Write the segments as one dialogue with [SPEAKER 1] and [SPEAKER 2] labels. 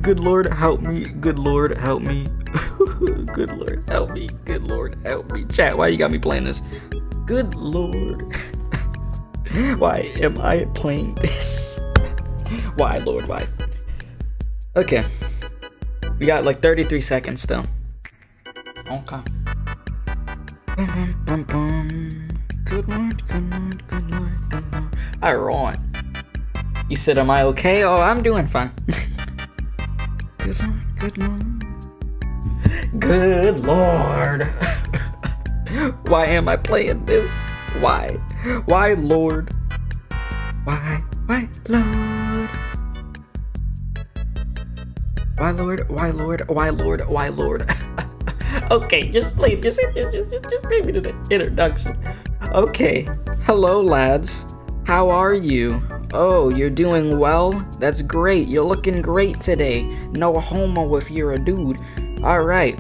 [SPEAKER 1] Good Lord, help me. Good Lord, help me. Good Lord, help me. Good Lord, help me. Chat, why you got me playing this? Good Lord. Why am I playing this? Why, Lord, why? Okay. We got like 33 seconds still. Okay. Good Lord, good Lord, good Lord, good Lord. Alright. You said, am I okay? Oh, I'm doing fine. Good Lord, good Lord. Good Lord. Why am I playing this? Why? Why, Lord? Why, Lord? Why, Lord? Why, Lord? Why, Lord? Why, Lord? Okay, just play. Just maybe to the introduction. Okay. Hello, lads. How are you? Oh, you're doing well? That's great. You're looking great today. No homo if you're a dude. Alright.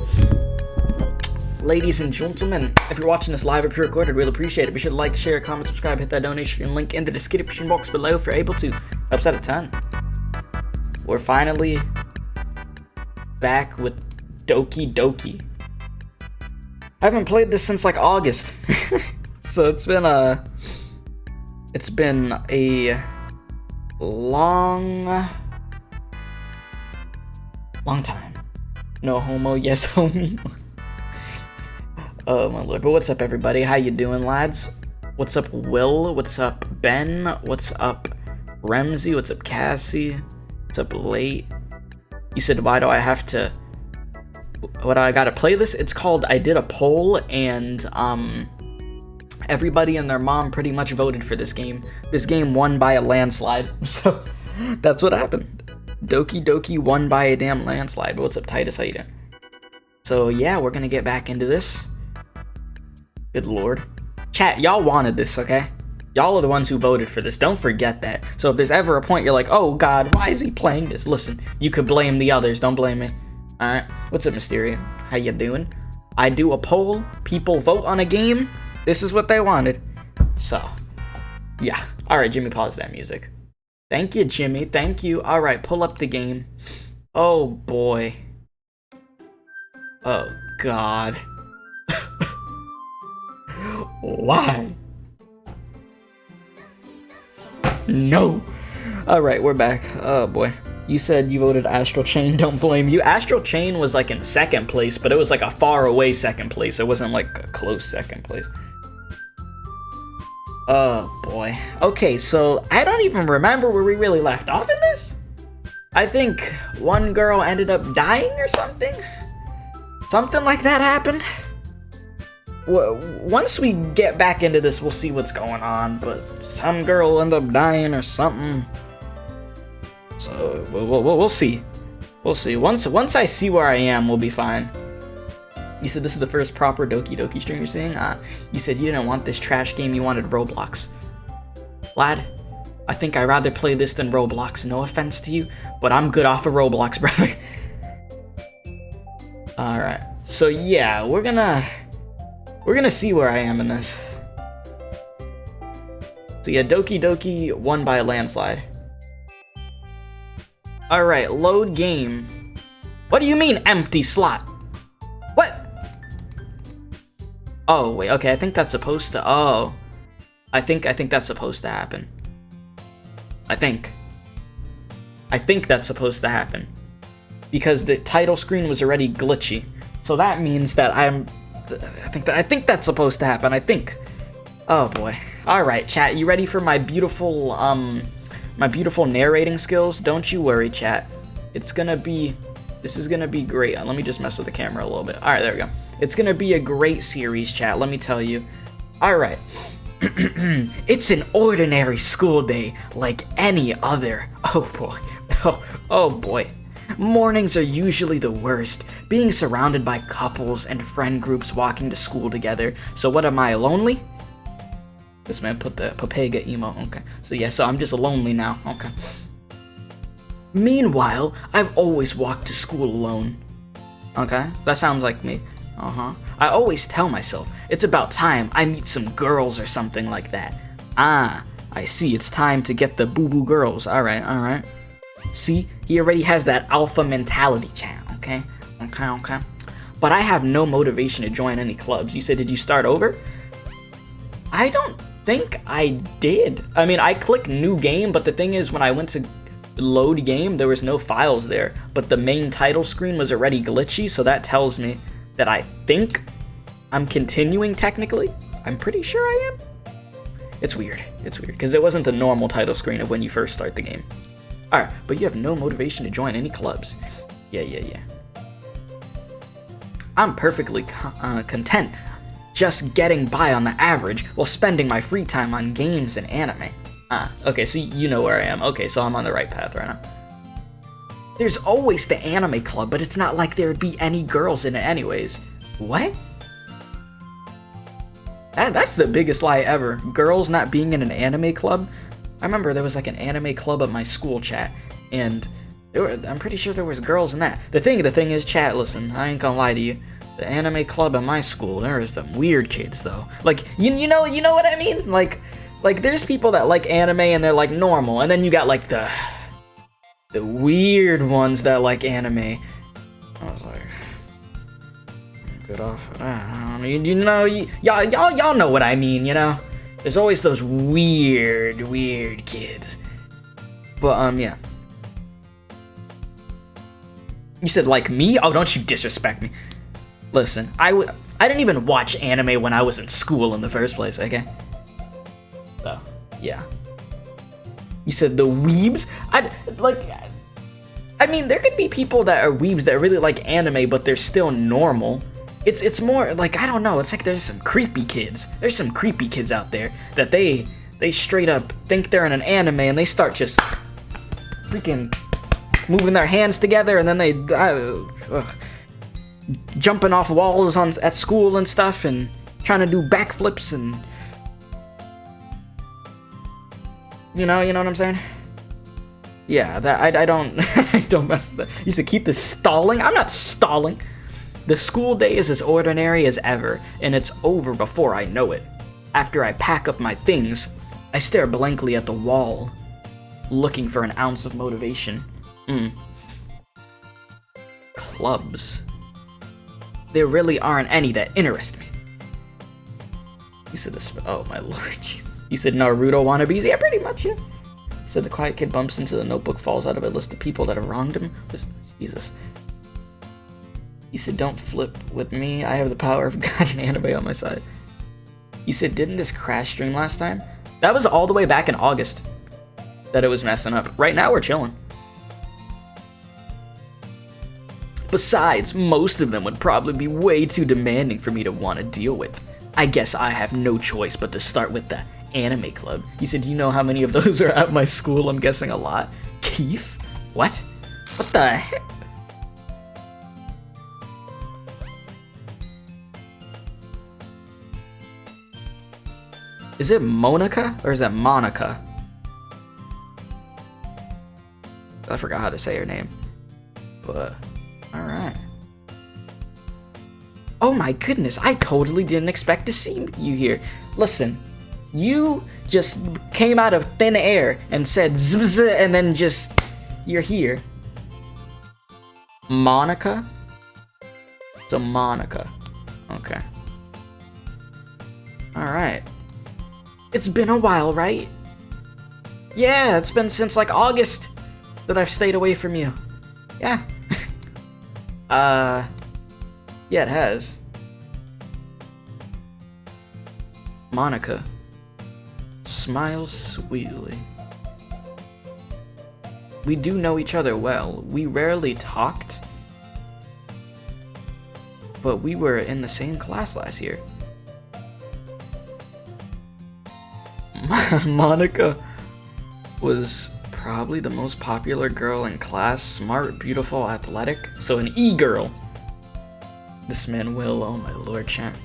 [SPEAKER 1] Ladies and gentlemen, if you're watching this live or pre-recorded, really appreciate it. Be sure to like, share, comment, subscribe, hit that donation link in the description box below if you're able to. Helps out a ton. We're finally back with Doki Doki. I haven't played this since like August. So it's been a long time. No homo, yes homie. Oh my lord. But what's up, everybody? How you doing, lads? What's up, Will? What's up, Ben? What's up, Ramsey? What's up, Cassie? What's up, Late? You said, why do I have to... What, I gotta play this? It's called I did a poll, and everybody and their mom pretty much voted for this game. This game won by a landslide. So that's what happened. Doki Doki won by a damn landslide. What's up, Titus? How you doing? So yeah, we're gonna get back into this. Good lord. Chat, y'all wanted this, okay? Y'all are the ones who voted for this. Don't forget that. So if there's ever a point you're like, oh god, why is he playing this? Listen, you could blame the others. Don't blame me. Alright. What's up, Mysteria? How you doing? I do a poll. People vote on a game. This is what they wanted. So, yeah. Alright, Jimmy, pause that music. Thank you, Jimmy. Thank you. Alright, pull up the game. Oh, boy. Oh, God. Why? No. Alright, we're back. Oh, boy. You said you voted Astral Chain. Don't blame you. Astral Chain was like in second place, but it was like a far away second place. It wasn't like a close second place. Oh, boy. Okay, so I don't even remember where we really left off in this. I think one girl ended up dying or something. Something like that happened. Well, once we get back into this, we'll see what's going on. But some girl ended up dying or something. So we'll see. We'll see. Once I see where I am, we'll be fine. You said this is the first proper Doki Doki stream you're seeing? You said you didn't want this trash game, you wanted Roblox. Lad, I think I'd rather play this than Roblox. No offense to you, but I'm good off of Roblox, brother. Alright. So yeah, we're gonna see where I am in this. So yeah, Doki Doki won by a landslide. Alright, load game. What do you mean empty slot? What? Oh, wait, okay, I think that's supposed to, oh. I think that's supposed to happen. I think that's supposed to happen. Because the title screen was already glitchy. So that means that I think that's supposed to happen, I think. Oh boy. Alright, chat, you ready for my beautiful narrating skills? Don't you worry, chat. This is gonna be great. Let me just mess with the camera a little bit. Alright, there we go. It's gonna be a great series, chat, let me tell you. Alright. It's an ordinary school day, like any other. Oh boy. Oh boy. Mornings are usually the worst, being surrounded by couples and friend groups walking to school together. So what am I, lonely? This man put the Papega emo, okay. So yeah, so I'm just lonely now, okay. Meanwhile, I've always walked to school alone. Okay, that sounds like me. I always tell myself, it's about time I meet some girls or something like that. Ah, I see, it's time to get the boo-boo girls. Alright. See, he already has that alpha mentality, chat. Okay. But I have no motivation to join any clubs. You said, did you start over? I don't think I did. I mean, I clicked new game, but the thing is, when I went to load game, there was no files there, but the main title screen was already glitchy, so that tells me that I think I'm continuing technically. I'm pretty sure I am. It's weird, because it wasn't the normal title screen of when you first start the game. Alright, but you have no motivation to join any clubs. Yeah. I'm perfectly content just getting by on the average while spending my free time on games and anime. Okay, so you know where I am. Okay, so I'm on the right path right now. There's always the anime club, but it's not like there'd be any girls in it anyways. What? That's the biggest lie ever. Girls not being in an anime club? I remember there was like an anime club at my school, chat, and I'm pretty sure there was girls in that. The thing is, chat, listen, I ain't gonna lie to you. The anime club at my school, there is some weird kids though. Like, you know what I mean? Like there's people that like anime and they're like normal, and then you got like the weird ones that like anime. I was like, get off. Y'all know what I mean, you know? There's always those weird kids. But yeah. You said like me? Oh, don't you disrespect me. Listen, I didn't even watch anime when I was in school in the first place, okay? So, yeah. You said the weebs? I mean, there could be people that are weebs that really like anime, but they're still normal. It's more like, I don't know, it's like there's some creepy kids. There's some creepy kids out there that they straight up think they're in an anime and they start just freaking moving their hands together, and then they jumping off walls at school and stuff and trying to do backflips and you know what I'm saying? Yeah, that I don't I don't mess with that. You said keep the stalling. I'm not stalling. The school day is as ordinary as ever, and it's over before I know it. After I pack up my things, I stare blankly at the wall, looking for an ounce of motivation. Clubs. There really aren't any that interest me. You said this. Oh my lord, Jesus. You said Naruto wannabes? Yeah, pretty much, yeah. You said the quiet kid bumps into the notebook, falls out of a list of people that have wronged him. Jesus. You said don't flip with me. I have the power of God and anime on my side. You said didn't this crash stream last time? That was all the way back in August that it was messing up. Right now we're chilling. Besides, most of them would probably be way too demanding for me to want to deal with. I guess I have no choice but to start with the anime club. You said, you know how many of those are at my school? I'm guessing a lot. Keith? What? What the heck? Is it Monica or is it Monica? I forgot how to say her name. But, alright. Oh my goodness, I totally didn't expect to see you here. Listen, you just came out of thin air and said zzz, and then just, you're here. Monica? So Monica. Okay. Alright. It's been a while, right? Yeah, it's been since like August that I've stayed away from you. Yeah. Yeah, it has. Monica smiles sweetly. We do know each other well. We rarely talked, but we were in the same class last year. Monica was probably the most popular girl in class, smart, beautiful, athletic, so an e-girl. This man will, oh my lord, champ.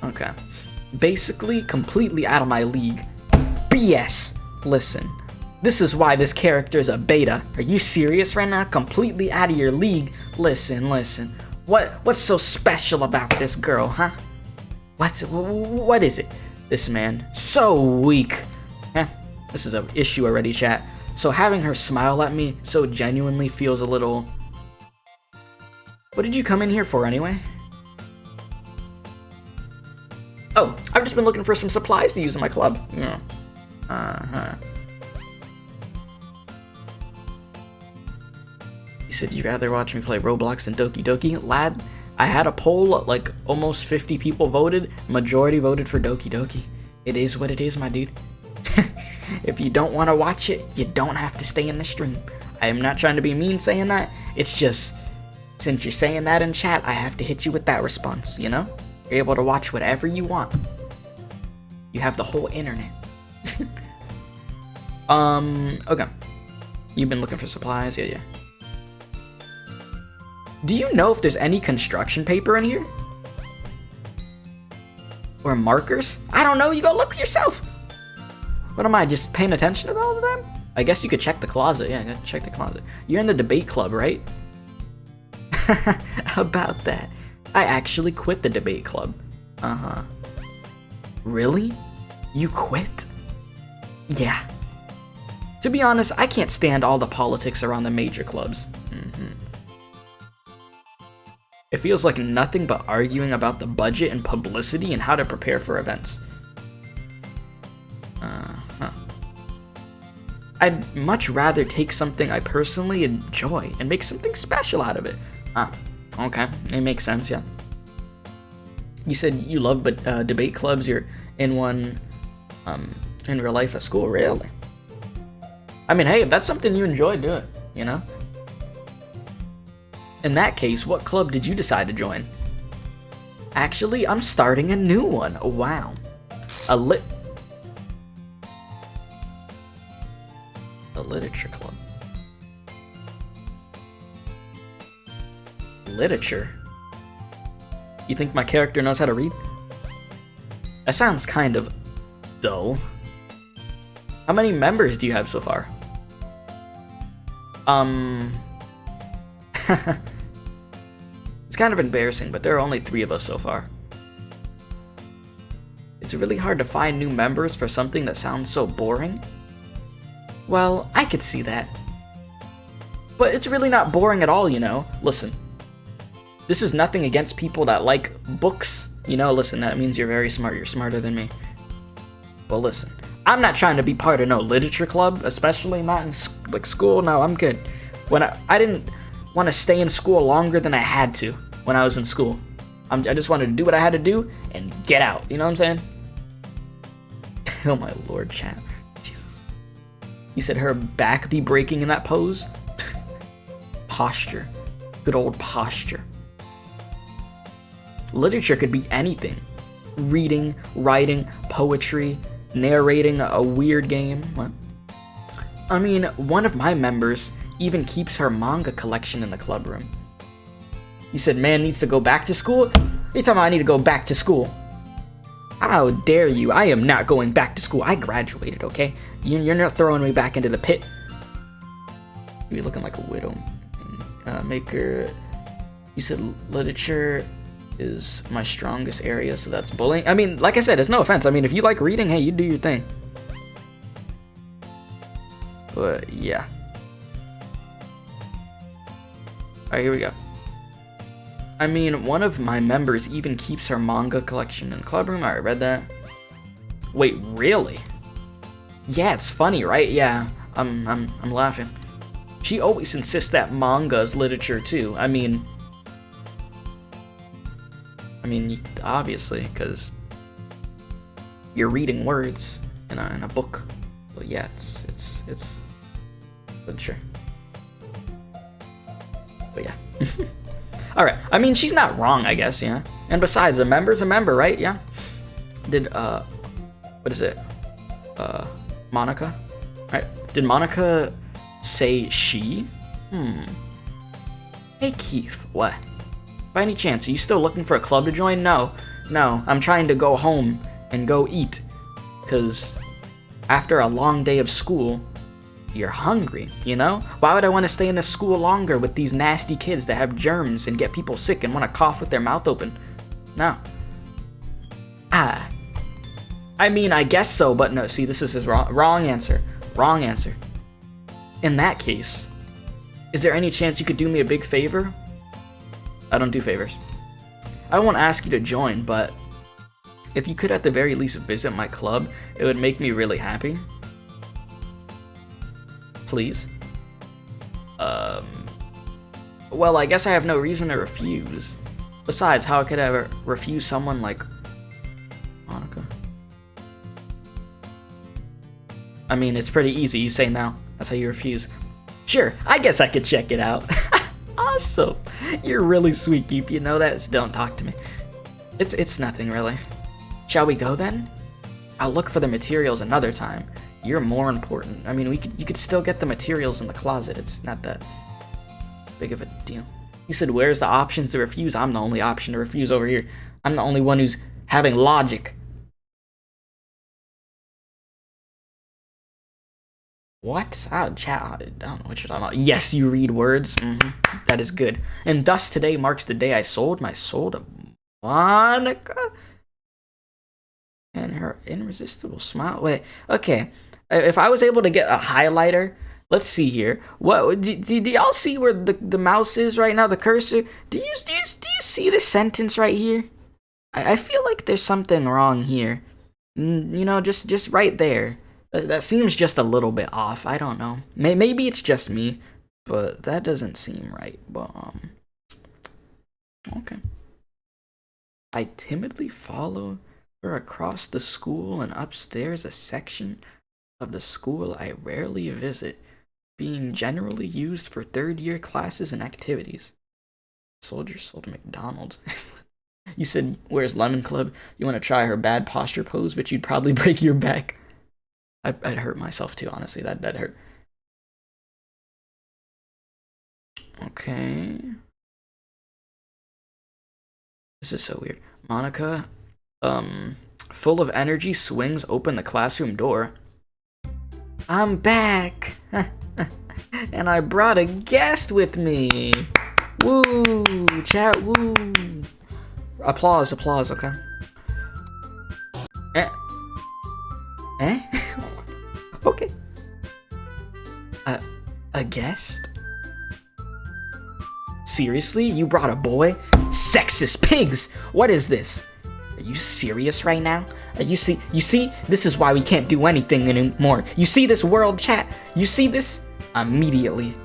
[SPEAKER 1] Okay. Basically, completely out of my league. BS! Listen, this is why this character is a beta. Are you serious right now? Completely out of your league? Listen. What's so special about this girl, huh? What is it? This man, so weak. This is an issue already, chat. So having her smile at me so genuinely feels a little... What did you come in here for anyway? Oh, I've just been looking for some supplies to use in my club. Yeah. You said you'd rather watch me play Roblox than Doki Doki? Lad, I had a poll, like almost 50 people voted. Majority voted for Doki Doki. It is what it is, my dude. If you don't want to watch it, you don't have to stay in the stream. I am not trying to be mean saying that. It's just, since you're saying that in chat, I have to hit you with that response, you know? You're able to watch whatever you want. You have the whole internet. Okay. You've been looking for supplies? Yeah. Do you know if there's any construction paper in here? Or markers? I don't know, you go look yourself! What am I, just paying attention to it all the time? I guess you could check the closet. Yeah, check the closet. You're in the debate club, right? How about that? I actually quit the debate club. Uh-huh. Really? You quit? Yeah. To be honest, I can't stand all the politics around the major clubs. It feels like nothing but arguing about the budget and publicity and how to prepare for events. I'd much rather take something I personally enjoy and make something special out of it. Okay, it makes sense, yeah. You said you love debate clubs. You're in one in real life at school, really? I mean, hey, if that's something you enjoy, do it, you know? In that case, what club did you decide to join? Actually, I'm starting a new one. Oh, wow. A literature club. Literature? You think my character knows how to read? That sounds kind of dull. How many members do you have so far? It's kind of embarrassing, but there are only 3 of us so far. It's really hard to find new members for something that sounds so boring. Well, I could see that. But it's really not boring at all, you know? Listen. This is nothing against people that like books. You know, listen, that means you're very smart. You're smarter than me. Well, listen. I'm not trying to be part of no literature club, especially not in school. No, I'm good. When I didn't want to stay in school longer than I had to when I was in school. I just wanted to do what I had to do and get out. You know what I'm saying? Oh my lord, chat. Jesus. You said her back be breaking in that pose? Posture. Good old posture. Literature could be anything. Reading, writing, poetry, narrating a weird game. What? I mean, one of my members even keeps her manga collection in the club room. You said man needs to go back to school? You talking about I need to go back to school? How dare you? I am not going back to school. I graduated, okay? You're not throwing me back into the pit. You're looking like a widow maker. You said literature is my strongest area, so that's bullying. I mean, like I said, it's no offense. I mean, if you like reading, hey, you do your thing. But yeah. Alright, here we go. I mean, one of my members even keeps her manga collection in the club room. I already read that. Wait, really? Yeah, it's funny, right? Yeah, I'm laughing. She always insists that manga is literature too. I mean, obviously, because you're reading words in a book. So yeah, it's literature. But yeah. Alright, I mean, she's not wrong, I guess, yeah. And besides, a member's a member, right? Yeah. Did, what is it? Monica? Right. Did Monica say she? Hey, Keith, what? By any chance, are you still looking for a club to join? No, I'm trying to go home and go eat. Because after a long day of school, you're hungry, you know? Why would I want to stay in the school longer with these nasty kids that have germs and get people sick and want to cough with their mouth open? No. I mean, I guess so, but no, see, this is his wrong answer. Wrong answer. In that case, is there any chance you could do me a big favor? I don't do favors. I won't ask you to join, but if you could at the very least visit my club, it would make me really happy. Please. Well, I guess I have no reason to refuse. Besides, how could I ever refuse someone like Monica? I mean, it's pretty easy. You say no. That's how you refuse. Sure, I guess I could check it out. Awesome. You're really sweet, Keep. You know that? Just don't talk to me. It's nothing, really. Shall we go, then? I'll look for the materials another time. You're more important. I mean, you could still get the materials in the closet. It's not that big of a deal. You said, where's the options to refuse? I'm the only option to refuse over here. I'm the only one who's having logic. What? Chat, I don't know what you're talking about. Yes, you read words. That is good. And thus today marks the day I sold my soul to Monica. And her irresistible smile. Wait, okay. If I was able to get a highlighter, let's see here. What do y'all see where the mouse is right now? The cursor. Do you see the sentence right here? I feel like there's something wrong here. You know, just right there. That seems just a little bit off. I don't know. Maybe it's just me, but that doesn't seem right. But okay. I timidly follow her across the school and upstairs a section of the school I rarely visit, being generally used for third-year classes and activities. Soldier sold McDonald's. You said, where's Lemon Club? You want to try her bad posture pose, but you'd probably break your back. I'd hurt myself too, honestly. That'd hurt. Okay. This is so weird. Monica, full of energy, swings open the classroom door. I'm back! And I brought a guest with me! Woo! Chat, woo! Applause, okay? Eh? Okay. A guest? Seriously? You brought a boy? Sexist pigs! What is this? Are you serious right now? You see, this is why we can't do anything anymore. You see this world chat? You see this? Immediately.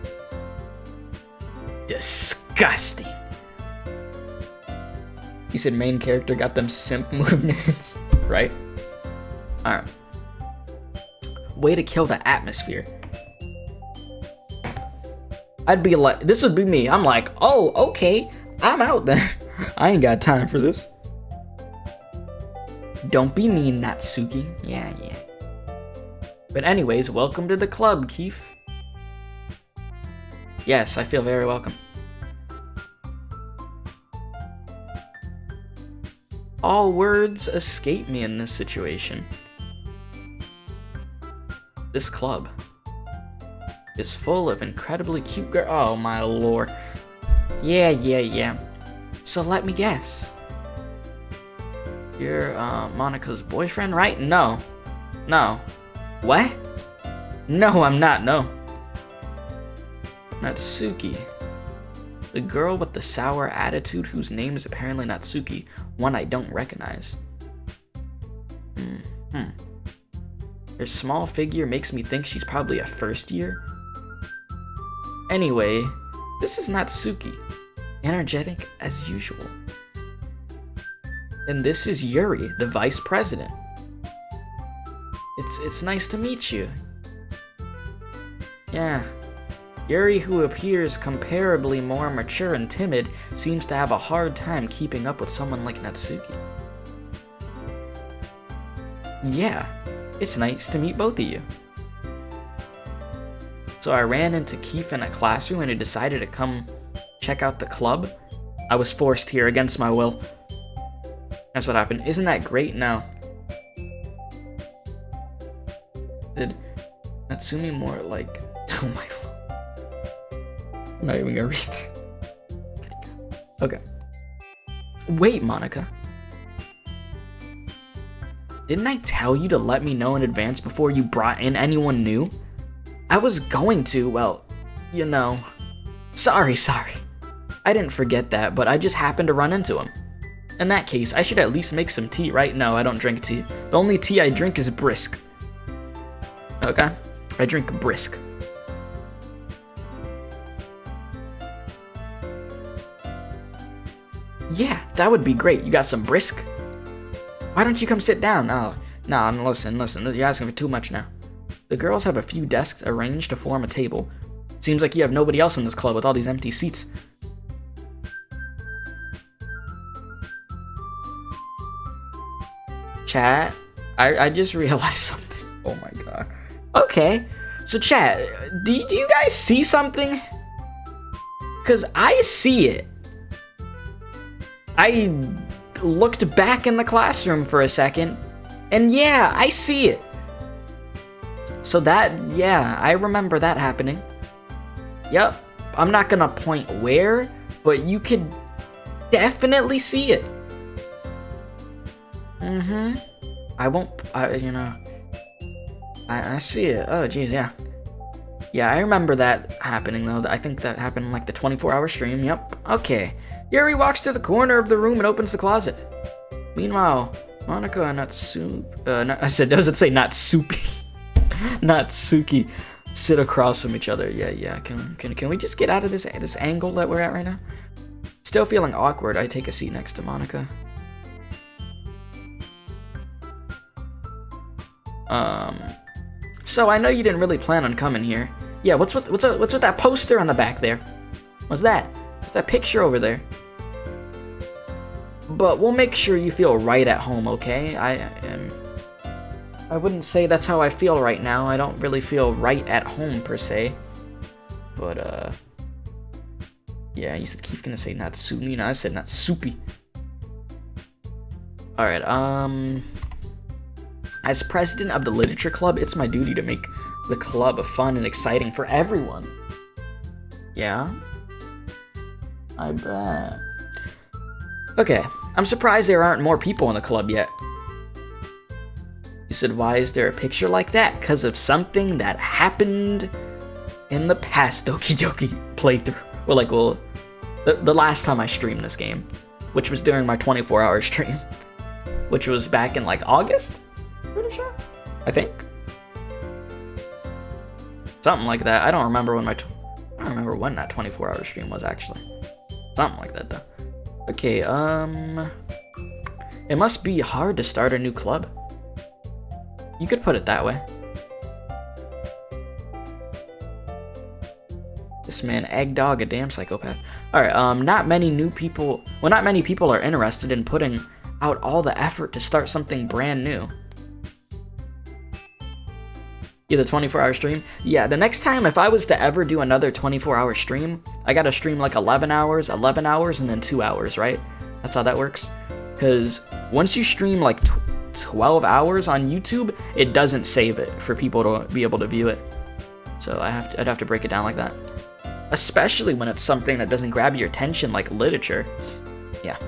[SPEAKER 1] Disgusting. You said main character got them simp movements, right? Alright. Way to kill the atmosphere. I'd be like, this would be me. I'm like, oh, okay, I'm out then. I ain't got time for this. Don't be mean, Natsuki. Yeah. But anyways, welcome to the club, Keith. Yes, I feel very welcome. All words escape me in this situation. This club is full of incredibly cute girls. Oh my lord. Yeah. So let me guess. You're Monica's boyfriend, right? No. What? No, I'm not, no. Natsuki. The girl with the sour attitude whose name is apparently Natsuki, one I don't recognize. Her small figure makes me think she's probably a first year. Anyway, this is Natsuki, energetic as usual. And this is Yuri, the vice president. It's nice to meet you. Yeah. Yuri, who appears comparably more mature and timid, seems to have a hard time keeping up with someone like Natsuki. Yeah, it's nice to meet both of you. So I ran into Keith in a classroom and he decided to come check out the club. I was forced here against my will. That's what happened. Isn't that great? Now, did Natsumi more like... Oh my god. I'm not even gonna read that. Okay. Wait, Monica. Didn't I tell you to let me know in advance before you brought in anyone new? I was going to, well, you know. Sorry. I didn't forget that, but I just happened to run into him. In that case, I should at least make some tea, right? No, I don't drink tea. The only tea I drink is brisk. Okay? I drink brisk. Yeah, that would be great. You got some brisk? Why don't you come sit down? Oh, no, listen. You're asking for too much now. The girls have a few desks arranged to form a table. Seems like you have nobody else in this club with all these empty seats. Chat, I just realized something. Oh my god. Okay, so chat, do you guys see something? Because I see it. I looked back in the classroom for a second, and yeah, I see it. So that, yeah, I remember that happening. Yep, I'm not gonna point where, but you could definitely see it. I see it. Oh, geez, yeah. Yeah, I remember that happening, though. I think that happened in, like, the 24-hour stream. Yep. Okay. Yuri walks to the corner of the room and opens the closet. Meanwhile, Monica and Natsuki... does it say Natsuki? Natsuki sit across from each other. Yeah. Can we just get out of this angle that we're at right now? Still feeling awkward, I take a seat next to Monica. So I know you didn't really plan on coming here. Yeah, what's with that poster on the back there? What's that? What's that picture over there? But we'll make sure you feel right at home, okay? I wouldn't say that's how I feel right now. I don't really feel right at home per se. But yeah, you said Keith gonna say Natsumi. No, I said Natsupi. Alright, as president of the literature club, it's my duty to make the club fun and exciting for everyone. Yeah? I bet. Okay, I'm surprised there aren't more people in the club yet. You said, why is there a picture like that? Because of something that happened in the past Doki playthrough. The last time I streamed this game, which was during my 24-hour stream, which was back in, like, August? Pretty sure. I think. Something like that. I don't remember when I don't remember when that 24-hour stream was, actually. Something like that, though. Okay, it must be hard to start a new club. You could put it that way. This man, Eggdog, a damn psychopath. Alright, not many people are interested in putting out all the effort to start something brand new. Yeah, the 24-hour stream? Yeah, the next time, if I was to ever do another 24-hour stream, I gotta stream like 11 hours, and then 2 hours, right? That's how that works. Because once you stream like 12 hours on YouTube, it doesn't save it for people to be able to view it. So I'd have to break it down like that. Especially when it's something that doesn't grab your attention like literature. Yeah.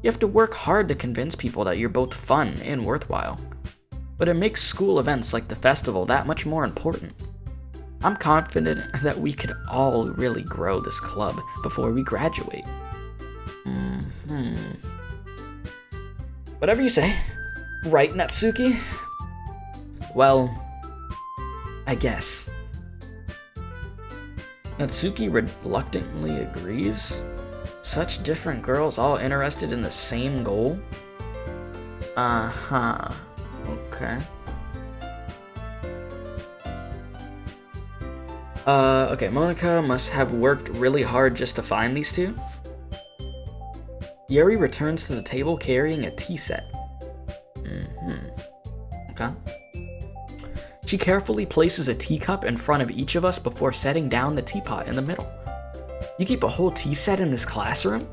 [SPEAKER 1] You have to work hard to convince people that you're both fun and worthwhile. But it makes school events like the festival that much more important. I'm confident that we could all really grow this club before we graduate. Whatever you say. Right, Natsuki? Well, I guess. Natsuki reluctantly agrees. Such different girls all interested in the same goal? Uh-huh. Okay. Okay, Monica must have worked really hard just to find these two. Yuri returns to the table carrying a tea set. Okay. She carefully places a teacup in front of each of us before setting down the teapot in the middle. You keep a whole tea set in this classroom?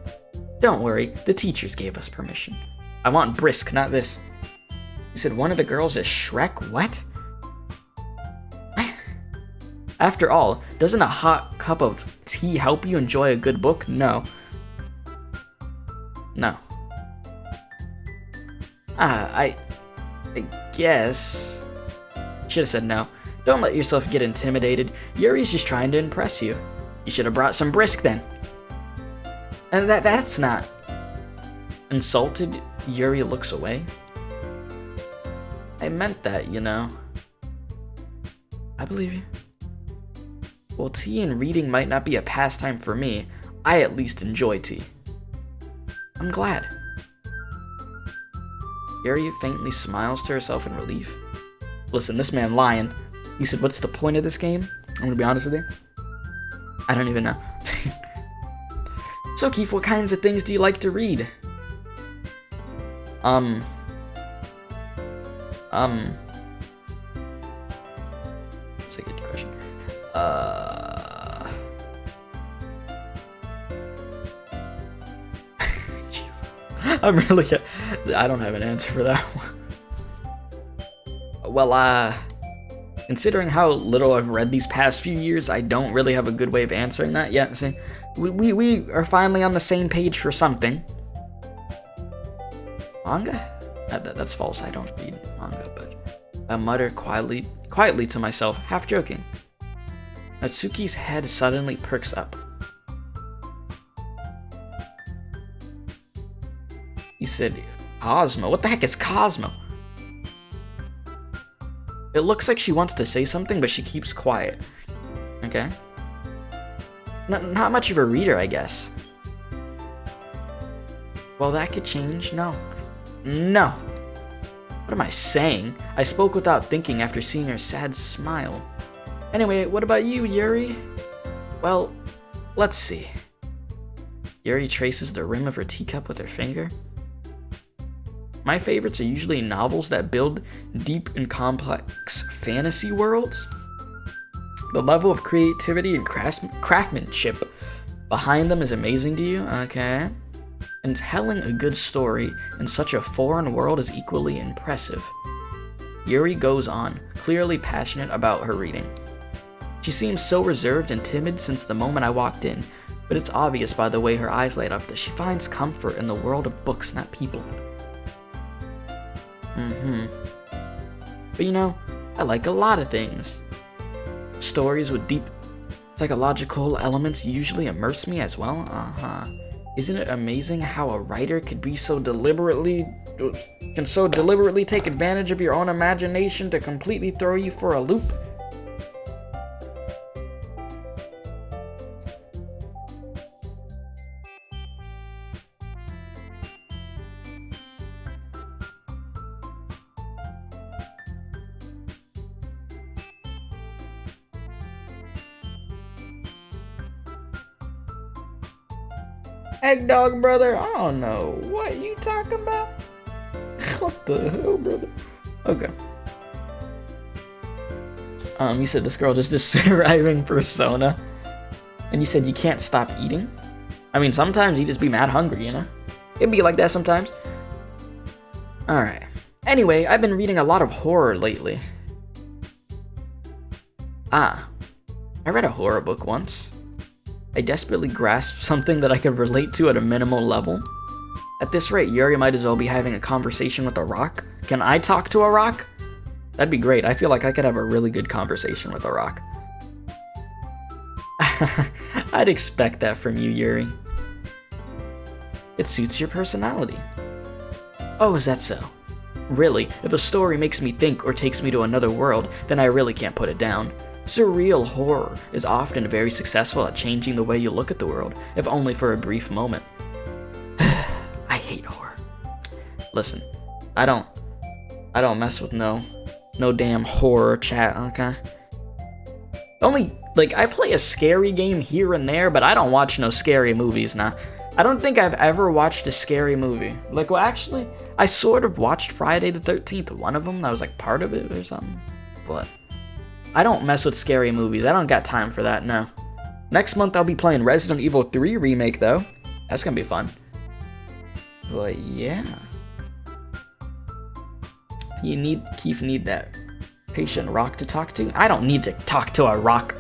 [SPEAKER 1] Don't worry, the teachers gave us permission. I want brisk, not this. You said one of the girls is Shrek? What? After all, doesn't a hot cup of tea help you enjoy a good book? No. No. I guess. Should have said no. Don't let yourself get intimidated. Yuri's just trying to impress you. You should have brought some brisk then. And that's not. Insulted, Yuri looks away. I meant that, you know. I believe you. Well, tea and reading might not be a pastime for me. I at least enjoy tea. I'm glad. Yuri faintly smiles to herself in relief. Listen, this man lying. You said, what's the point of this game? I'm gonna be honest with you. I don't even know. So, Keith, what kinds of things do you like to read? That's a good question. Jeez. I don't have an answer for that one. Well, considering how little I've read these past few years, I don't really have a good way of answering that yet. See, we are finally on the same page for something. Manga? That's false. I don't read manga, but I mutter quietly to myself, half joking. Natsuki's head suddenly perks up. He said, Cosmo? What the heck is Cosmo? It looks like she wants to say something, but she keeps quiet. Okay. Not much of a reader, I guess. Well, that could change. No. What am I saying? I spoke without thinking after seeing her sad smile. Anyway, what about you, Yuri? Well, let's see. Yuri traces the rim of her teacup with her finger. My favorites are usually novels that build deep and complex fantasy worlds. The level of creativity and craftsmanship behind them is amazing to you, okay? And telling a good story in such a foreign world is equally impressive. Yuri goes on, clearly passionate about her reading. She seems so reserved and timid since the moment I walked in, but it's obvious by the way her eyes light up that she finds comfort in the world of books, not people. But you know, I like a lot of things. Stories with deep psychological elements usually immerse me as well. Isn't it amazing how a writer can so deliberately take advantage of your own imagination to completely throw you for a loop? Eggdog, brother? I don't know. What you talking about? What the hell, brother? Okay. You said this girl just describing Persona. And you said you can't stop eating? I mean, sometimes you just be mad hungry, you know? It'd be like that sometimes. Alright. Anyway, I've been reading a lot of horror lately. I read a horror book once. I desperately grasped something that I could relate to at a minimal level. At this rate, Yuri might as well be having a conversation with a rock. Can I talk to a rock? That'd be great. I feel like I could have a really good conversation with a rock. I'd expect that from you, Yuri. It suits your personality. Oh, is that so? Really, if a story makes me think or takes me to another world, then I really can't put it down. Surreal horror is often very successful at changing the way you look at the world, if only for a brief moment. I hate horror. Listen, I don't mess with no damn horror chat, okay? Only, like, I play a scary game here and there, but I don't watch no scary movies, nah. I don't think I've ever watched a scary movie. Like, well, actually, I sort of watched Friday the 13th, one of them, that was like part of it or something, but I don't mess with scary movies. I don't got time for that, no. Next month, I'll be playing Resident Evil 3 Remake, though. That's gonna be fun. But, yeah. Keith need that patient rock to talk to. I don't need to talk to a rock.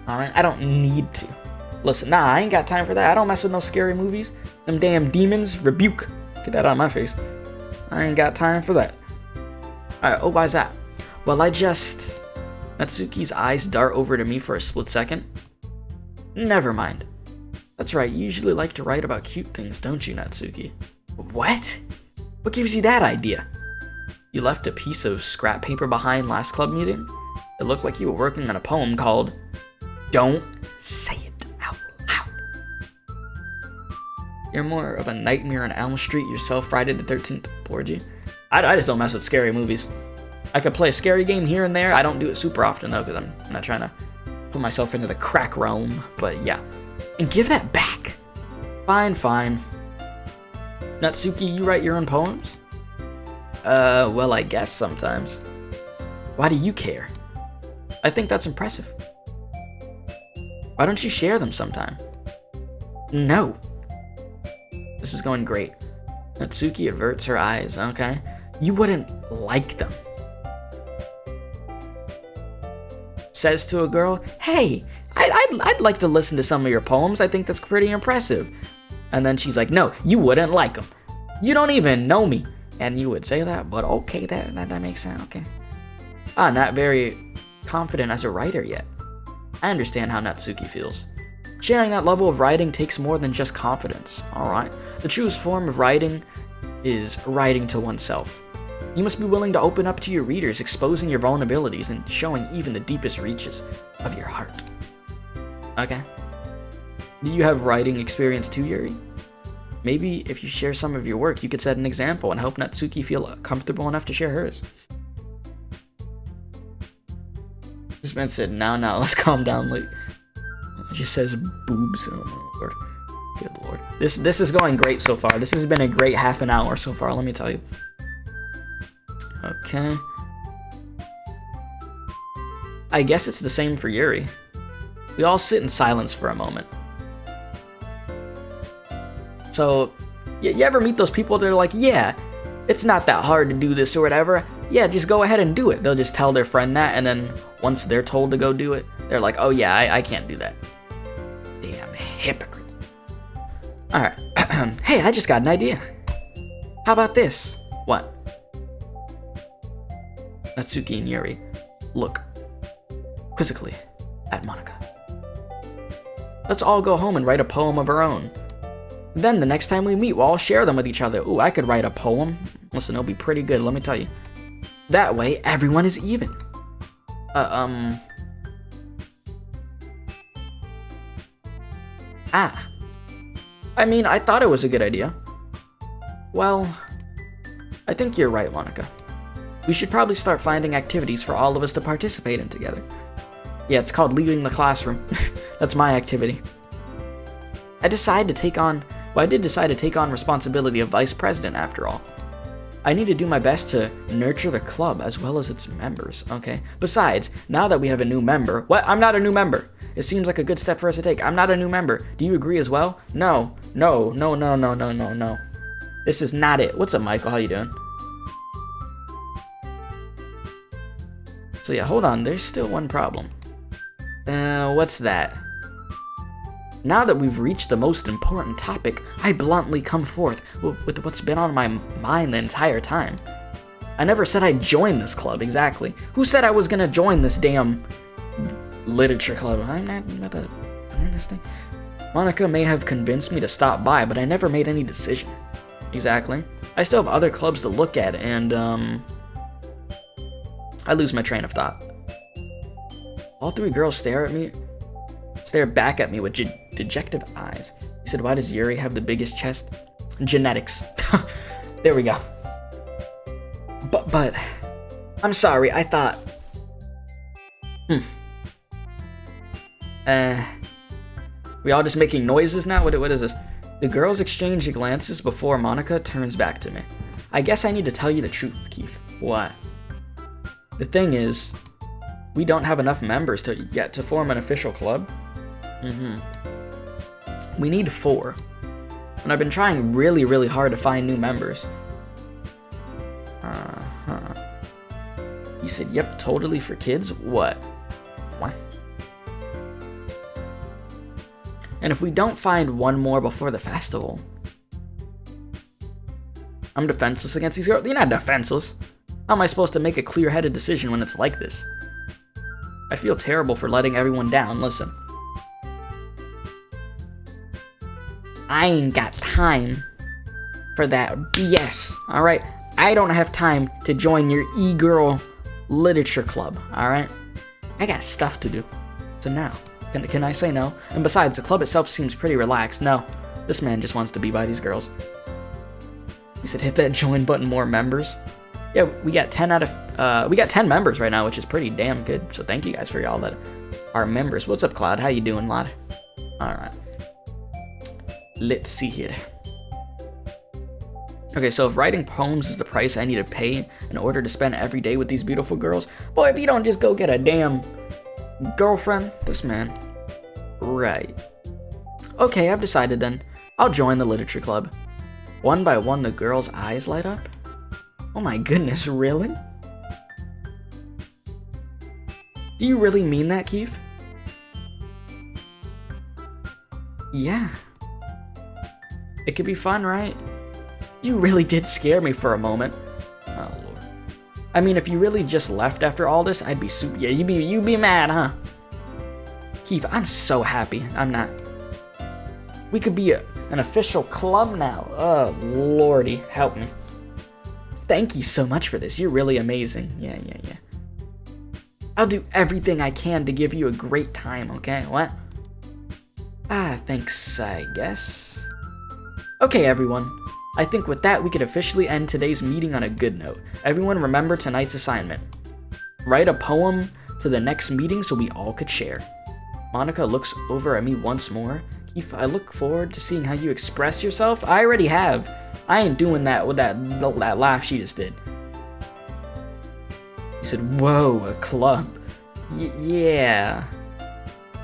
[SPEAKER 1] Alright? I don't need to. Listen, nah, I ain't got time for that. I don't mess with no scary movies. Them damn demons, rebuke. Get that out of my face. I ain't got time for that. Alright, oh, why's that? Well, Natsuki's eyes dart over to me for a split second. Never mind. That's right, you usually like to write about cute things, don't you, Natsuki? What? What gives you that idea? You left a piece of scrap paper behind last club meeting? It looked like you were working on a poem called Don't Say It Out Loud. You're more of a Nightmare on Elm Street yourself, Friday the 13th, bored you? I just don't mess with scary movies. I could play a scary game here and there. I don't do it super often though, because I'm not trying to put myself into the crack realm, but yeah. And give that back. Fine. Natsuki, you write your own poems? Well, I guess sometimes. Why do you care? I think that's impressive. Why don't you share them sometime? No. This is going great. Natsuki averts her eyes, okay? You wouldn't like them. Says to a girl, hey, I'd like to listen to some of your poems. I think that's pretty impressive. And then she's like, no, you wouldn't like them. You don't even know me. And you would say that, but okay, that makes sense, okay. Not very confident as a writer yet. I understand how Natsuki feels. Sharing that level of writing takes more than just confidence, alright? The truest form of writing is writing to oneself. You must be willing to open up to your readers, exposing your vulnerabilities and showing even the deepest reaches of your heart. Okay. Do you have writing experience too, Yuri? Maybe if you share some of your work, you could set an example and help Natsuki feel comfortable enough to share hers. This man said, now, let's calm down. Like, it just says boobs. Oh my lord. Good lord. This is going great so far. This has been a great half an hour so far, let me tell you. Okay. I guess it's the same for Yuri. We all sit in silence for a moment. So, you ever meet those people that are like, yeah, it's not that hard to do this or whatever. Yeah, just go ahead and do it. They'll just tell their friend that, and then once they're told to go do it, they're like, oh yeah, I can't do that. Damn hypocrite. Alright. Hey, I just got an idea. How about this? What? Natsuki and Yuri look quizzically at Monica. Let's all go home and write a poem of our own. Then the next time we meet, we'll all share them with each other. Ooh, I could write a poem. Listen, it'll be pretty good, let me tell you. That way, everyone is even. I mean, I thought it was a good idea. Well, I think you're right, Monica. We should probably start finding activities for all of us to participate in together. Yeah, it's called leaving the classroom. That's my activity. I did decide to take on responsibility of vice president after all. I need to do my best to nurture the club as well as its members, okay? Besides, now that we have a new member... What? I'm not a new member. It seems like a good step for us to take. I'm not a new member. Do you agree as well? No. This is not it. What's up, Michael? How you doing? So yeah, hold on. There's still one problem. What's that? Now that we've reached the most important topic, I bluntly come forth with what's been on my mind the entire time. I never said I'd join this club, exactly. Who said I was gonna join this damn literature club? I'm not doing this thing. Monica may have convinced me to stop by, but I never made any decision. Exactly. I still have other clubs to look at, and, I lose my train of thought. All three girls stare back at me with dejected eyes. He said, why does Yuri have the biggest chest? Genetics. There we go. But, I'm sorry, I thought... We all just making noises now? What is this? The girls exchange glances before Monica turns back to me. I guess I need to tell you the truth, Keith. What? The thing is, we don't have enough members yet to form an official club. We need 4. And I've been trying really, really hard to find new members. You said, yep, totally for kids? What? And if we don't find one more before the festival, I'm defenseless against these girls. You're not defenseless. How am I supposed to make a clear-headed decision when it's like this? I feel terrible for letting everyone down. Listen. I ain't got time for that BS, alright? I don't have time to join your e-girl literature club, alright? I got stuff to do. So now, can I say no? And besides, the club itself seems pretty relaxed. No, this man just wants to be by these girls. You said hit that join button, more members. Yeah, we got 10 members right now, which is pretty damn good. So thank you guys for y'all that are members. What's up, Cloud? How you doing, lad? Alright. Let's see here. Okay, so if writing poems is the price I need to pay in order to spend every day with these beautiful girls, boy, if you don't just go get a damn girlfriend, this man. Right. Okay, I've decided then. I'll join the literature club. One by one, the girls' eyes light up. Oh my goodness, really? Do you really mean that, Keith? Yeah. It could be fun, right? You really did scare me for a moment. Oh, Lord. I mean, if you really just left after all this, I'd be super... Yeah, you'd be mad, huh? Keith, I'm so happy. I'm not... We could be an official club now. Oh, Lordy, help me. Thank you so much for this. You're really amazing. Yeah. I'll do everything I can to give you a great time, okay? What? Thanks, I guess. Okay, everyone. I think with that, we could officially end today's meeting on a good note. Everyone remember tonight's assignment. Write a poem to the next meeting so we all could share. Monica looks over at me once more. Keith, I look forward to seeing how you express yourself. I already have. I ain't doing that with that laugh she just did. You said, whoa, a club. Yeah.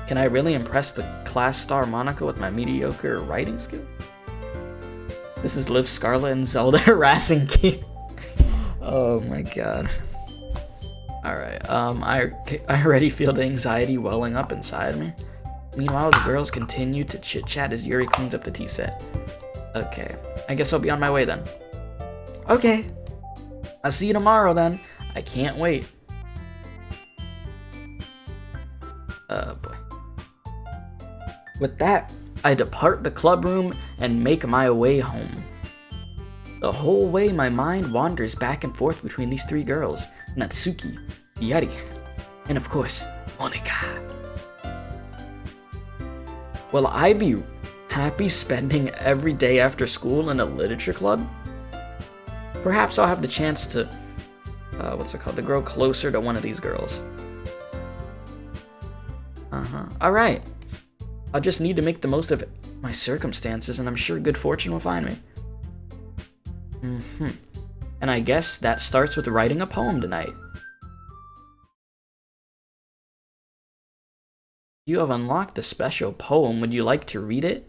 [SPEAKER 1] Can I really impress the class star Monica with my mediocre writing skill? This is Liv, Scarlet, and Zelda harassing Keith. Oh my god. Alright, I already feel the anxiety welling up inside me. Meanwhile, the girls continue to chit-chat as Yuri cleans up the tea set. Okay, I guess I'll be on my way then. Okay, I'll see you tomorrow then. I can't wait. Oh boy. With that, I depart the club room and make my way home. The whole way, my mind wanders back and forth between these three girls, Natsuki, Yuri, and of course, Monika. Will I be happy spending every day after school in a literature club? Perhaps I'll have the chance to, to grow closer to one of these girls. Alright. I'll just need to make the most of my circumstances, and I'm sure good fortune will find me. And I guess that starts with writing a poem tonight. You have unlocked a special poem. Would you like to read it?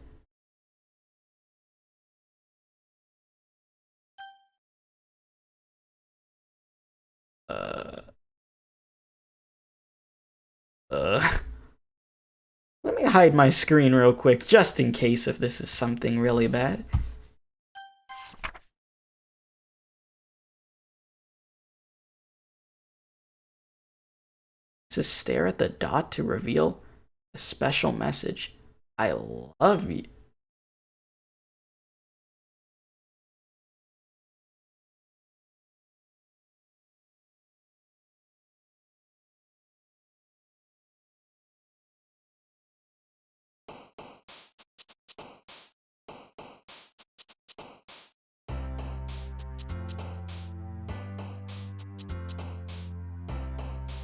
[SPEAKER 1] Let me hide my screen real quick, just in case if this is something really bad. It says stare at the dot to reveal a special message. I love you.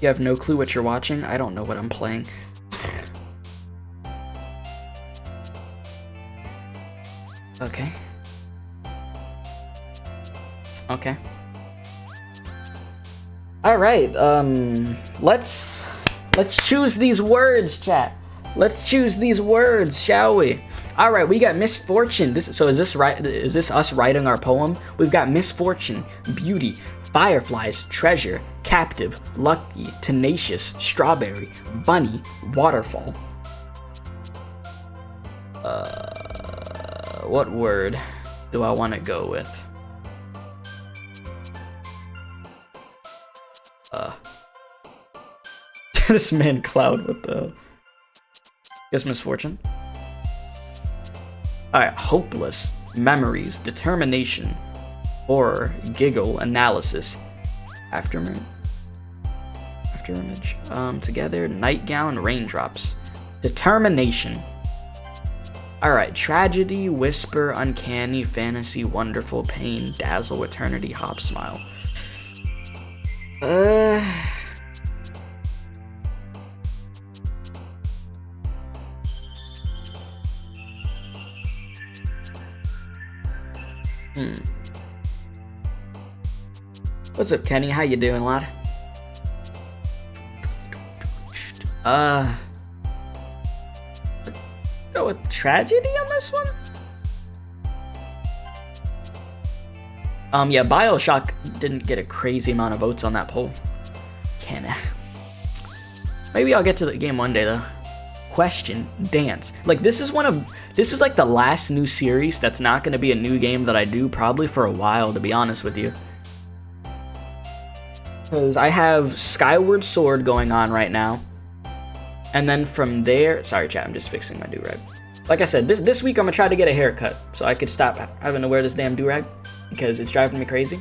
[SPEAKER 1] You have no clue what you're watching? I don't know what I'm playing. Okay. Okay. Alright, let's choose these words, chat. Let's choose these words, shall we? Alright, we got misfortune. Is this us writing our poem? We've got misfortune, beauty, fireflies, treasure, captive, lucky, tenacious, strawberry, bunny, waterfall. What word do I want to go with? This man Cloud, what the? Guess misfortune. Alright, hopeless, memories, determination, horror, giggle, analysis, afterimage, together, nightgown, raindrops, determination. Alright, tragedy, whisper, uncanny, fantasy, wonderful, pain, dazzle, eternity, hop, smile. What's up, Kenny? How you doing, lad? Go with tragedy on this one? Yeah, BioShock didn't get a crazy amount of votes on that poll. Maybe I'll get to the game one day, though. Question, dance. Like, this is like the last new series that's not going to be a new game that I do probably for a while, to be honest with you. Because I have Skyward Sword going on right now. And then from there, sorry chat, I'm just fixing my do-rag. Like I said, this week I'm gonna try to get a haircut so I could stop having to wear this damn do-rag because it's driving me crazy.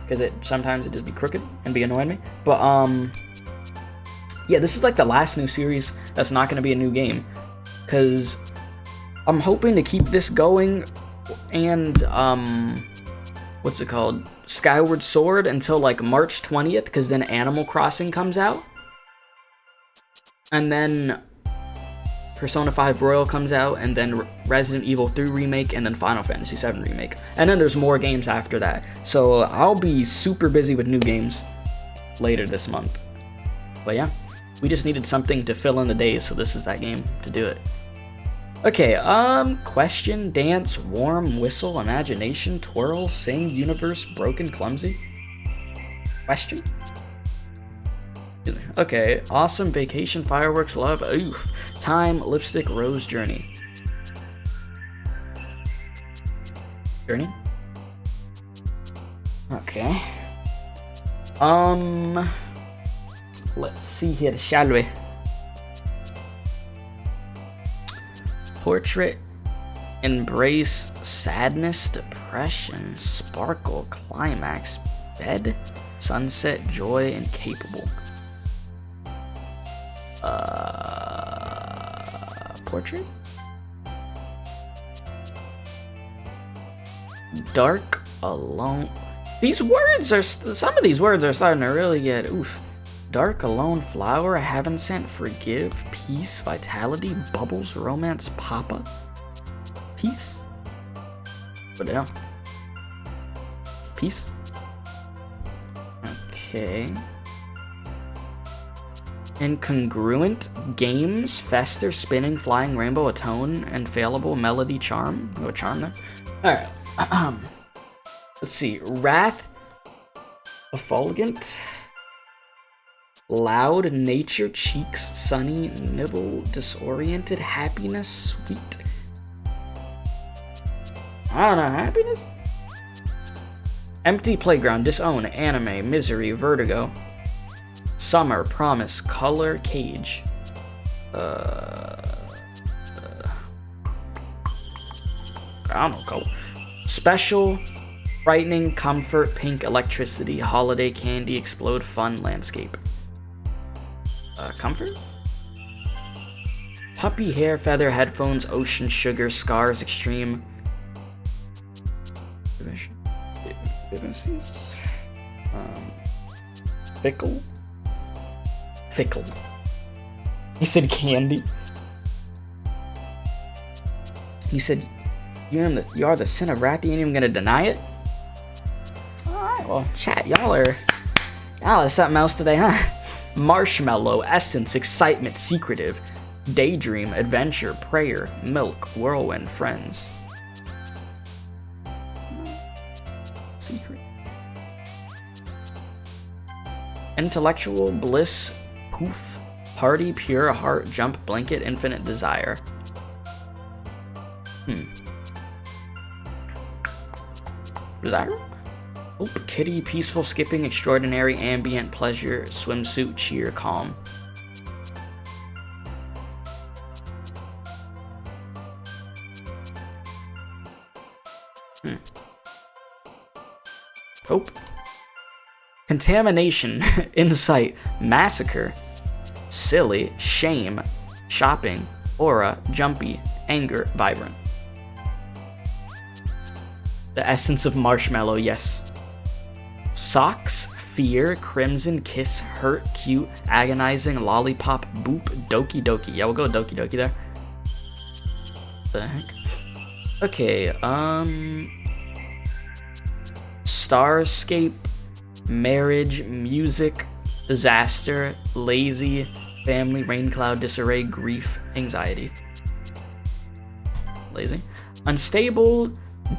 [SPEAKER 1] Because sometimes it just be crooked and be annoying me. But yeah, this is like the last new series that's not gonna be a new game. Because I'm hoping to keep this going and what's it called? Skyward Sword until like March 20th, because then Animal Crossing comes out. And then Persona 5 Royal comes out, and then Resident Evil 3 Remake, and then Final Fantasy 7 Remake. And then there's more games after that. So I'll be super busy with new games later this month. But yeah, we just needed something to fill in the days, so this is that game to do it. Okay, question, dance, warm, whistle, imagination, twirl, sing, universe, broken, clumsy. Question? Okay, awesome, vacation, fireworks, love, oof, time, lipstick, rose, journey. Journey? Okay. Let's see here, shall we? Portrait, embrace, sadness, depression, sparkle, climax, bed, sunset, joy, and capable. Portrait? Dark, alone. These words are, some of these words are starting to really get, oof. Dark, alone, flower, heaven sent, forgive, peace, vitality, bubbles, romance, papa. Peace? What the hell? Peace? Okay. Incongruent, games, fester, spinning, flying, rainbow, atone, and failable, melody, charm. Oh, charm there. Alright. Let's see. Wrath, effulgent, loud, nature, cheeks, sunny, nibble, disoriented, happiness, sweet. I don't know, happiness? Empty playground, disown, anime, misery, vertigo. Summer, promise, color, cage. I don't know, color. Special, frightening, comfort, pink, electricity, holiday, candy, explode, fun, landscape. Comfort? Puppy, hair, feather, headphones, ocean, sugar, scars, extreme. Vivaces. Fickle. Fickle. He said candy. He said, you are the sin of wrath, you ain't even gonna deny it? Alright, well, chat, y'all are something else today, huh? Marshmallow, essence, excitement, secretive, daydream, adventure, prayer, milk, whirlwind, friends. Secret. Intellectual, bliss, poof, party, pure, heart, jump, blanket, infinite desire. Desire? Hope, kitty, peaceful, skipping, extraordinary, ambient, pleasure, swimsuit, cheer, calm. Hope. Contamination, insight, massacre, silly, shame, shopping, aura, jumpy, anger, vibrant. The essence of marshmallow, yes. Socks, fear, crimson, kiss, hurt, cute, agonizing, lollipop, boop, doki doki. Yeah, we'll go with doki doki there. The heck? Okay, Starscape, marriage, music, disaster, lazy, family, rain cloud, disarray, grief, anxiety. Lazy. Unstable,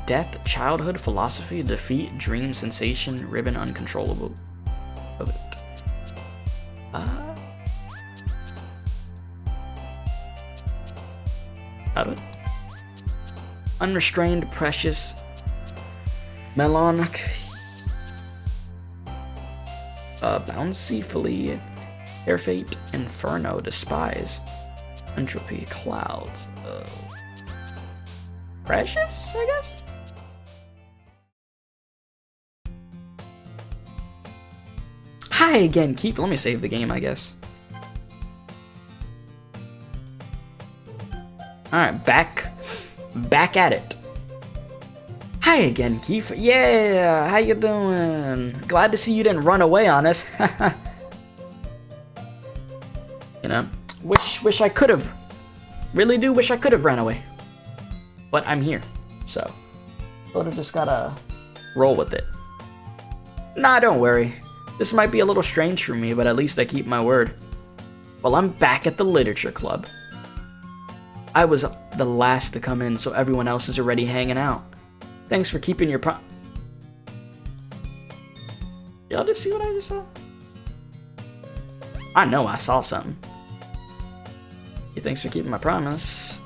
[SPEAKER 1] death, childhood, philosophy, defeat, dream, sensation, ribbon, uncontrollable. Of it. Out of it. Unrestrained, precious, melonic, bountifully, air fate, inferno, despise, entropy, clouds, precious, I guess? Hi again, Keith. Let me save the game, I guess. Alright, back at it. Hi again, Keith. Yeah, how you doing? Glad to see you didn't run away on us. You know, wish I could have. Really do wish I could have ran away. But I'm here, so sort of just gotta roll with it. Nah, don't worry. This might be a little strange for me, but at least I keep my word. Well, I'm back at the literature club. I was the last to come in, so everyone else is already hanging out. Thanks for keeping your Y'all just see what I just saw? I know I saw something. Yeah, thanks for keeping my promise.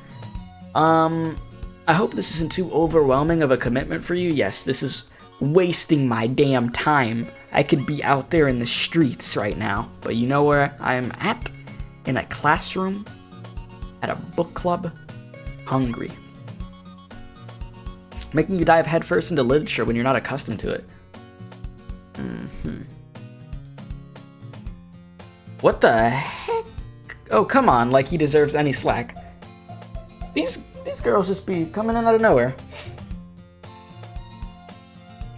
[SPEAKER 1] I hope this isn't too overwhelming of a commitment for you. Yes, this is wasting my damn time. I could be out there in the streets right now, but you know where I'm at? In a classroom, at a book club, hungry. Making you dive headfirst into literature when you're not accustomed to it. What the heck? Oh, come on, like he deserves any slack. These girls just be coming in out of nowhere.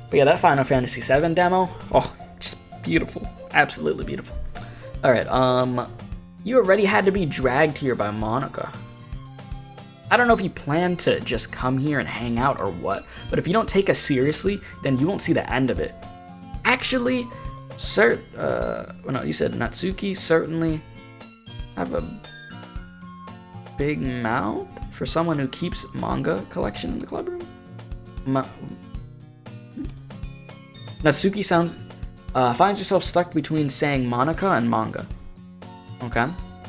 [SPEAKER 1] But yeah, that Final Fantasy VII demo, oh, just beautiful. Absolutely beautiful. Alright, you already had to be dragged here by Monica. I don't know if you plan to just come here and hang out or what, but if you don't take us seriously, then you won't see the end of it. Actually, no, you said Natsuki certainly have a big mouth for someone who keeps manga collection in the club room. Natsuki finds herself stuck between saying Monica and manga. Okay.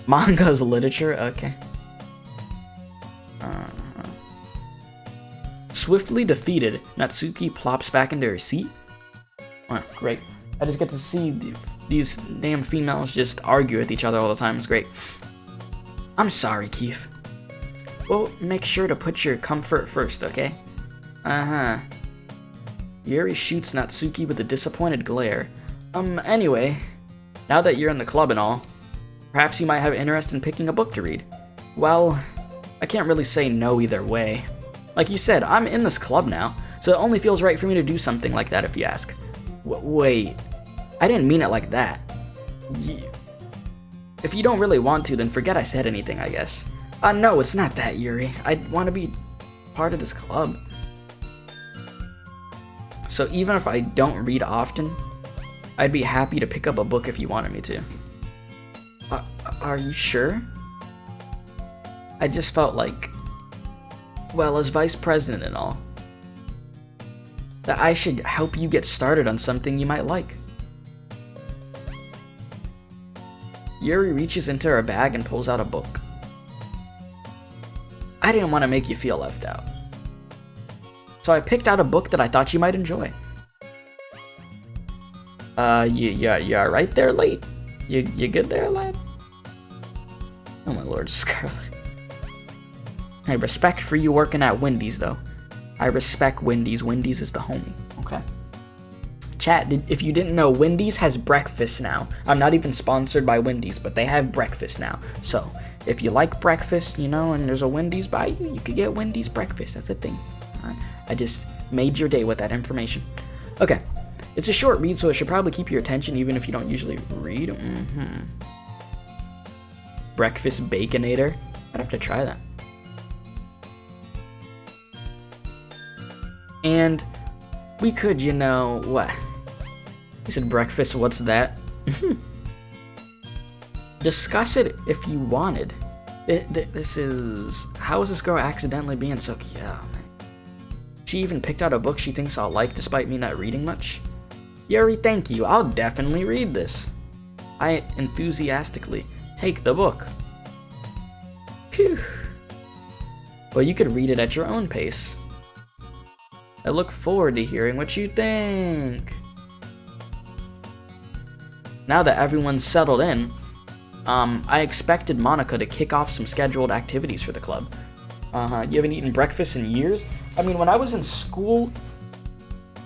[SPEAKER 1] Manga is literature, okay. Swiftly defeated, Natsuki plops back into her seat. Oh, great. I just get to see these damn females just argue with each other all the time. It's great. I'm sorry, Keith. Well, make sure to put your comfort first, okay? Uh-huh. Yuri shoots Natsuki with a disappointed glare. Anyway, now that you're in the club and all, perhaps you might have interest in picking a book to read. Well, I can't really say no either way. Like you said, I'm in this club now, so it only feels right for me to do something like that if you ask. Wait, I didn't mean it like that. If you don't really want to, then forget I said anything, I guess. No, it's not that, Yuri. I want to be part of this club. So even if I don't read often, I'd be happy to pick up a book if you wanted me to. Are you sure? I just felt like, well, as vice president and all, that I should help you get started on something you might like. Yuri reaches into her bag and pulls out a book. I didn't want to make you feel left out, so I picked out a book that I thought you might enjoy. Yeah, right there, late. You good there, lad? Oh my lord, Scarlet. Hey, respect for you working at Wendy's, though. I respect Wendy's. Wendy's is the homie, okay? Chat, if you didn't know, Wendy's has breakfast now. I'm not even sponsored by Wendy's, but they have breakfast now. So, if you like breakfast, you know, and there's a Wendy's by you, you could get Wendy's breakfast. That's a thing. All right? I just made your day with that information. Okay. It's a short read, so it should probably keep your attention even if you don't usually read. Breakfast Baconator. I'd have to try that. And we could, you know, what? You said breakfast, what's that? Discuss it if you wanted. This is... How is this girl accidentally being so cute? Oh, man. She even picked out a book she thinks I'll like despite me not reading much. Yuri, thank you. I'll definitely read this. I enthusiastically take the book. Phew. Well, you could read it at your own pace. I look forward to hearing what you think. Now that everyone's settled in, I expected Monica to kick off some scheduled activities for the club. You haven't eaten breakfast in years? I mean, when I was in school,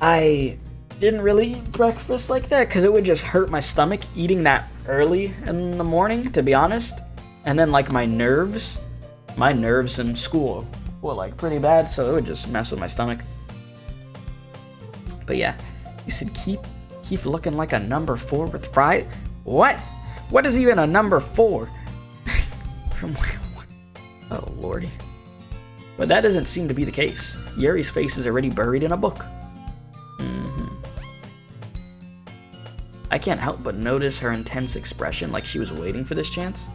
[SPEAKER 1] I didn't really eat breakfast like that because it would just hurt my stomach eating that early in the morning, to be honest. And then, like, my nerves in school were, like, pretty bad, so it would just mess with my stomach. But yeah, you said keep looking like a number 4 with fries. What? What is even a number 4? From where? Oh lordy. But that doesn't seem to be the case. Yuri's face is already buried in a book. I can't help but notice her intense expression, like she was waiting for this chance.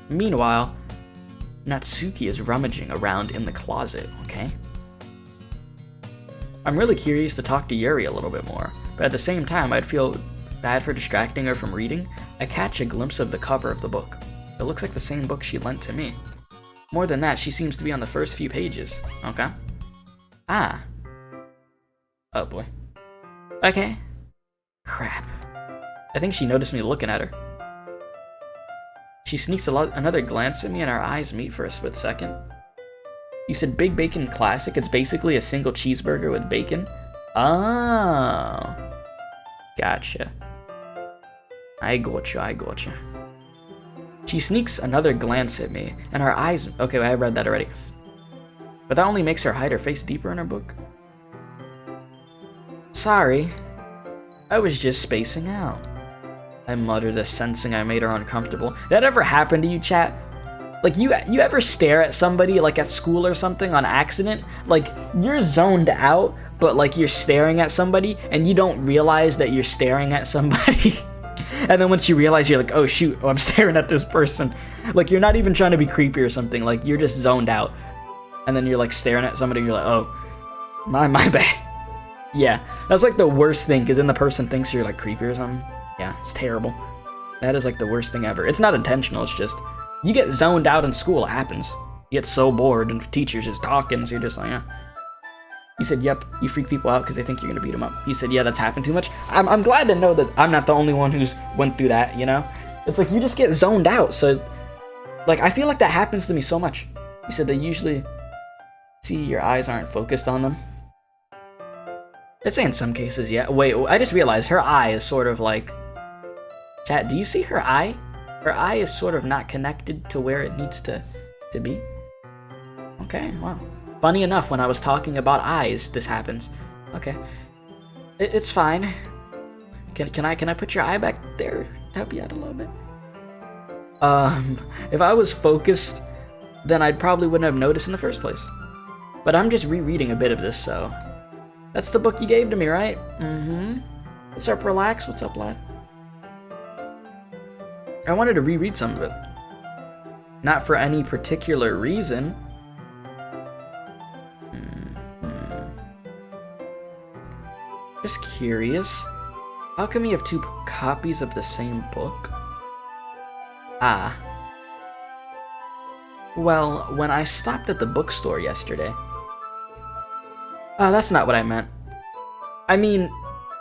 [SPEAKER 1] Meanwhile, Natsuki is rummaging around in the closet, okay? I'm really curious to talk to Yuri a little bit more, but at the same time I'd feel bad for distracting her from reading. I catch a glimpse of the cover of the book. It looks like the same book she lent to me. More than that, she seems to be on the first few pages, okay? Ah. Oh boy. Okay. Crap. I think she noticed me looking at her. She sneaks another glance at me and our eyes meet for a split second. You said Big Bacon Classic. It's basically a single cheeseburger with bacon. Oh. Gotcha. I gotcha. She sneaks another glance at me and her eyes... Okay, I read that already. But that only makes her hide her face deeper in her book. Sorry. I was just spacing out. I mutter this, sensing I made her uncomfortable. That ever happened to you, chat? Like, you ever stare at somebody, like, at school or something on accident? Like, you're zoned out, but, like, you're staring at somebody, and you don't realize that you're staring at somebody. And then once you realize, you're like, oh, shoot, I'm staring at this person. Like, you're not even trying to be creepy or something. Like, you're just zoned out. And then you're, like, staring at somebody, and you're like, oh, my bad. Yeah, that's, like, the worst thing, because then the person thinks you're, like, creepy or something. Yeah, it's terrible. That is like the worst thing ever. It's not intentional, it's just, you get zoned out in school, it happens. You get so bored and teachers just talking, so you're just like, yeah. You said, yep, you freak people out because they think you're gonna beat them up. You said, yeah, that's happened too much. I'm glad to know that I'm not the only one who's went through that, you know? It's like, you just get zoned out, so, like, I feel like that happens to me so much. You said they usually see your eyes aren't focused on them. I'd say in some cases, yeah. Wait, I just realized her eye is sort of like... Chat, do you see her eye? Her eye is sort of not connected to where it needs to be. Okay, wow. Funny enough, when I was talking about eyes, this happens. Okay. It's fine. Can I put your eye back there to help you out a little bit? If I was focused, then I probably wouldn't have noticed in the first place. But I'm just rereading a bit of this, so... That's the book you gave to me, right? Mm-hmm. What's up, Relax? What's up, lad? I wanted to reread some of it. Not for any particular reason. Just curious. How come you have 2 copies of the same book? Ah. Well, when I stopped at the bookstore yesterday... that's not what I meant. I mean,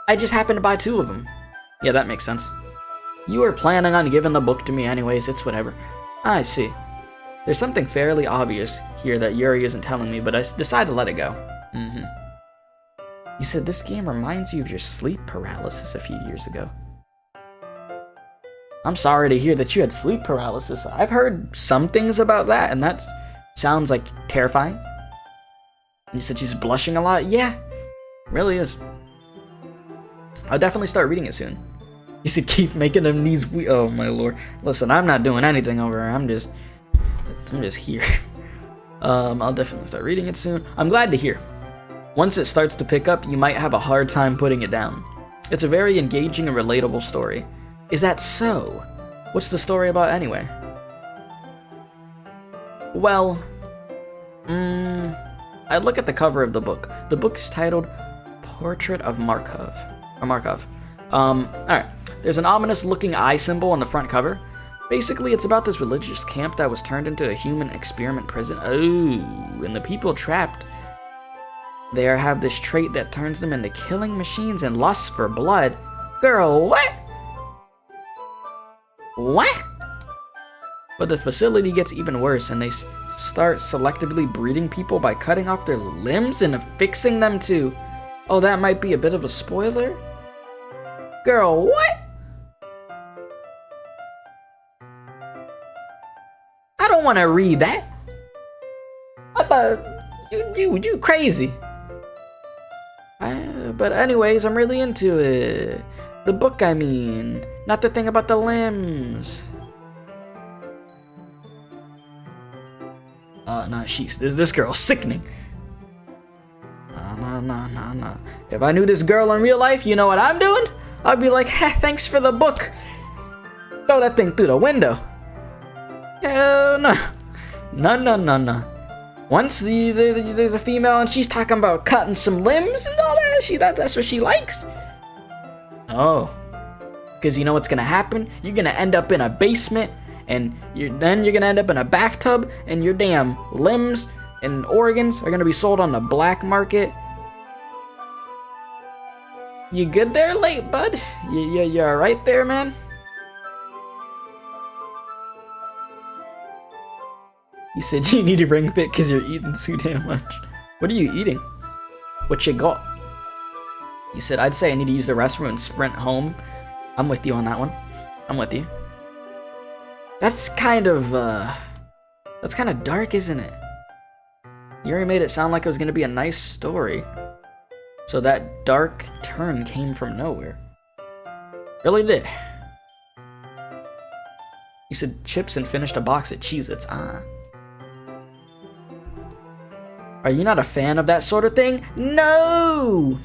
[SPEAKER 1] I just happened to buy 2 of them. Yeah, that makes sense. You were planning on giving the book to me anyways, it's whatever. I see. There's something fairly obvious here that Yuri isn't telling me, but I decide to let it go. You said this game reminds you of your sleep paralysis a few years ago. I'm sorry to hear that you had sleep paralysis. I've heard some things about that, and that sounds like terrifying. You said she's blushing a lot? Yeah, really is. I'll definitely start reading it soon. You said keep making them knees oh my lord. Listen, I'm not doing anything over here. I'm just here. I'll definitely start reading it soon. I'm glad to hear. Once it starts to pick up, you might have a hard time putting it down. It's a very engaging and relatable story. Is that so? What's the story about anyway? Well, I look at the cover of the book. The book is titled Portrait of Markov. Alright. There's an ominous looking eye symbol on the front cover. Basically, it's about this religious camp that was turned into a human experiment prison. Oh, and the people trapped there have this trait that turns them into killing machines and lust for blood. Girl, what? What? But the facility gets even worse, and they start selectively breeding people by cutting off their limbs and affixing them to... Oh, that might be a bit of a spoiler? Girl, what? I don't want to read that. I thought you crazy. But anyways, I'm really into it. The book, I mean. Not the thing about the limbs. No, this girl's sickening. Nah. If I knew this girl in real life, you know what I'm doing? I'd be like, hey, thanks for the book. Throw that thing through the window. Hell no. No. Once there's a female and she's talking about cutting some limbs and all that, that's what she likes. Oh. Because you know what's going to happen? You're going to end up in a basement, and then you're going to end up in a bathtub, and your damn limbs and organs are going to be sold on the black market. You good there, late bud? You alright there, man? You said you need to bring fit because you're eating too damn much. What are you eating? What you got? You said, I'd say I need to use the restroom and sprint home. I'm with you on that one. I'm with you. That's kind of dark, isn't it? Yuri made it sound like it was going to be a nice story. So that dark turn came from nowhere. Really did. You said chips and finished a box of Cheez-Its. Are you not a fan of that sort of thing? No,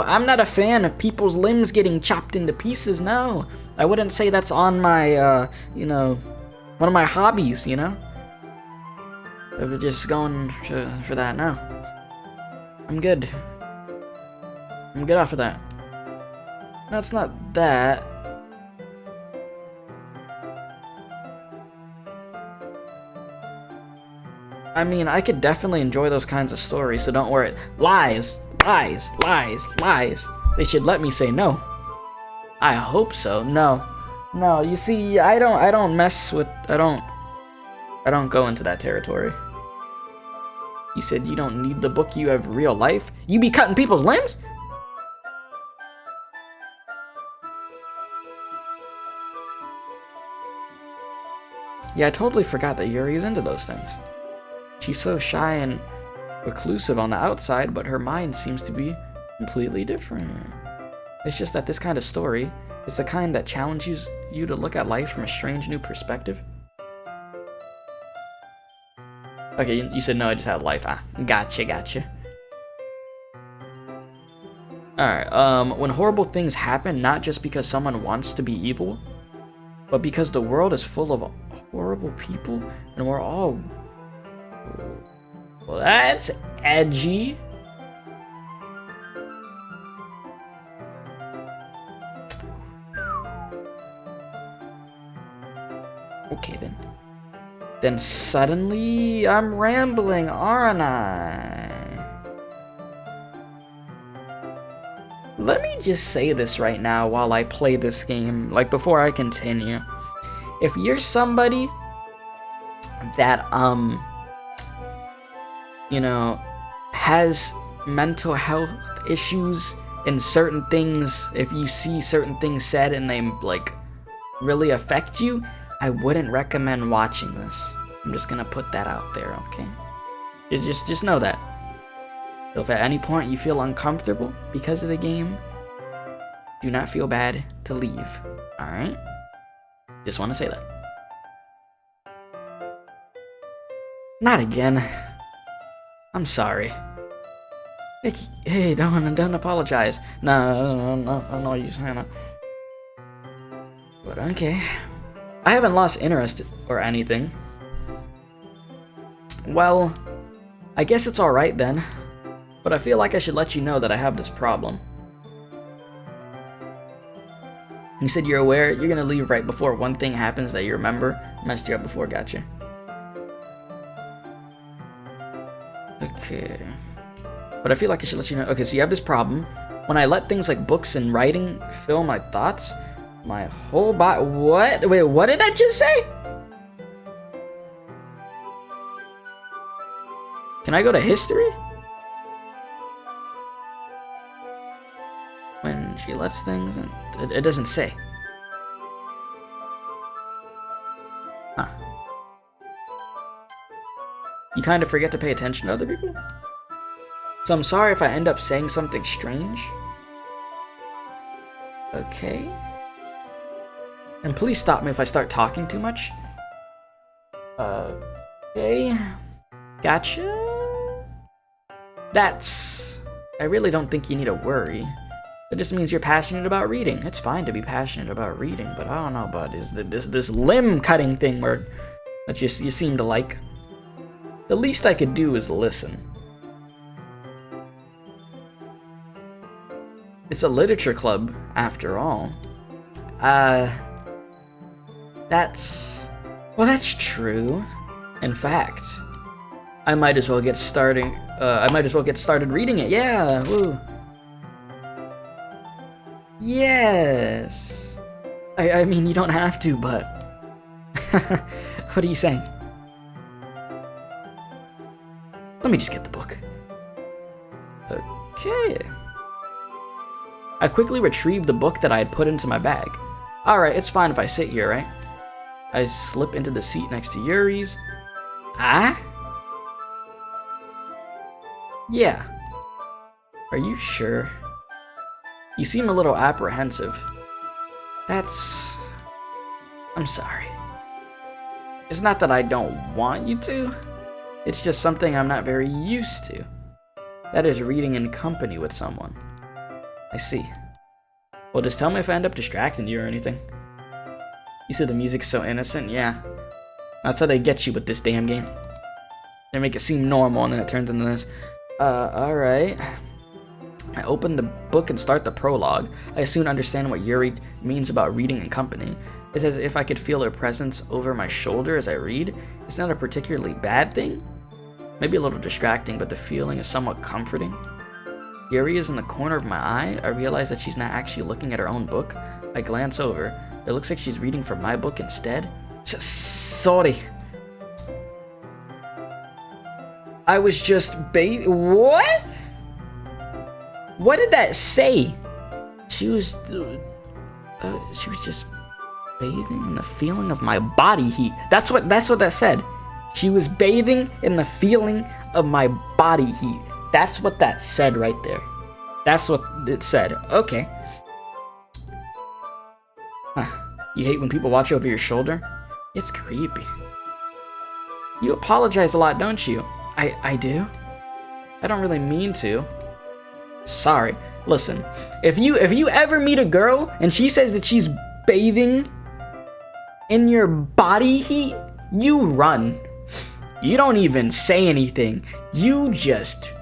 [SPEAKER 1] I'm not a fan of people's limbs getting chopped into pieces, no. I wouldn't say that's on my, one of my hobbies, you know? We're just going for that now. I'm good off of that. That's not that. I mean, I could definitely enjoy those kinds of stories, so don't worry. Lies. They should let me say no. I hope so. No, you see, I don't go into that territory. You said you don't need the book, you have real life? You be cutting people's limbs? Yeah, I totally forgot that Yuri is into those things. She's so shy and reclusive on the outside, but her mind seems to be completely different. It's just that this kind of story is the kind that challenges you to look at life from a strange new perspective. Okay, you said no, I just had life. Gotcha. Alright, when horrible things happen, not just because someone wants to be evil, but because the world is full of horrible people, and we're all... Well, that's edgy. Okay, then suddenly I'm rambling, aren't I? Let me just say this right now while I play this game, like before I continue. If you're somebody that you know, has mental health issues and certain things, if you see certain things said and they like really affect you, I wouldn't recommend watching this. I'm just gonna put that out there, okay? Just know that. So if at any point you feel uncomfortable because of the game, do not feel bad to leave, alright? Just want to say that. Not again. I'm sorry. Hey, don't apologize. No, no, you saying that. But okay. I haven't lost interest or anything. Well, I guess it's alright then. But I feel like I should let you know that I have this problem. You said you're aware you're gonna leave right before one thing happens that you remember messed you up before, gotcha. Okay. But I feel like I should let you know. Okay, so you have this problem. When I let things like books and writing fill my thoughts, my whole body. What? Wait, what did I just say? Can I go to history? When she lets things and it doesn't say. Huh. You kind of forget to pay attention to other people? So I'm sorry if I end up saying something strange. Okay. And please stop me if I start talking too much. Okay. Gotcha. I really don't think you need to worry. It just means you're passionate about reading. It's fine to be passionate about reading, but I don't know about this limb cutting thing that you seem to like. The least I could do is listen. It's a literature club, after all. That's true. In fact, I might as well get started reading it. Yeah, woo. Yes. I mean, you don't have to, but what are you saying? Let me just get the book. Okay. I quickly retrieved the book that I had put into my bag. Alright, it's fine if I sit here, right? I slip into the seat next to Yuri's. Ah? Yeah. Are you sure? You seem a little apprehensive. I'm sorry. It's not that I don't want you to. It's just something I'm not very used to. That is reading in company with someone. I see. Well, just tell me if I end up distracting you or anything. You said the music's so innocent? Yeah. That's how they get you with this damn game. They make it seem normal and then it turns into this. Alright. I open the book and start the prologue. I soon understand what Yuri means about reading in company. It's as if I could feel her presence over my shoulder as I read. It's not a particularly bad thing. Maybe a little distracting, but the feeling is somewhat comforting. Yuri is in the corner of my eye. I realize that she's not actually looking at her own book. I glance over. It looks like she's reading from my book instead. Sorry. I was just What? What did that say? She was just bathing in the feeling of my body heat. That's what that said. She was bathing in the feeling of my body heat. That's what that said right there. That's what it said. Okay. Huh. You hate when people watch over your shoulder? It's creepy. You apologize a lot, don't you? I do? I don't really mean to. Sorry. Listen, if you ever meet a girl and she says that she's bathing in your body heat, you run. You don't even say anything. You just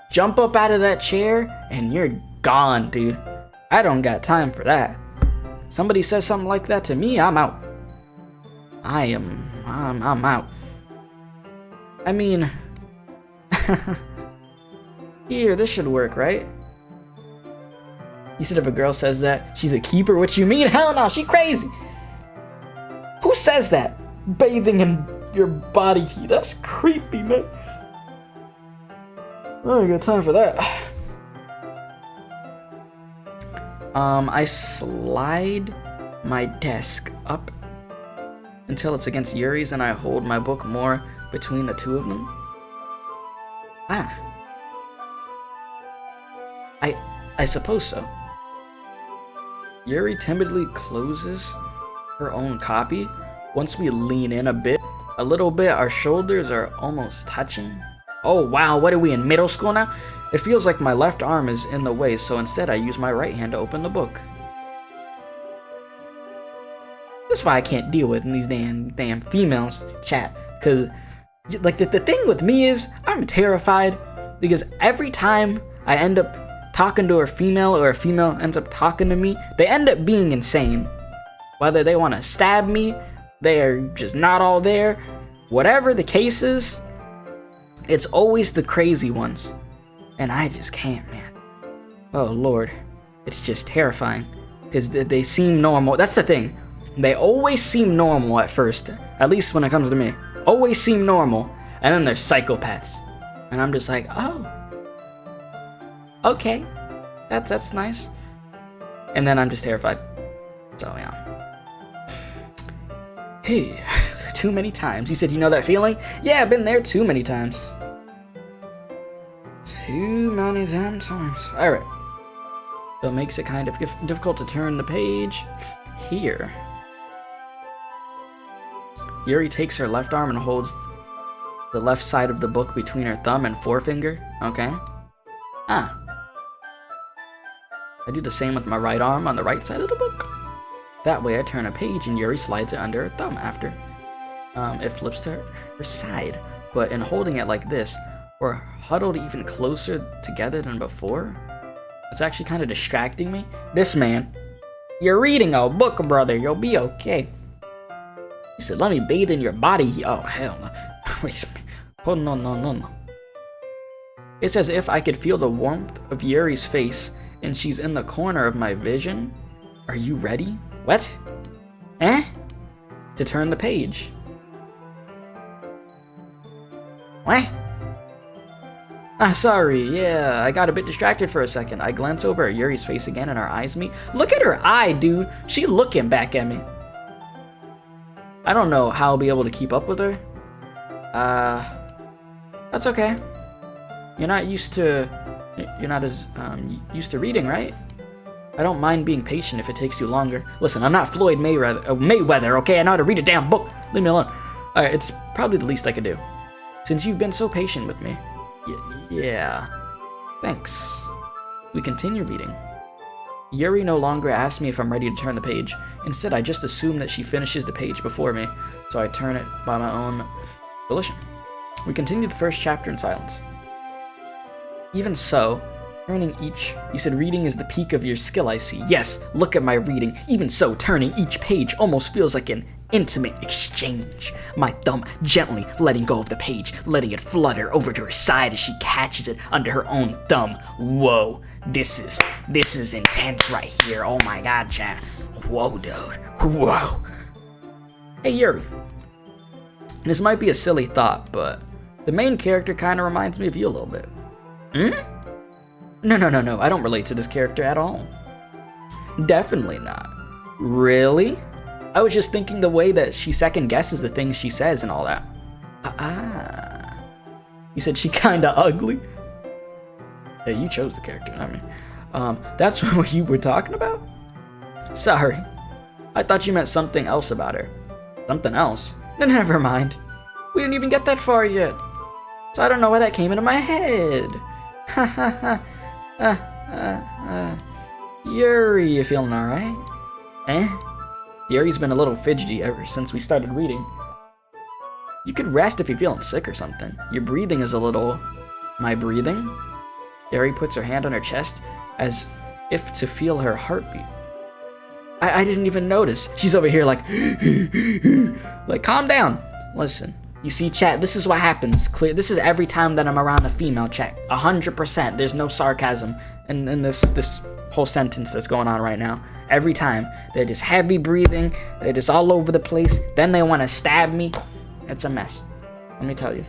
[SPEAKER 1] jump up out of that chair and you're gone, dude. I don't got time for that. Somebody says something like that to me, I'm out. I'm out. I mean, here, this should work, right? You said if a girl says that, she's a keeper. What you mean? Hell no, she crazy. Who says that? Bathing in your body heat. That's creepy, man. I ain't got time for that. I slide my desk up until it's against Yuri's and I hold my book more between the two of them. I suppose so. Yuri timidly closes her own copy. Once we lean in a little bit, our shoulders are almost touching. Oh wow, what are we in middle school now? It feels like my left arm is in the way, so instead I use my right hand to open the book. That's why I can't deal with these damn females chat. Cause like the thing with me is I'm terrified because every time I end up talking to a female or a female ends up talking to me, they end up being insane. Whether they want to stab me, they are just not all there. Whatever the case is, it's always the crazy ones. And I just can't, man. Oh Lord, it's just terrifying because they seem normal. That's the thing. They always seem normal at first, at least when it comes to me. Always seem normal, and then they're psychopaths. And I'm just like, oh, okay, that's nice. And then I'm just terrified. So yeah. Hey, too many times. You said you know that feeling? Yeah, I've been there too many times. Too many damn times. Alright. So it makes it kind of difficult to turn the page here. Yuri takes her left arm and holds the left side of the book between her thumb and forefinger. Okay. I do the same with my right arm on the right side of the book. That way I turn a page and Yuri slides it under her thumb after. It flips to her side. But in holding it like this, we're huddled even closer together than before. It's actually kind of distracting me. This man, you're reading a book, brother. You'll be okay. He said, let me bathe in your body. Oh, hell no. Wait a minute. Oh, no. It's as if I could feel the warmth of Yuri's face, and she's in the corner of my vision. Are you ready? What? To turn the page. What? Sorry, yeah, I got a bit distracted for a second. I glance over at Yuri's face again and our eyes meet. Look at her eye, dude. She looking back at me. I don't know how I'll be able to keep up with her. That's okay. You're not as used to reading, right? I don't mind being patient if it takes you longer. Listen, I'm not Floyd Mayweather, okay? I know how to read a damn book. Leave me alone. Alright, it's probably the least I could do. Since you've been so patient with me. Yeah. Thanks. We continue reading. Yuri no longer asks me if I'm ready to turn the page. Instead, I just assume that she finishes the page before me, so I turn it by my own volition. We continue the first chapter in silence. Even so, turning each... You said reading is the peak of your skill, I see. Yes, look at my reading. Even so, turning each page almost feels like an intimate exchange. My thumb gently letting go of the page, letting it flutter over to her side as she catches it under her own thumb. Whoa, this is intense right here. Oh my god, chat. Whoa, dude. Whoa. Hey, Yuri. This might be a silly thought, but the main character kind of reminds me of you a little bit. No. I don't relate to this character at all. Definitely not. Really? I was just thinking the way that she second guesses the things she says and all that. You said she kinda ugly? Yeah, you chose the character, not me. That's what you were talking about? Sorry. I thought you meant something else about her. Something else? Never mind. We didn't even get that far yet. So I don't know why that came into my head. Yuri, you feeling alright? Yuri's been a little fidgety ever since we started reading. You could rest if you're feeling sick or something. Your breathing is a little... My breathing? Yuri puts her hand on her chest as if to feel her heartbeat. I didn't even notice. She's over here like... like, calm down. Listen, you see, chat, this is what happens. Clear. This is every time that I'm around a female, chat. 100%. There's no sarcasm in this whole sentence that's going on right now. Every time. They're just heavy breathing. They're just all over the place. Then they want to stab me. It's a mess. Let me tell you.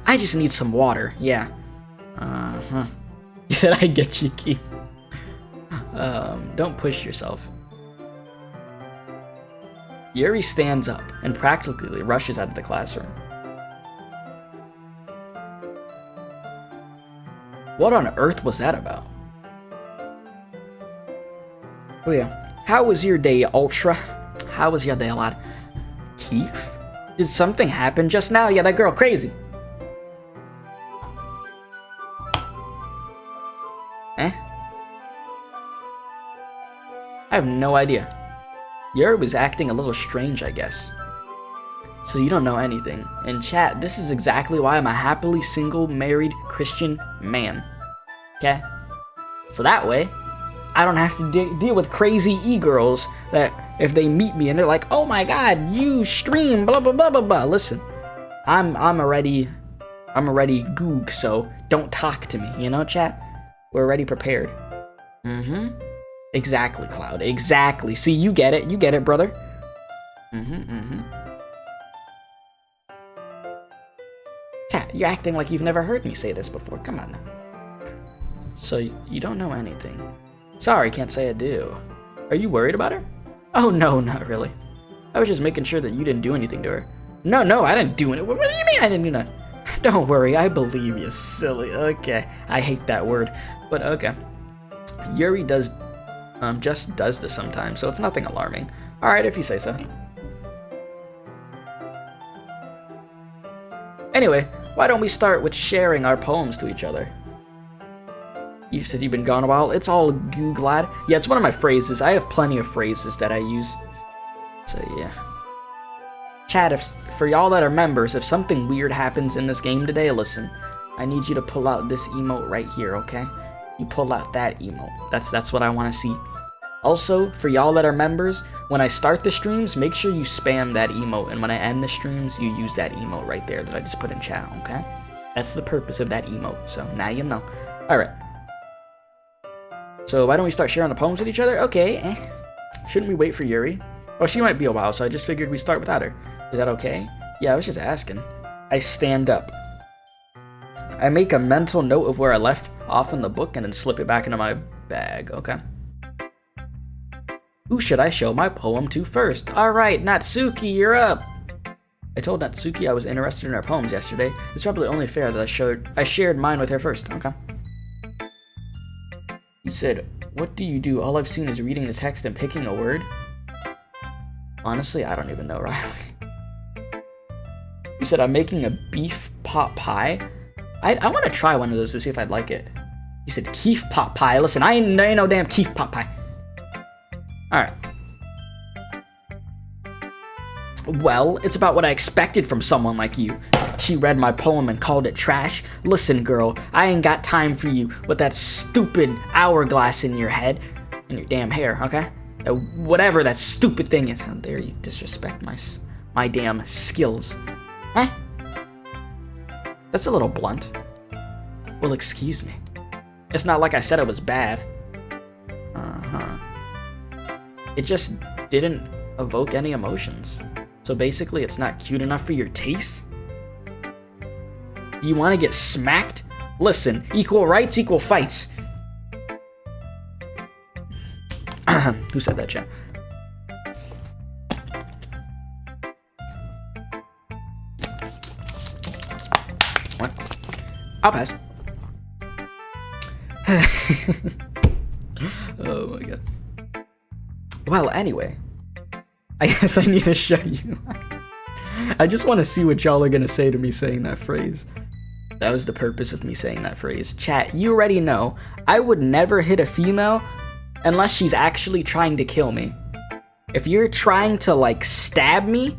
[SPEAKER 1] I just need some water. Yeah. You said I get cheeky. Don't push yourself. Yuri stands up and practically rushes out of the classroom. What on earth was that about? Oh yeah. How was your day, Ultra? How was your day, lad? Keith? Did something happen just now? Yeah, that girl crazy. Eh? I have no idea. Yuri was acting a little strange, I guess. So you don't know anything. In chat, this is exactly why I'm a happily single, married, Christian man. Okay? So that way, I don't have to deal with crazy e-girls that if they meet me and they're like, oh my god, you stream, blah, blah, blah, blah, blah. Listen, I'm already goog, so don't talk to me, you know, chat? We're already prepared. Exactly, Cloud, exactly. See, you get it, brother. Chat, you're acting like you've never heard me say this before, come on now. So, you don't know anything. Sorry, can't say I do. Are you worried about her? Oh no, not really. I was just making sure that you didn't do anything to her. No, I didn't do it. What do you mean I didn't do that? Don't worry, I believe you, silly. Okay, I hate that word, but okay. Yuri just does this sometimes, so it's nothing alarming. Alright, if you say so. Anyway, why don't we start with sharing our poems to each other? You said you've been gone a while. It's all goo glad. Yeah, it's one of my phrases. I have plenty of phrases that I use. So yeah. Chat, for y'all that are members, if something weird happens in this game today, listen. I need you to pull out this emote right here, okay? You pull out that emote. That's what I want to see. Also, for y'all that are members, when I start the streams, make sure you spam that emote. And when I end the streams, you use that emote right there that I just put in chat, okay? That's the purpose of that emote. So now you know. Alright. So why don't we start sharing the poems with each other? Okay. Shouldn't we wait for Yuri? Oh, she might be a while, so I just figured we'd start without her. Is that okay? Yeah, I was just asking. I stand up. I make a mental note of where I left off in the book and then slip it back into my bag. Okay. Who should I show my poem to first? Alright, Natsuki, you're up! I told Natsuki I was interested in her poems yesterday. It's probably only fair that I shared mine with her first. Okay. You said, what do you do? All I've seen is reading the text and picking a word. Honestly, I don't even know, Riley. You said, I'm making a beef pot pie. I want to try one of those to see if I'd like it. You said, keef pot pie. Listen, I ain't no damn keef pot pie. Alright. Well, it's about what I expected from someone like you. She read my poem and called it trash. Listen, girl, I ain't got time for you with that stupid hourglass in your head and your damn hair, okay? Whatever that stupid thing is. How dare you disrespect my damn skills. Eh? That's a little blunt. Well, excuse me. It's not like I said it was bad. It just didn't evoke any emotions. So basically, it's not cute enough for your taste? Do you want to get smacked? Listen, equal rights, equal fights. Who said that, chat? What? I'll pass. Oh my god. Well, anyway. I guess I need to show you. I just want to see what y'all are gonna say to me saying that phrase. That was the purpose of me saying that phrase. Chat, you already know, I would never hit a female unless she's actually trying to kill me. If you're trying to, like, stab me,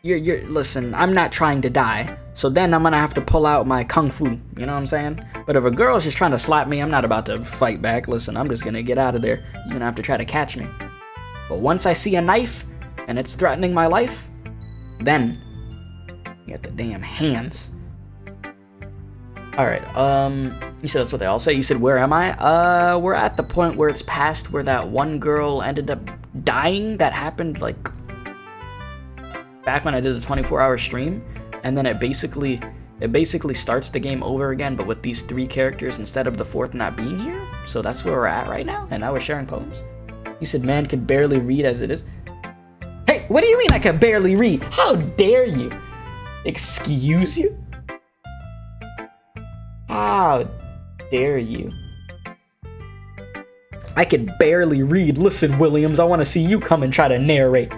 [SPEAKER 1] listen, I'm not trying to die. So then I'm gonna have to pull out my kung fu, you know what I'm saying? But if a girl's just trying to slap me, I'm not about to fight back. Listen, I'm just gonna get out of there. You're gonna have to try to catch me. But once I see a knife, and it's threatening my life, then you get the damn hands. Alright, you said that's what they all say. You said, where am I? We're at the point where it's past where that one girl ended up dying. That happened, like, back when I did the 24-hour stream, and then it basically starts the game over again, but with these 3 characters instead of the 4th not being here. So that's where we're at right now, and now we're sharing poems. You said man can barely read as it is. Hey, what do you mean I can barely read? How dare you? Excuse you? How dare you? I can barely read. Listen, Williams, I want to see you come and try to narrate.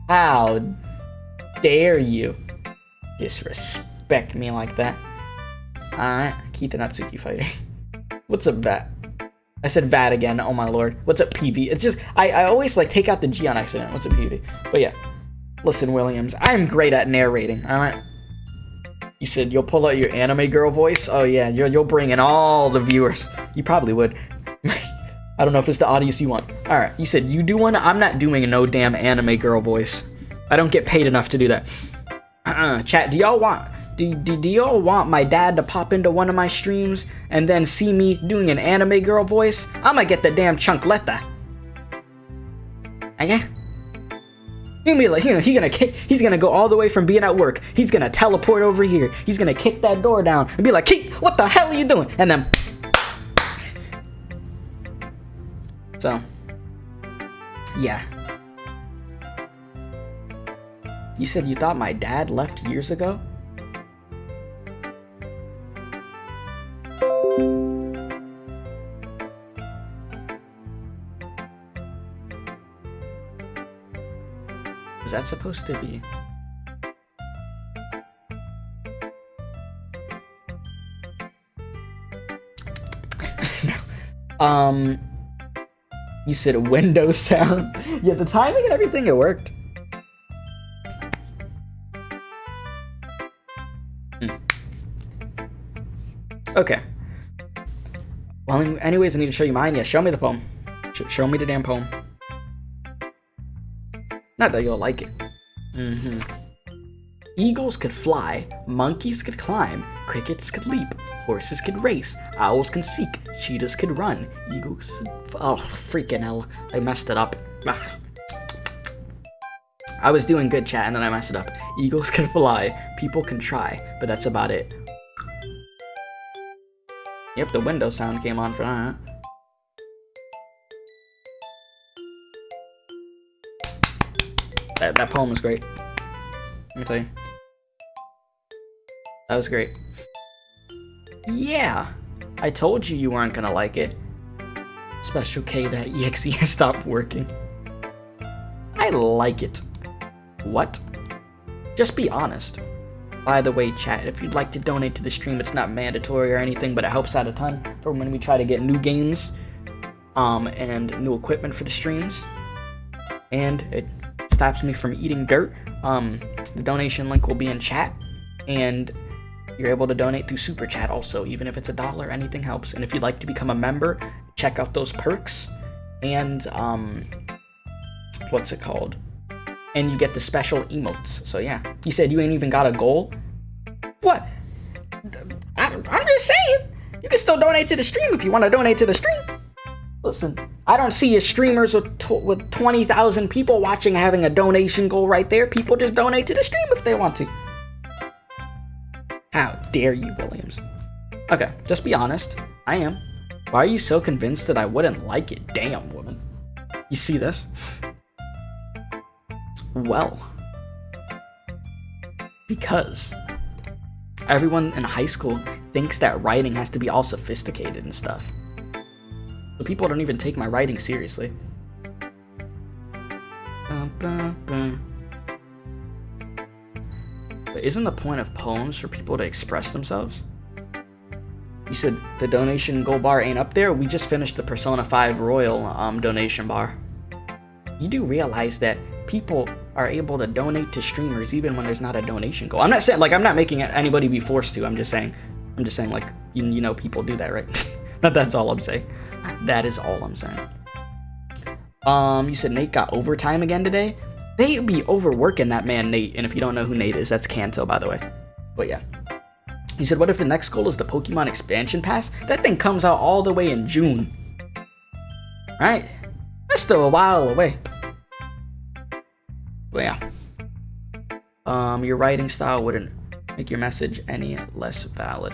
[SPEAKER 1] How dare you disrespect me like that? Alright, Keith and Natsuki fighting. What's up, Vat? I said Vat again, oh my lord. What's up, PV? It's just, I always like take out the G on accident. What's up, PV? But yeah, listen, Williams, I'm great at narrating, alright? You said you'll pull out your anime girl voice? Oh yeah, you'll bring in all the viewers. You probably would. I don't know if it's the audience you want. Alright, you said you do one? I'm not doing no damn anime girl voice. I don't get paid enough to do that. Chat, do y'all want my dad to pop into one of my streams and then see me doing an anime girl voice? I'ma get the damn chunkletta. Okay? He'll be like, he's gonna go all the way from being at work. He's gonna teleport over here. He's gonna kick that door down and be like, Keith, what the hell are you doing? And then, so, yeah. You said you thought my dad left years ago? Was that supposed to be? No. You said Windows sound. Yeah, the timing and everything, it worked. Okay. Well, anyways, I need to show you mine. Yeah, show me the poem. Show me the damn poem. Not that you'll like it. Eagles could fly, monkeys could climb, crickets could leap, horses could race, owls can seek, cheetahs could run, eagles... Oh, freaking hell. I messed it up. Ugh. I was doing good, chat, and then I messed it up. Eagles can fly, people can try, but that's about it. Yep, the Windows sound came on for that. That poem was great. Let me tell you. That was great. Yeah! I told you you weren't gonna like it. Special K, that EXE has stopped working. I like it. What? Just be honest. By the way, chat, if you'd like to donate to the stream, it's not mandatory or anything, but it helps out a ton for when we try to get new games, and new equipment for the streams. And it stops me from eating dirt. The donation link will be in chat, and you're able to donate through Super Chat also, even if it's $1, anything helps. And if you'd like to become a member, check out those perks, and, what's it called? And you get the special emotes. So yeah, you said you ain't even got a goal? What? I'm just saying, you can still donate to the stream if you want to donate to the stream. Listen, I don't see your streamers with 20,000 people watching having a donation goal right there. People just donate to the stream if they want to. How dare you, Williams? Okay, just be honest. I am. Why are you so convinced that I wouldn't like it? Damn, woman. You see this? Well, because everyone in high school thinks that writing has to be all sophisticated and stuff. So people don't even take my writing seriously. But isn't the point of poems for people to express themselves? You said the donation goal bar ain't up there? We just finished the Persona 5 Royal donation bar. You do realize that people are able to donate to streamers even when there's not a donation goal. I'm not saying, like, I'm not making anybody be forced to. I'm just saying, like, you know, people do that, right? That's all I'm saying. That is all I'm saying. You said Nate got overtime again today? They be overworking that man, Nate. And if you don't know who Nate is, that's Kanto, by the way. But yeah. He said, what if the next goal is the Pokemon expansion pass? That thing comes out all the way in June. Right? That's still a while away. But yeah. Your writing style wouldn't make your message any less valid.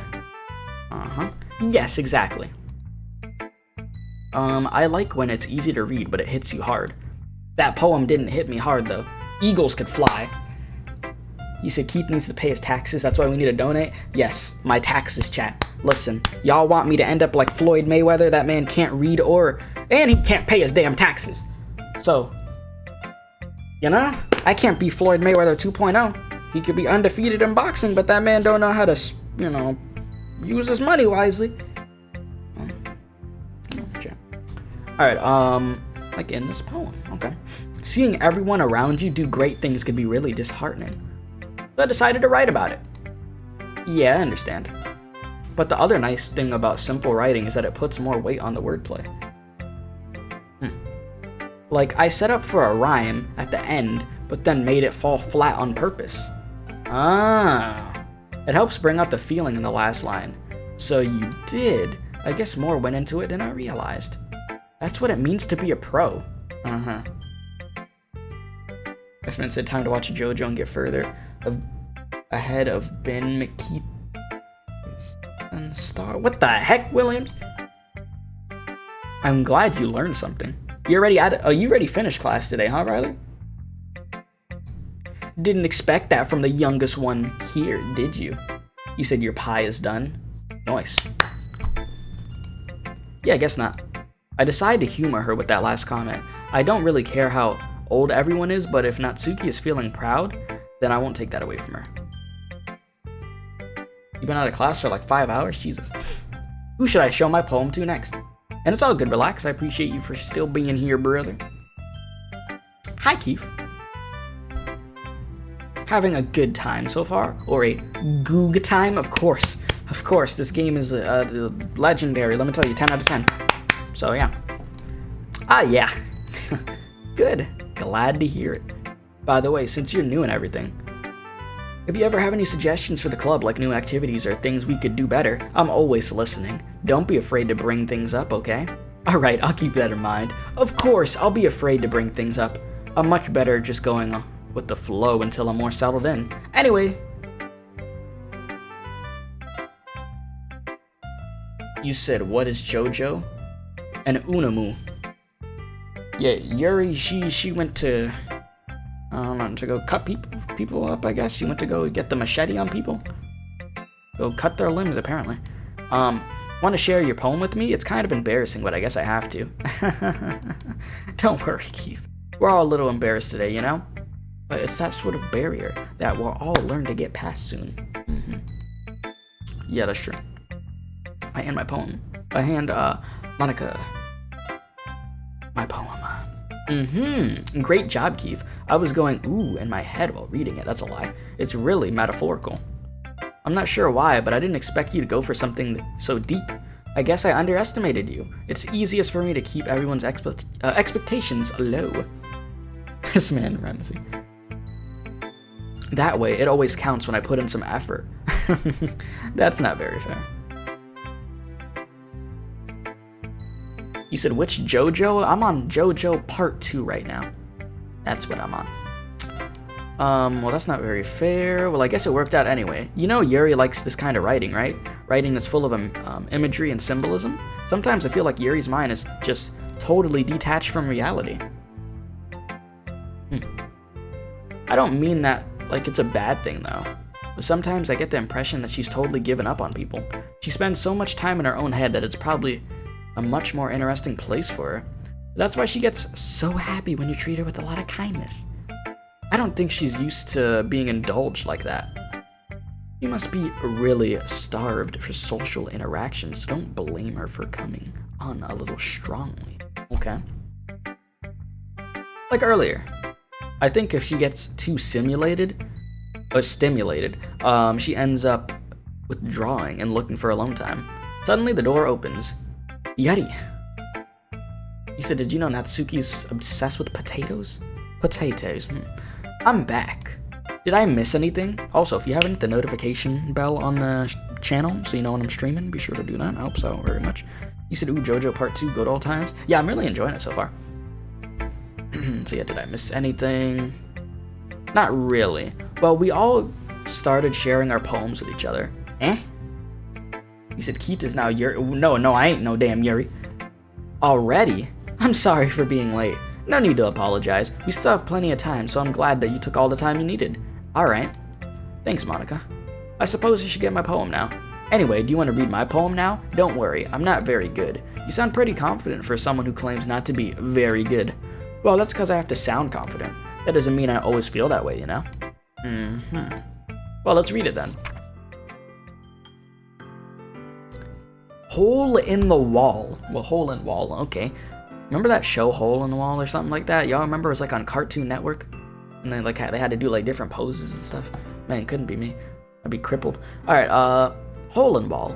[SPEAKER 1] Yes, exactly. I like when it's easy to read, but it hits you hard. That poem didn't hit me hard, though. Eagles could fly. You said Keith needs to pay his taxes, that's why we need to donate? Yes, my taxes, chat. Listen, y'all want me to end up like Floyd Mayweather? That man can't read and he can't pay his damn taxes. So, you know, I can't be Floyd Mayweather 2.0. He could be undefeated in boxing, but that man don't know how to, you know, use his money wisely. Alright, like in this poem, okay. Seeing everyone around you do great things can be really disheartening. So I decided to write about it. Yeah, I understand. But the other nice thing about simple writing is that it puts more weight on the wordplay. Like, I set up for a rhyme at the end, but then made it fall flat on purpose. Ah. It helps bring out the feeling in the last line. So you did. I guess more went into it than I realized. That's what it means to be a pro. This man said time to watch JoJo and get further ahead of Ben McKeith and Star. What the heck, Williams? I'm glad you learned something. You already finished class today, huh, Riley? Didn't expect that from the youngest one here, did you? You said your pie is done? Nice. Yeah, I guess not. I decided to humor her with that last comment. I don't really care how old everyone is, but if Natsuki is feeling proud, then I won't take that away from her. You've been out of class for like 5 hours? Jesus. Who should I show my poem to next? And it's all good, relax. I appreciate you for still being here, brother. Hi, Keith. Having a good time so far? Or a goog time? Of course. Of course, this game is legendary. Let me tell you, 10 out of 10. So, yeah. Ah, yeah. Good. Glad to hear it. By the way, since you're new and everything, if you ever have any suggestions for the club, like new activities or things we could do better, I'm always listening. Don't be afraid to bring things up, okay? Alright, I'll keep that in mind. Of course, I'll be afraid to bring things up. I'm much better just going with the flow until I'm more settled in. Anyway. You said, what is JoJo? And Unamu. Yeah, Yuri, she went to go cut people up, I guess. She went to go get the machete on people. Go cut their limbs, apparently. Want to share your poem with me? It's kind of embarrassing, but I guess I have to. Don't worry, Keith. We're all a little embarrassed today, you know? But it's that sort of barrier that we'll all learn to get past soon. Yeah, that's true. I hand my poem. I hand, Monica my poem. Great job, Keith. I was going ooh in my head while reading it. That's a lie. It's really metaphorical. I'm not sure why, but I didn't expect you to go for something so deep. I guess I underestimated you. It's easiest for me to keep everyone's expectations low. This man, Ramsey. That way, it always counts when I put in some effort. That's not very fair. You said which JoJo? I'm on JoJo Part 2 right now. That's what I'm on. Well, that's not very fair. Well, I guess it worked out anyway. You know Yuri likes this kind of writing, right? Writing that's full of imagery and symbolism. Sometimes I feel like Yuri's mind is just totally detached from reality. I don't mean that like it's a bad thing, though. But sometimes I get the impression that she's totally given up on people. She spends so much time in her own head that it's probably a much more interesting place for her. That's why she gets so happy when you treat her with a lot of kindness. I don't think she's used to being indulged like that. She must be really starved for social interactions, so don't blame her for coming on a little strongly, okay? Like earlier, I think if she gets too stimulated, she ends up withdrawing and looking for alone time. Suddenly the door opens. Yeti. You said, did you know Natsuki's obsessed with potatoes? Potatoes. I'm back. Did I miss anything? Also, if you haven't hit the notification bell on the channel so you know when I'm streaming, be sure to do that. It helps out very much. You said, ooh, JoJo Part 2, good old times. Yeah, I'm really enjoying it so far. So yeah, did I miss anything? Not really. Well, we all started sharing our poems with each other. Eh? You said Keith is now Yuri. No, I ain't no damn Yuri. Already? I'm sorry for being late. No need to apologize. We still have plenty of time, so I'm glad that you took all the time you needed. Alright. Thanks, Monica. I suppose you should get my poem now. Anyway, do you want to read my poem now? Don't worry, I'm not very good. You sound pretty confident for someone who claims not to be very good. Well, that's because I have to sound confident. That doesn't mean I always feel that way, you know? Well, let's read it then. Hole in the wall. Well, hole in wall, okay. Remember that show Hole in the Wall or something like that? Y'all remember it was like on Cartoon Network? And then like they had to do like different poses and stuff. Man, couldn't be me. I'd be crippled. Alright, hole in wall.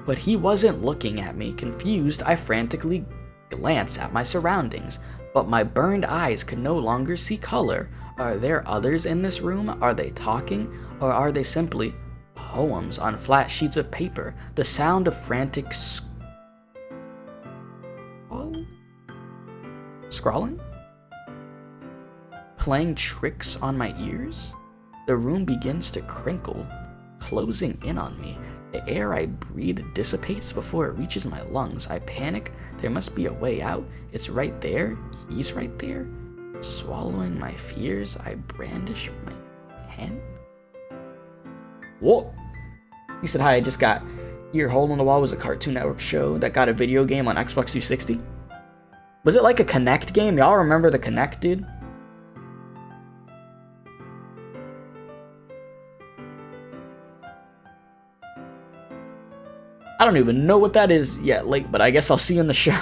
[SPEAKER 1] But he wasn't looking at me. Confused, I frantically glanced at my surroundings. But my burned eyes could no longer see color. Are there others in this room? Are they talking? Or are they simply poems on flat sheets of paper? The sound of frantic scrawling? Playing tricks on my ears? The room begins to crinkle, closing in on me. The air I breathe dissipates before it reaches my lungs. I panic. There must be a way out. It's right there. He's right there. Swallowing my fears, I brandish my pen. What? You said, hi, I just got here. Hole in the Wall was a Cartoon Network show that got a video game on Xbox 360. Was it like a Kinect game? Y'all remember the Kinect, dude? I don't even know what that is yet, but I guess I'll see you in the show.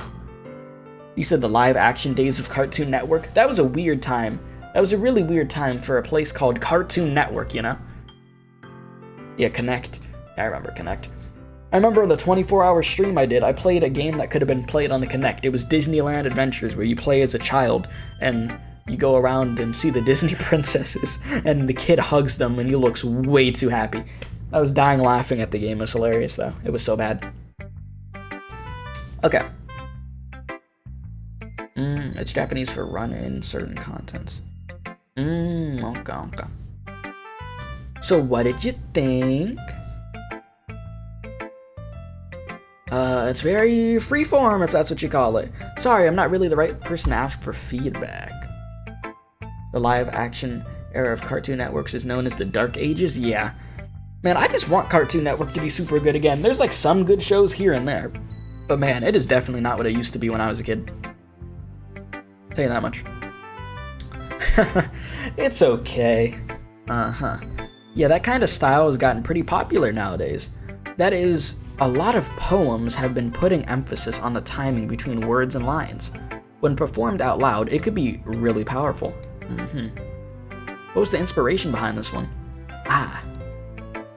[SPEAKER 1] You said the live action days of Cartoon Network? That was a weird time. That was a really weird time for a place called Cartoon Network, you know? Yeah, Kinect. I remember Kinect. I remember the 24-hour stream I did, I played a game that could have been played on the Kinect. It was Disneyland Adventures, where you play as a child, and you go around and see the Disney princesses, and the kid hugs them, and he looks way too happy. I was dying laughing at the game. It was hilarious, though. It was so bad. Okay. It's Japanese for run in certain contents. Okay. So what did you think? It's very freeform, if that's what you call it. Sorry, I'm not really the right person to ask for feedback. The live action era of Cartoon Networks is known as the Dark Ages? Yeah. Man, I just want Cartoon Network to be super good again. There's like some good shows here and there. But man, it is definitely not what it used to be when I was a kid. Tell you that much. It's okay. Yeah, that kind of style has gotten pretty popular nowadays. That is, a lot of poems have been putting emphasis on the timing between words and lines. When performed out loud, it could be really powerful. What was the inspiration behind this one?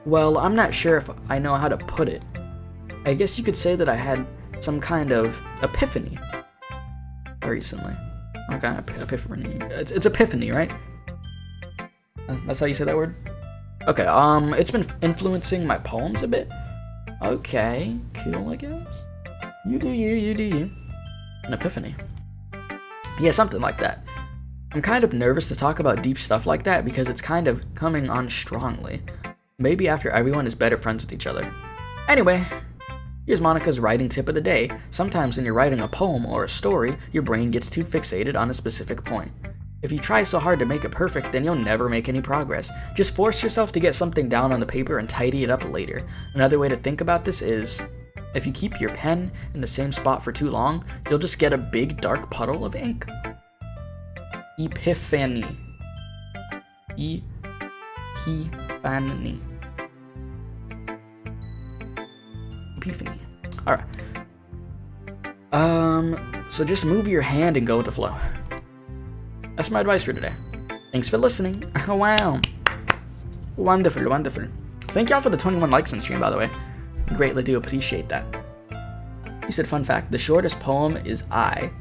[SPEAKER 1] Well, I'm not sure if I know how to put it. I guess you could say that I had some kind of epiphany recently. Okay, epiphany. It's epiphany, right? That's how you say that word? Okay, it's been influencing my poems a bit. Okay, cool, I guess. You do you. An epiphany. Yeah, something like that. I'm kind of nervous to talk about deep stuff like that because it's kind of coming on strongly. Maybe after everyone is better friends with each other. Anyway, here's Monica's writing tip of the day. Sometimes when you're writing a poem or a story, your brain gets too fixated on a specific point. If you try so hard to make it perfect, then you'll never make any progress. Just force yourself to get something down on the paper and tidy it up later. Another way to think about this is, if you keep your pen in the same spot for too long, you'll just get a big dark puddle of ink. Epiphany. Epiphany. Epiphany. Alright. So just move your hand and go with the flow. That's my advice for today. Thanks for listening. Wow. Wonderful, wonderful. Thank y'all for the 21 likes on stream, by the way. Greatly do appreciate that. You said, fun fact, the shortest poem is I.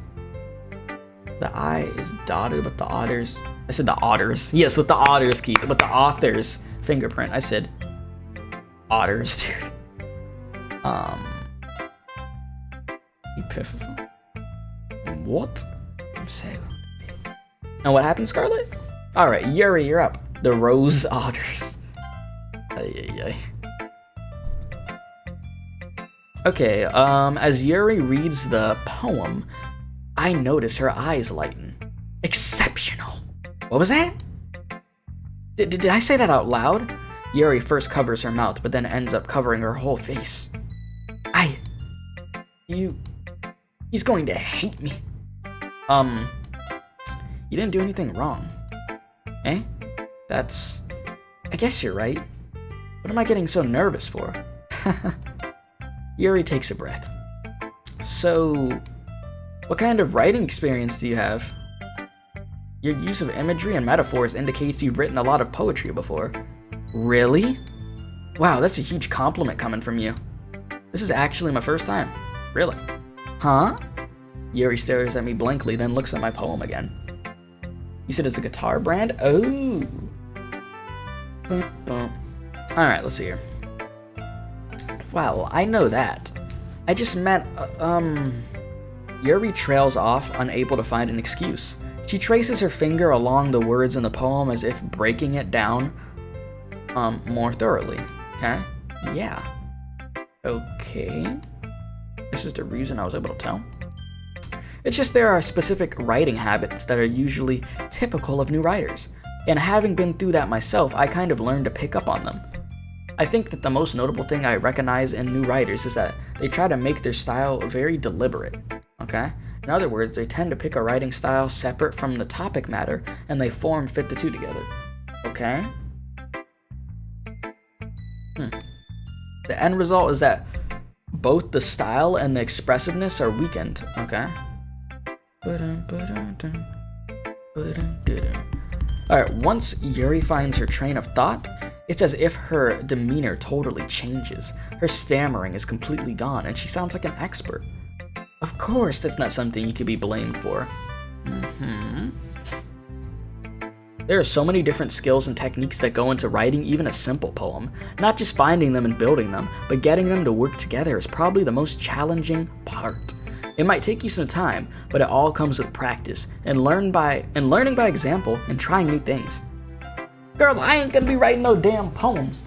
[SPEAKER 1] The I is daughter, but the otters... I said the otters. Yes, with the otters, Keith. With the author's fingerprint. I said otters, dude. Epiphany. What? I'm saying. And what happened, Scarlett? Alright, Yuri, you're up. The Rose Otters. Ay, ay, ay. Okay, as Yuri reads the poem, I notice her eyes lighten. Exceptional. What was that? Did I say that out loud? Yuri first covers her mouth, but then ends up covering her whole face. He's going to hate me. You didn't do anything wrong. Eh? I guess you're right. What am I getting so nervous for? Yuri takes a breath. So, what kind of writing experience do you have? Your use of imagery and metaphors indicates you've written a lot of poetry before. Really? Wow, that's a huge compliment coming from you. This is actually my first time. Really? Huh? Yuri stares at me blankly, then looks at my poem again. You said it's a guitar brand? Oh. Alright, let's see here. Wow, I know that. I just meant, Yuri trails off, unable to find an excuse. She traces her finger along the words in the poem as if breaking it down, more thoroughly. Okay? Yeah. Okay. This is the reason I was able to tell. It's just there are specific writing habits that are usually typical of new writers, and having been through that myself, I kind of learned to pick up on them. I think that the most notable thing I recognize in new writers is that they try to make their style very deliberate, okay? In other words, they tend to pick a writing style separate from the topic matter, and they fit the two together, okay? The end result is that both the style and the expressiveness are weakened, okay? Alright, once Yuri finds her train of thought, it's as if her demeanor totally changes. Her stammering is completely gone, and she sounds like an expert. Of course, that's not something you could be blamed for. There are so many different skills and techniques that go into writing even a simple poem. Not just finding them and building them, but getting them to work together is probably the most challenging part. It might take you some time, but it all comes with practice and learning by example and trying new things. Girl, I ain't gonna be writing no damn poems.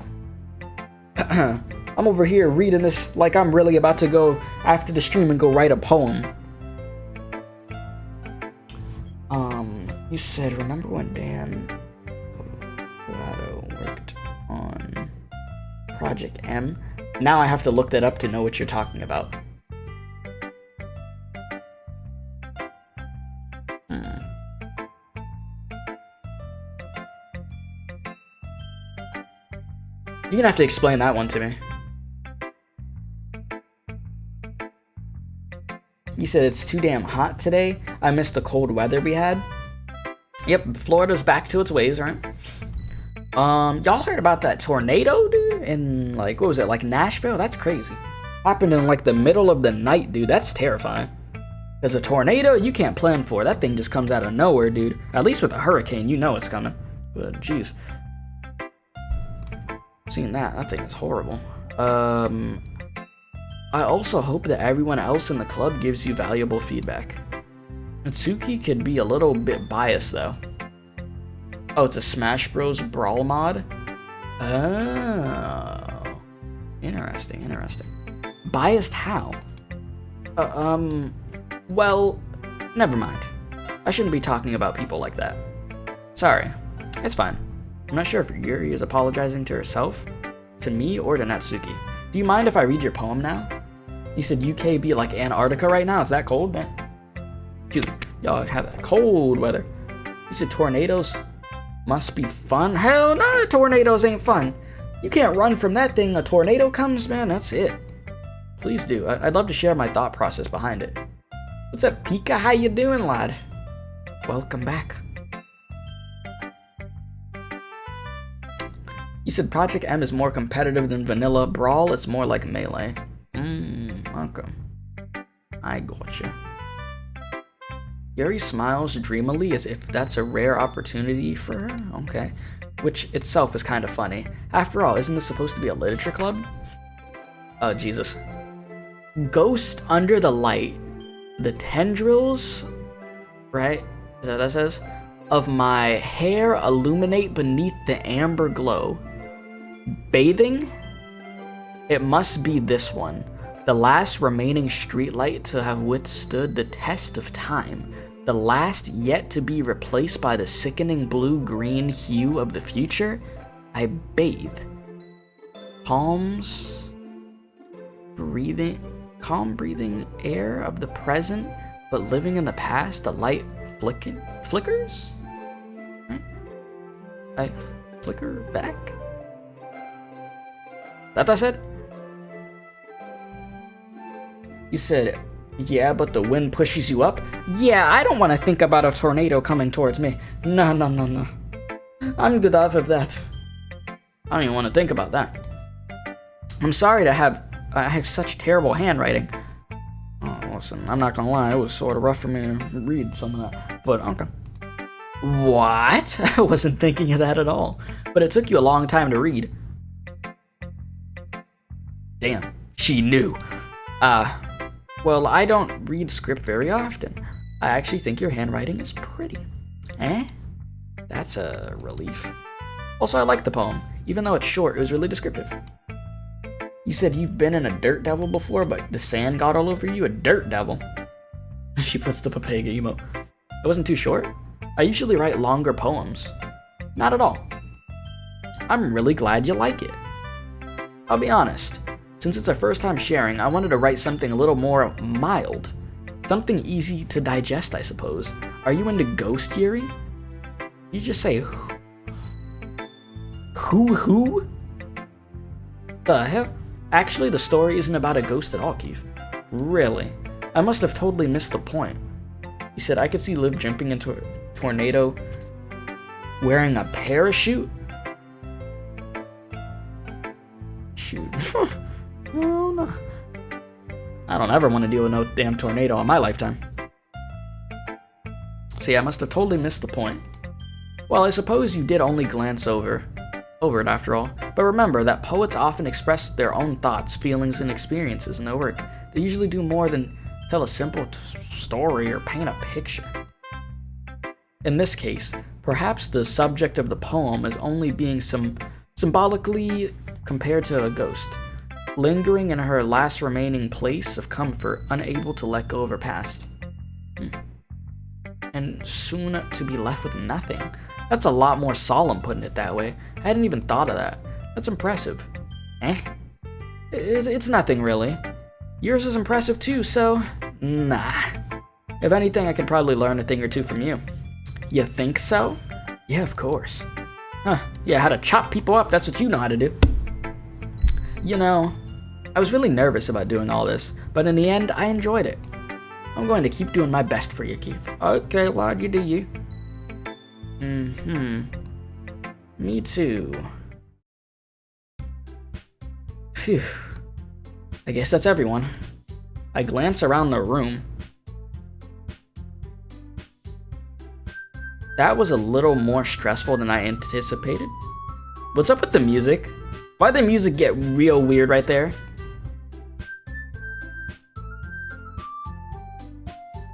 [SPEAKER 1] I'm over here reading this like I'm really about to go after the stream and go write a poem. You said, remember when Dan Colorado worked on Project M? Now I have to look that up to know what you're talking about. You're gonna have to explain that one to me. You said it's too damn hot today. I missed the cold weather we had. Yep, Florida's back to its ways, right? Y'all heard about that tornado, dude? In, like, what was it, like Nashville? That's crazy. Happened in, like, the middle of the night, dude. That's terrifying. Because a tornado, you can't plan for. That thing just comes out of nowhere, dude. At least with a hurricane, you know it's coming. But, jeez. Seeing that thing is horrible. I also hope that everyone else in the club gives you valuable feedback. Natsuki could be a little bit biased, though. Oh, it's a Smash Bros. Brawl mod? Oh. Interesting. Biased how? Well, never mind. I shouldn't be talking about people like that. Sorry. It's fine. I'm not sure if Yuri is apologizing to herself, to me, or to Natsuki. Do you mind if I read your poem now? You said UK be like Antarctica right now? Is that cold? Dude, y'all have that cold weather. You said tornadoes must be fun? Hell no, tornadoes ain't fun. You can't run from that thing. A tornado comes, man, that's it. Please do. I'd love to share my thought process behind it. What's up, Pika? How you doing, lad? Welcome back. You said Project M is more competitive than vanilla Brawl. It's more like Melee. Okay. I gotcha. Yuri smiles dreamily as if that's a rare opportunity for her. Okay. Which itself is kind of funny. After all, isn't this supposed to be a literature club? Oh, Jesus. Ghost under the light. The tendrils, right? Is that what that says? of my hair illuminate beneath the amber glow. Bathing? It must be this one. The last remaining streetlight to have withstood the test of time. The last yet to be replaced by the sickening blue-green hue of the future. I bathe. Calm breathing air of the present, but living in the past, the light flickers? Right? I flicker back? That I said? You said, yeah, but the wind pushes you up? Yeah, I don't want to think about a tornado coming towards me. No. I'm good off of that. I don't even want to think about that. I'm sorry to have I have such terrible handwriting. Oh, listen, I'm not gonna lie, it was sort of rough for me to read some of that, but okay. What? I wasn't thinking of that at all, but it took you a long time to read. Damn, she knew. Well, I don't read script very often. I actually think your handwriting is pretty. Eh? That's a relief. Also, I like the poem. Even though it's short, it was really descriptive. You said you've been in a dirt devil before, but the sand got all over you? A dirt devil? She puts the Papega emote. It wasn't too short? I usually write longer poems. Not at all. I'm really glad you like it. I'll be honest. Since it's our first time sharing, I wanted to write something a little more mild. Something easy to digest, I suppose. Are you into ghost theory? You just say who? The hell? Actually, the story isn't about a ghost at all, Keith. Really? I must have totally missed the point. You said I could see Liv jumping into a tornado wearing a parachute? Shoot. Oh, no. I don't ever want to deal with no damn tornado in my lifetime. See, I must have totally missed the point. Well, I suppose you did only glance over it after all. But remember that poets often express their own thoughts, feelings, and experiences in their work. They usually do more than tell a simple story or paint a picture. In this case, perhaps the subject of the poem is only being symbolically compared to a ghost, lingering in her last remaining place of comfort, unable to let go of her past. And soon to be left with nothing. That's a lot more solemn putting it that way. I hadn't even thought of that. That's impressive. It's nothing really. Yours is impressive too, so nah. If anything, I could probably learn a thing or two from you. You think so? Yeah, of course. Huh, yeah, how to chop people up, that's what you know how to do. You know, I was really nervous about doing all this, but in the end, I enjoyed it. I'm going to keep doing my best for you, Keith. Okay, lad, you do you. Me too. Phew. I guess that's everyone. I glance around the room. That was a little more stressful than I anticipated. What's up with the music? Why'd the music get real weird right there?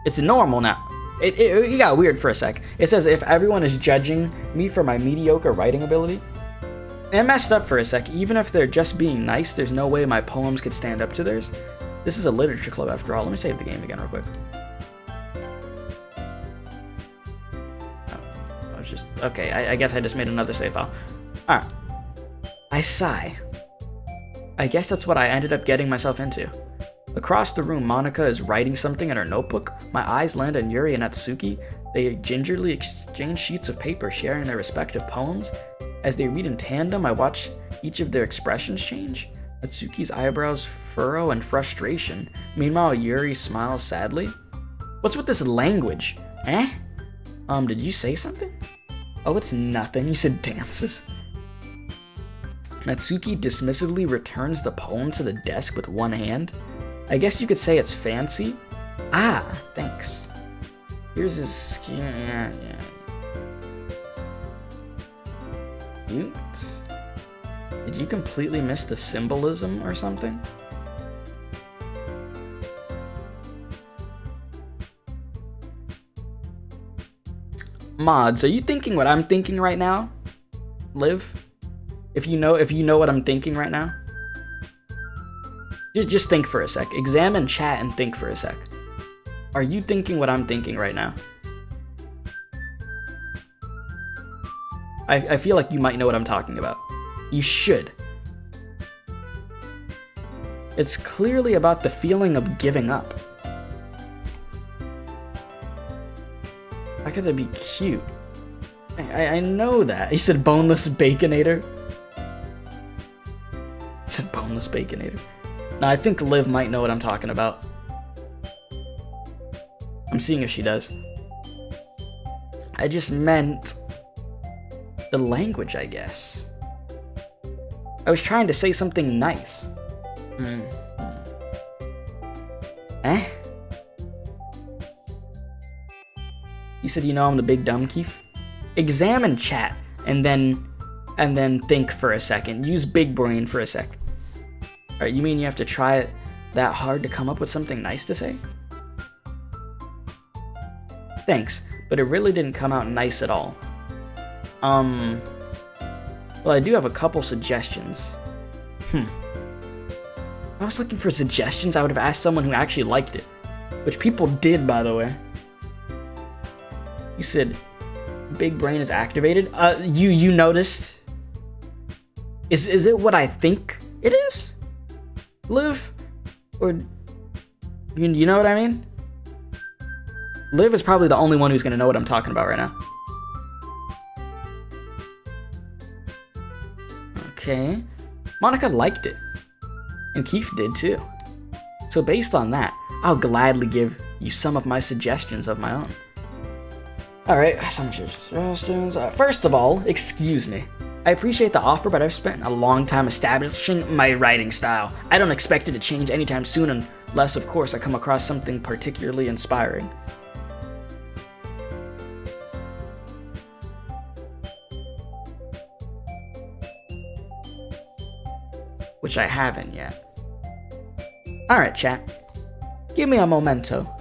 [SPEAKER 1] It's normal now. It got weird for a sec. It says if everyone is judging me for my mediocre writing ability. It messed up for a sec. Even if they're just being nice, there's no way my poems could stand up to theirs. This is a literature club after all. Let me save the game again real quick. Oh, I was just... Okay, I guess I just made another save file. Alright. I sigh. I guess that's what I ended up getting myself into. Across the room, Monica is writing something in her notebook. My eyes land on Yuri and Natsuki. They gingerly exchange sheets of paper, sharing their respective poems. As they read in tandem, I watch each of their expressions change. Natsuki's eyebrows furrow in frustration. Meanwhile, Yuri smiles sadly. What's with this language? Did you say something? Oh, it's nothing. You said dances. Natsuki dismissively returns the poem to the desk with one hand. I guess you could say it's fancy. Ah, thanks. Here's his... Yeah. Cute. Did you completely miss the symbolism or something? Mods, are you thinking what I'm thinking right now? Liv? If you know what I'm thinking right now? Just think for a sec. Examine chat and think for a sec. Are you thinking what I'm thinking right now? I feel like you might know what I'm talking about. You should. It's clearly about the feeling of giving up. Why could that be cute? I know that. He said boneless baconator. He said boneless baconator. No, I think Liv might know what I'm talking about. I'm seeing if she does. I just meant the language, I guess. I was trying to say something nice. Eh? You said you know I'm the big dumb Keith? Examine chat and then think for a second. Use big brain for a sec. Alright, you mean you have to try it that hard to come up with something nice to say? Thanks, but it really didn't come out nice at all. Well, I do have a couple suggestions. If I was looking for suggestions, I would have asked someone who actually liked it. Which people did, by the way. You said, big brain is activated? You noticed? Is it what I think it is? Liv? Or, you know what I mean? Liv is probably the only one who's gonna know what I'm talking about right now. Okay. Monica liked it. And Keith did too. So based on that, I'll gladly give you some of my suggestions of my own. Alright, some suggestions. First of all, excuse me. I appreciate the offer, but I've spent a long time establishing my writing style. I don't expect it to change anytime soon unless, of course, I come across something particularly inspiring. Which I haven't yet. Alright, chat. Give me a memento.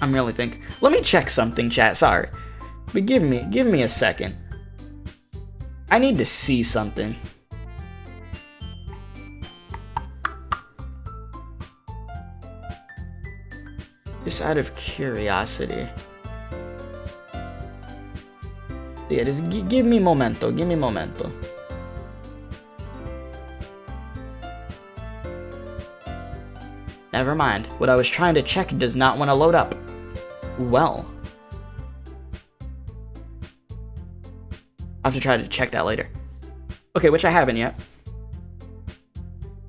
[SPEAKER 1] I'm really thinking. Let me check something, chat. Sorry. But give me a second. I need to see something. Just out of curiosity. Yeah, just give me momento. Give me momento. Never mind. What I was trying to check does not want to load up. Well. I'll have to try to check that later. Okay, which I haven't yet.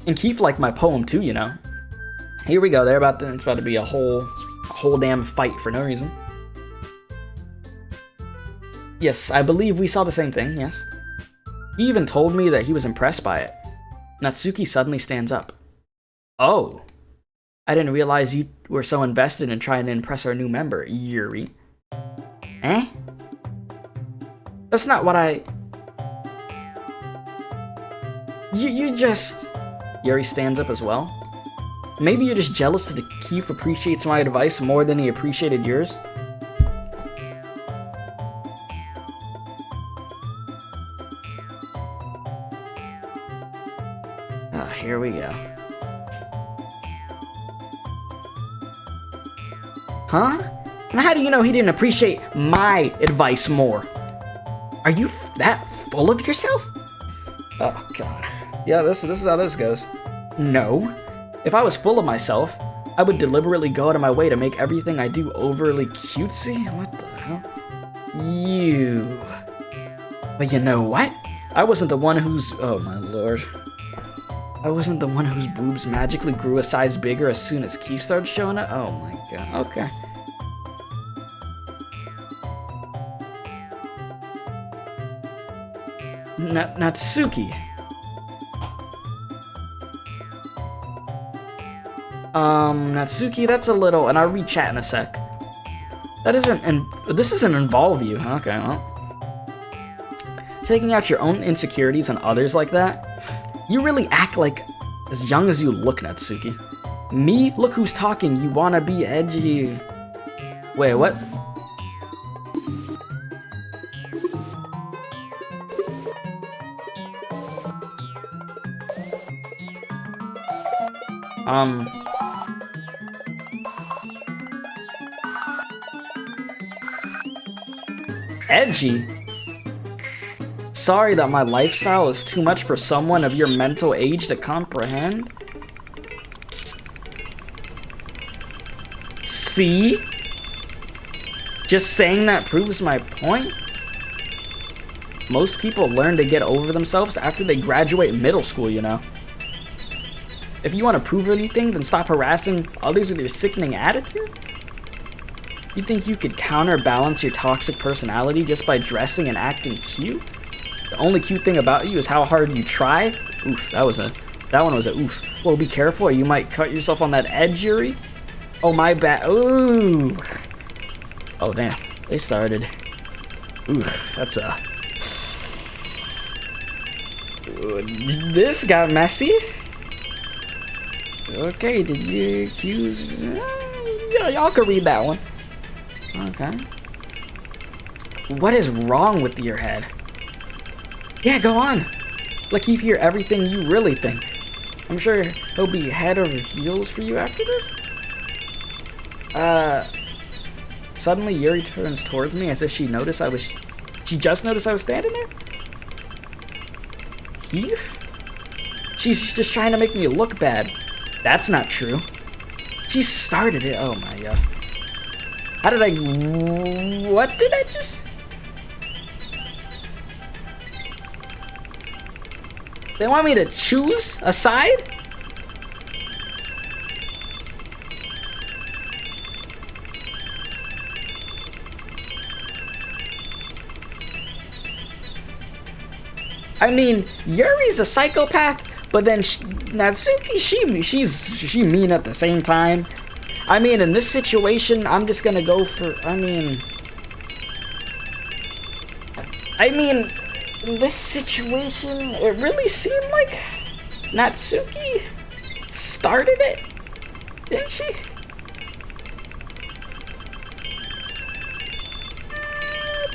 [SPEAKER 1] And Keith liked my poem too, you know. Here we go. It's about to be a whole damn fight for no reason. Yes, I believe we saw the same thing, yes. He even told me that he was impressed by it. Natsuki suddenly stands up. Oh. I didn't realize you were so invested in trying to impress our new member, Yuri. Eh? That's not what I... You just... Yuri stands up as well. Maybe you're just jealous that Keith appreciates my advice more than he appreciated yours? Ah, here we go. Huh? And how do you know he didn't appreciate my advice more? Are you that full of yourself? Oh, God. Yeah, this is how this goes. No. If I was full of myself, I would deliberately go out of my way to make everything I do overly cutesy? What the hell? You. But you know what? I wasn't the one whose... Oh, my lord. I wasn't the one whose boobs magically grew a size bigger as soon as Keith started showing up? Oh my god, okay. Natsuki. Natsuki, that's a little... And I'll read chat in a sec. That isn't... This doesn't involve you. Okay, well. Taking out your own insecurities on others like that? You really act like as young as you look, Natsuki. Me? Look who's talking. You wanna be edgy. Wait, what? Edgy? Sorry that my lifestyle is too much for someone of your mental age to comprehend? See? Just saying that proves my point? Most people learn to get over themselves after they graduate middle school, you know? If you want to prove anything, then stop harassing others with your sickening attitude? You think you could counterbalance your toxic personality just by dressing and acting cute? The only cute thing about you is how hard you try? Oof, that one was a oof. Well, be careful or you might cut yourself on that edge, Yuri. Oh, my bad. Ooh. Oh, damn. They started. Ooh, that's a... This got messy. Okay, did you accuse... Yeah, y'all could read that one. Okay. What is wrong with your head? Yeah, go on. Let Keith hear everything you really think. I'm sure he'll be head over heels for you after this. Suddenly Yuri turns towards me as if she just noticed I was standing there? Keith? She's just trying to make me look bad. That's not true. She started it. Oh my god. How did I... What did I just... They want me to choose a side? I mean, Yuri's a psychopath, but then Natsuki, she mean at the same time. I mean, in this situation, I'm just gonna go for, I mean, in this situation, it really seemed like Natsuki started it, didn't she?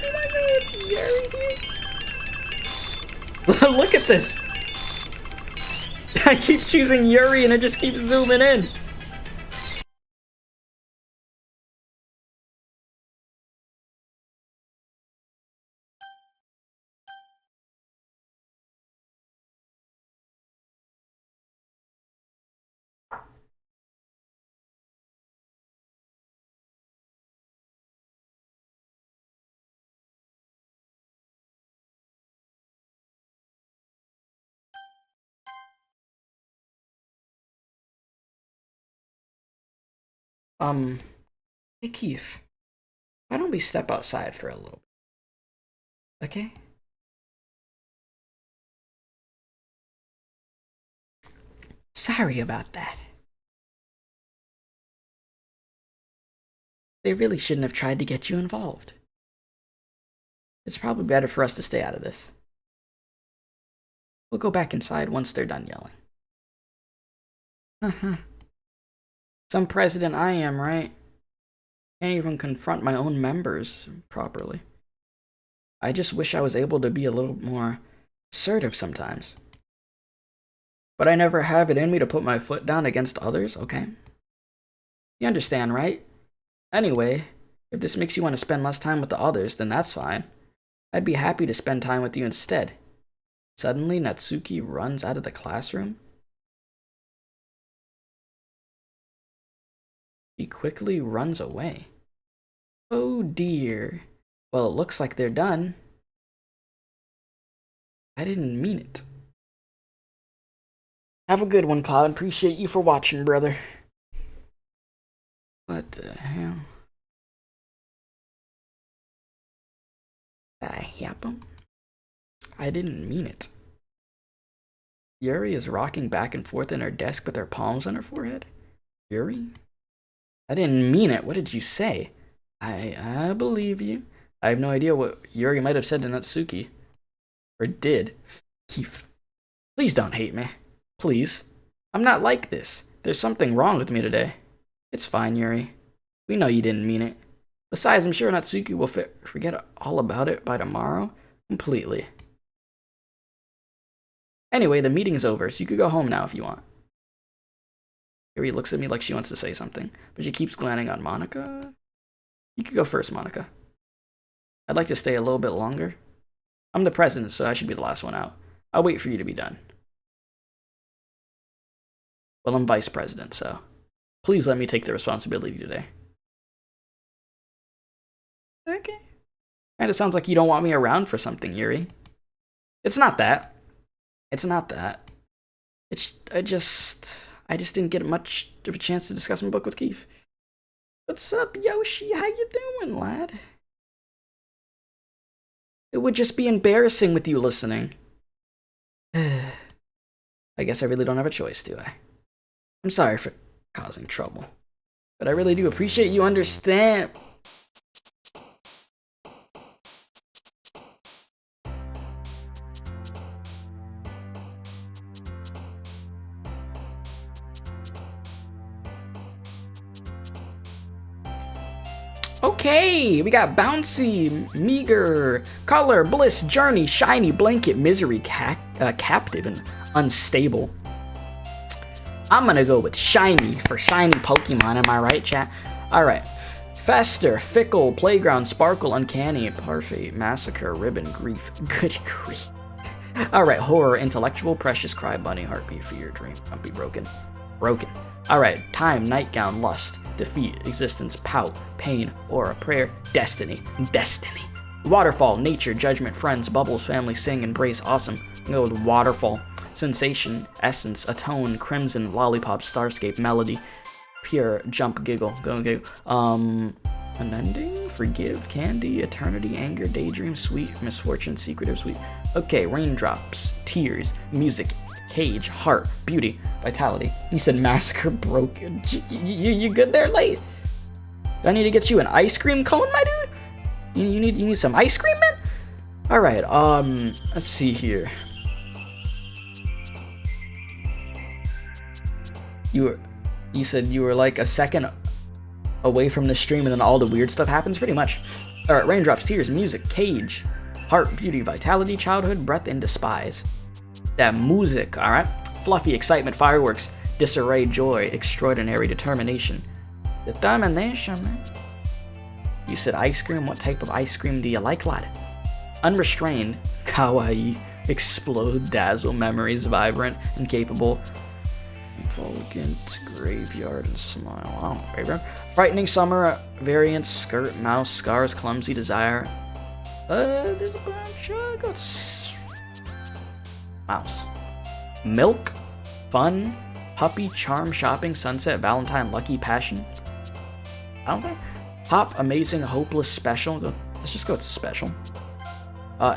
[SPEAKER 1] Did I go with Yuri here? Look at this. I keep choosing Yuri and it just keeps zooming in. Hey Keith, why don't we step outside for a little bit, okay? Sorry about that. They really shouldn't have tried to get you involved. It's probably better for us to stay out of this. We'll go back inside once they're done yelling. Some president I am, right? Can't even confront my own members properly. I just wish I was able to be a little more assertive sometimes. But I never have it in me to put my foot down against others, okay? You understand, right? Anyway, if this makes you want to spend less time with the others, then that's fine. I'd be happy to spend time with you instead. Suddenly, Natsuki runs out of the classroom. She quickly runs away. Oh dear. Well, it looks like they're done. I didn't mean it. Have a good one, Cloud. Appreciate you for watching, brother. What the hell? That happened? I didn't mean it. Yuri is rocking back and forth in her desk with her palms on her forehead. Yuri? I didn't mean it. What did you say? I believe you. I have no idea what Yuri might have said to Natsuki. Or did. Keith. Please don't hate me. Please. I'm not like this. There's something wrong with me today. It's fine, Yuri. We know you didn't mean it. Besides, I'm sure Natsuki will forget all about it by tomorrow. Completely. Anyway, the meeting's over, so you could go home now if you want. Yuri looks at me like she wants to say something, but she keeps glancing on Monika. You could go first, Monika. I'd like to stay a little bit longer. I'm the president, so I should be the last one out. I'll wait for you to be done. Well, I'm vice president, so please let me take the responsibility today. Okay. Kinda sounds like you don't want me around for something, Yuri. It's not that. It's not that. I just didn't get much of a chance to discuss my book with Keith. What's up, Yoshi? How you doing, lad? It would just be embarrassing with you listening. I guess I really don't have a choice, do I? I'm sorry for causing trouble, but I really do appreciate you understand. Okay, we got Bouncy, Meager, Color, Bliss, Journey, Shiny, Blanket, Misery, Captive, and Unstable. I'm gonna go with Shiny for shiny Pokemon, am I right, chat? Alright. Fester, Fickle, Playground, Sparkle, Uncanny, Parfait, Massacre, Ribbon, Grief, Good grief. Alright, Horror, Intellectual, Precious, Cry, Bunny, Heartbeat, Fear, Dream, Bumpy, Broken. Alright, Time, Nightgown, Lust, Defeat, Existence, Pout, Pain, Aura, Prayer, Destiny. Waterfall, Nature, Judgment, Friends, Bubbles, Family, Sing, Embrace, Awesome. I'm gonna go with Waterfall. Sensation, Essence, Atone, Crimson, Lollipop, Starscape, Melody, Pure, Jump, Giggle, Go and Giggle. Unending, Forgive, Candy, Eternity, Anger, Daydream, Sweet, Misfortune, Secretive, Sweet. Okay, Raindrops, Tears, Music, Cage, Heart, Beauty, Vitality. You said Massacre, Broken. You good there, late? Do I need to get you an ice cream cone, my dude? You need some ice cream, man? Alright, let's see here. You said you were like a second away from the stream and then all the weird stuff happens? Pretty much. Alright, Raindrops, Tears, Music, Cage, Heart, Beauty, Vitality, Childhood, Breath, and Despise. That music, alright? Fluffy, Excitement, Fireworks, Disarray, Joy, Extraordinary, Determination. Determination, man. You said ice cream? What type of ice cream do you like, lad? Unrestrained, Kawaii, Explode, Dazzle, Memories, Vibrant, Incapable, Fulgent, Graveyard, and Smile. Oh, Graveyard. Frightening, Summer, Variance, Skirt, Mouse, Scars, Clumsy, Desire. There's a bunch. Got Mouse. Milk, Fun, Puppy, Charm, Shopping, Sunset, Valentine, Lucky, Passion. I don't think. Pop, Amazing, Hopeless, Special. Let's just go with Special.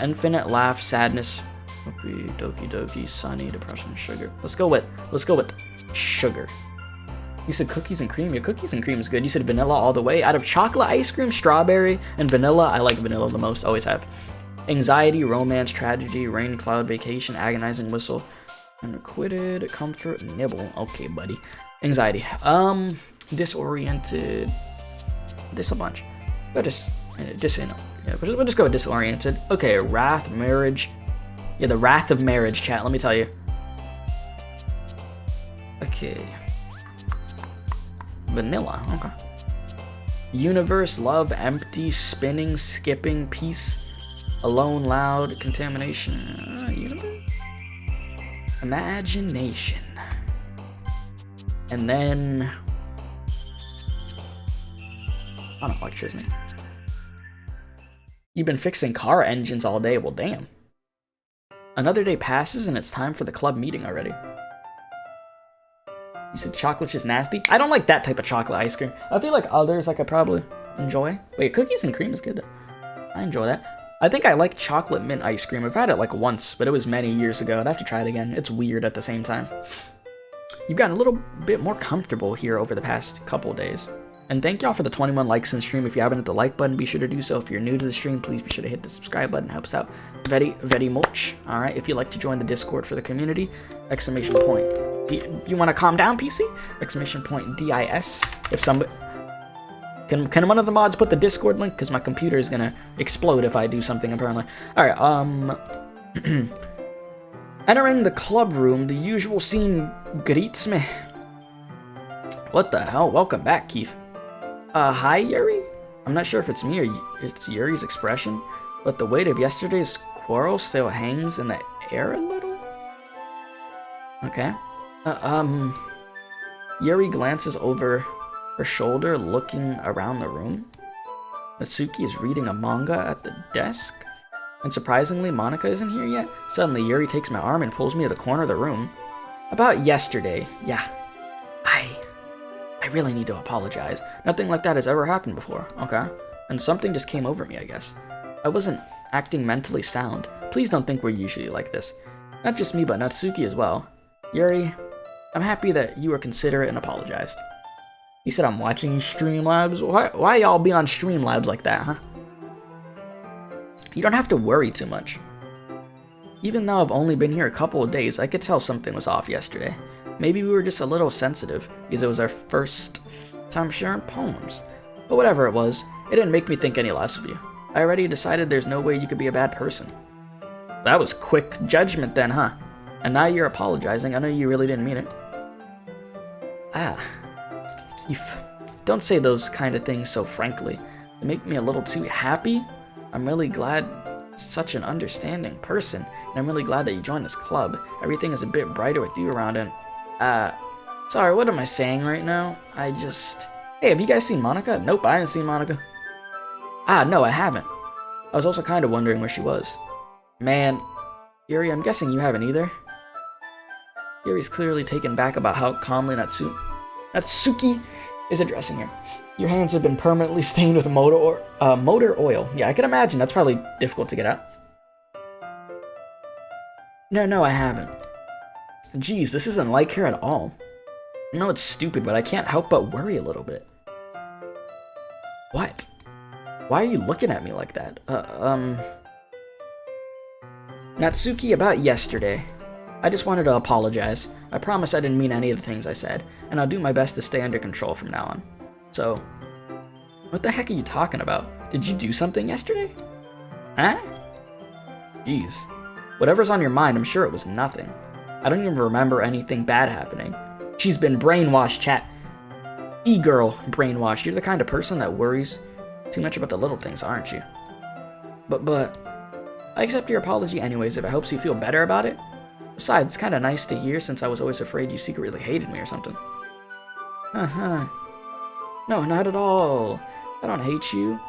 [SPEAKER 1] Infinite, Laugh, Sadness, Doki, Sunny, Depression, Sugar. Let's go with Sugar. You said cookies and cream. Yeah, cookies and cream is good. You said vanilla all the way. Out of chocolate ice cream, strawberry, and vanilla, I like vanilla the most. Always have. Anxiety, Romance, Tragedy, Rain, Cloud, Vacation, Agonizing Whistle, Unrequited, Comfort, Nibble. Okay, buddy. Anxiety. Disoriented. This a bunch. But we'll just go with Disoriented. Okay, Wrath, Marriage. Yeah, the Wrath of Marriage, chat. Let me tell you. Okay. Vanilla. Okay. Universe, Love, Empty, Spinning, Skipping, Peace, Alone, Loud, Contamination. Universe? Imagination. And then I don't know, electricity. You've been fixing car engines all day. Well, damn. Another day passes and it's time for the club meeting already. You said chocolate's just nasty? I don't like that type of chocolate ice cream. I feel like others I could probably enjoy. Wait, cookies and cream is good though. I enjoy that. I think I like chocolate mint ice cream. I've had it like once, but it was many years ago. I'd have to try it again. It's weird at the same time. You've gotten a little bit more comfortable here over the past couple days. And thank y'all for the 21 likes in stream. If you haven't hit the like button, be sure to do so. If you're new to the stream, please be sure to hit the subscribe button. It helps out very, very much. All right. If you'd like to join the Discord for the community, exclamation point. You want to calm down, PC? Exclamation point DIS. If somebody can one of the mods put the Discord link? Because my computer is gonna explode if I do something apparently. All right. Entering the club room, the usual scene greets me. What the hell? Welcome back, Keith. Hi, Yuri? I'm not sure if it's me or it's Yuri's expression, but the weight of yesterday's quarrel still hangs in the air a little? Okay. Yuri glances over her shoulder, looking around the room. Natsuki is reading a manga at the desk. And surprisingly, Monika isn't here yet. Suddenly, Yuri takes my arm and pulls me to the corner of the room. About yesterday, yeah. I really need to apologize. Nothing like that has ever happened before, okay? And something just came over me, I guess. I wasn't acting mentally sound. Please don't think we're usually like this. Not just me, but Natsuki as well. Yuri, I'm happy that you were considerate and apologized. You said I'm watching Streamlabs? Why y'all be on Streamlabs like that, huh? You don't have to worry too much. Even though I've only been here a couple of days, I could tell something was off yesterday. Maybe we were just a little sensitive, because it was our first time sharing poems. But whatever it was, it didn't make me think any less of you. I already decided there's no way you could be a bad person. That was quick judgment then, huh? And now you're apologizing. I know you really didn't mean it. Keith, don't say those kind of things so frankly. They make me a little too happy. I'm really glad such an understanding person, and I'm really glad that you joined this club. Everything is a bit brighter with you around, and sorry, what am I saying right now? Hey, have you guys seen Monika? Nope, I haven't seen Monika. No, I haven't. I was also kind of wondering where she was. Man, Yuri, I'm guessing you haven't either. Yuri's clearly taken back about how calmly Natsuki is addressing her. Your hands have been permanently stained with motor oil. Yeah, I can imagine. That's probably difficult to get out. No, I haven't. Jeez, this isn't like her at all. I know it's stupid, but I can't help but worry a little bit. What? Why are you looking at me like that? Natsuki, about yesterday. I just wanted to apologize. I promise I didn't mean any of the things I said, and I'll do my best to stay under control from now on. So, what the heck are you talking about? Did you do something yesterday? Huh? Jeez. Whatever's on your mind, I'm sure it was nothing. I don't even remember anything bad happening. She's been brainwashed, chat. E-girl brainwashed. You're the kind of person that worries too much about the little things, aren't you? But, I accept your apology anyways if it helps you feel better about it. Besides, it's kind of nice to hear since I was always afraid you secretly hated me or something. No, not at all. I don't hate you.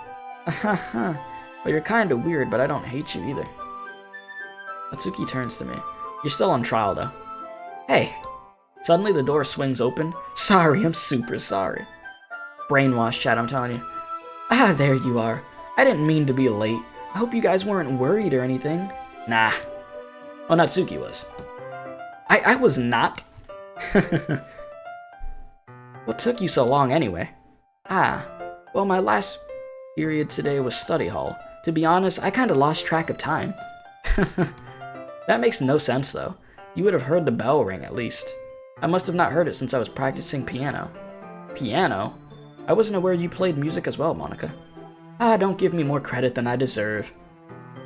[SPEAKER 1] Well, you're kind of weird, but I don't hate you either. Natsuki turns to me. You're still on trial, though. Hey. Suddenly, the door swings open. Sorry, I'm super sorry. Brainwash, chat, I'm telling you. There you are. I didn't mean to be late. I hope you guys weren't worried or anything. Nah. Oh, Natsuki was. I was not. What took you so long, anyway? Well, my last period today was study hall. To be honest, I kinda lost track of time. That makes no sense, though. You would have heard the bell ring, at least. I must have not heard it since I was practicing piano. Piano? I wasn't aware you played music as well, Monika. Don't give me more credit than I deserve.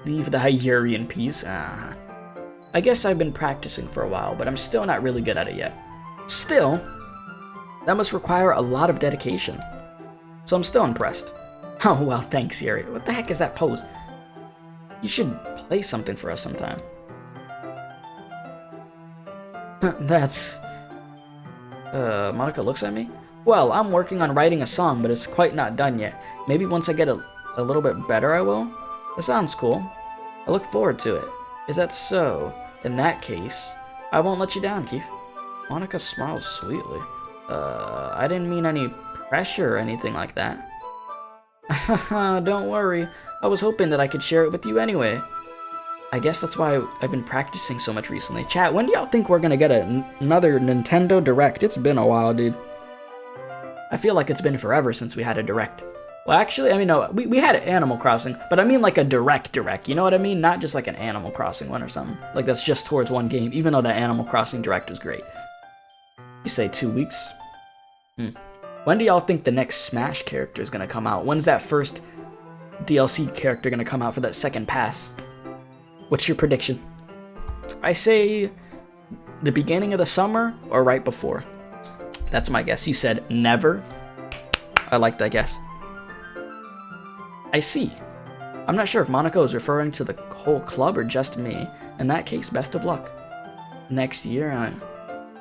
[SPEAKER 1] Leave the Yuri in peace. I guess I've been practicing for a while, but I'm still not really good at it yet. Still? That must require a lot of dedication. So I'm still impressed. Oh, well, thanks, Yuri. What the heck is that pose? You should play something for us sometime. That's... Monika looks at me. Well, I'm working on writing a song, but it's quite not done yet. Maybe once I get a little bit better, I will. That sounds cool. I look forward to it. Is that so? In that case, I won't let you down, Keith. Monika smiles sweetly. I didn't mean any pressure or anything like that. Don't worry. I was hoping that I could share it with you anyway. I guess that's why I've been practicing so much recently. Chat, when do y'all think we're gonna get another Nintendo Direct? It's been a while, dude. I feel like it's been forever since we had a direct. Well, actually, I mean, no, we had Animal Crossing, but I mean like a direct, you know what I mean? Not just like an Animal Crossing one or something. Like that's just towards one game, even though the Animal Crossing direct was great. You say 2 weeks? When do y'all think the next Smash character is gonna come out? When's that first DLC character gonna come out for that second pass? What's your prediction? I say the beginning of the summer or right before. That's my guess. You said never. I like that guess. I see. I'm not sure if Monaco is referring to the whole club or just me. In that case, best of luck. Next year,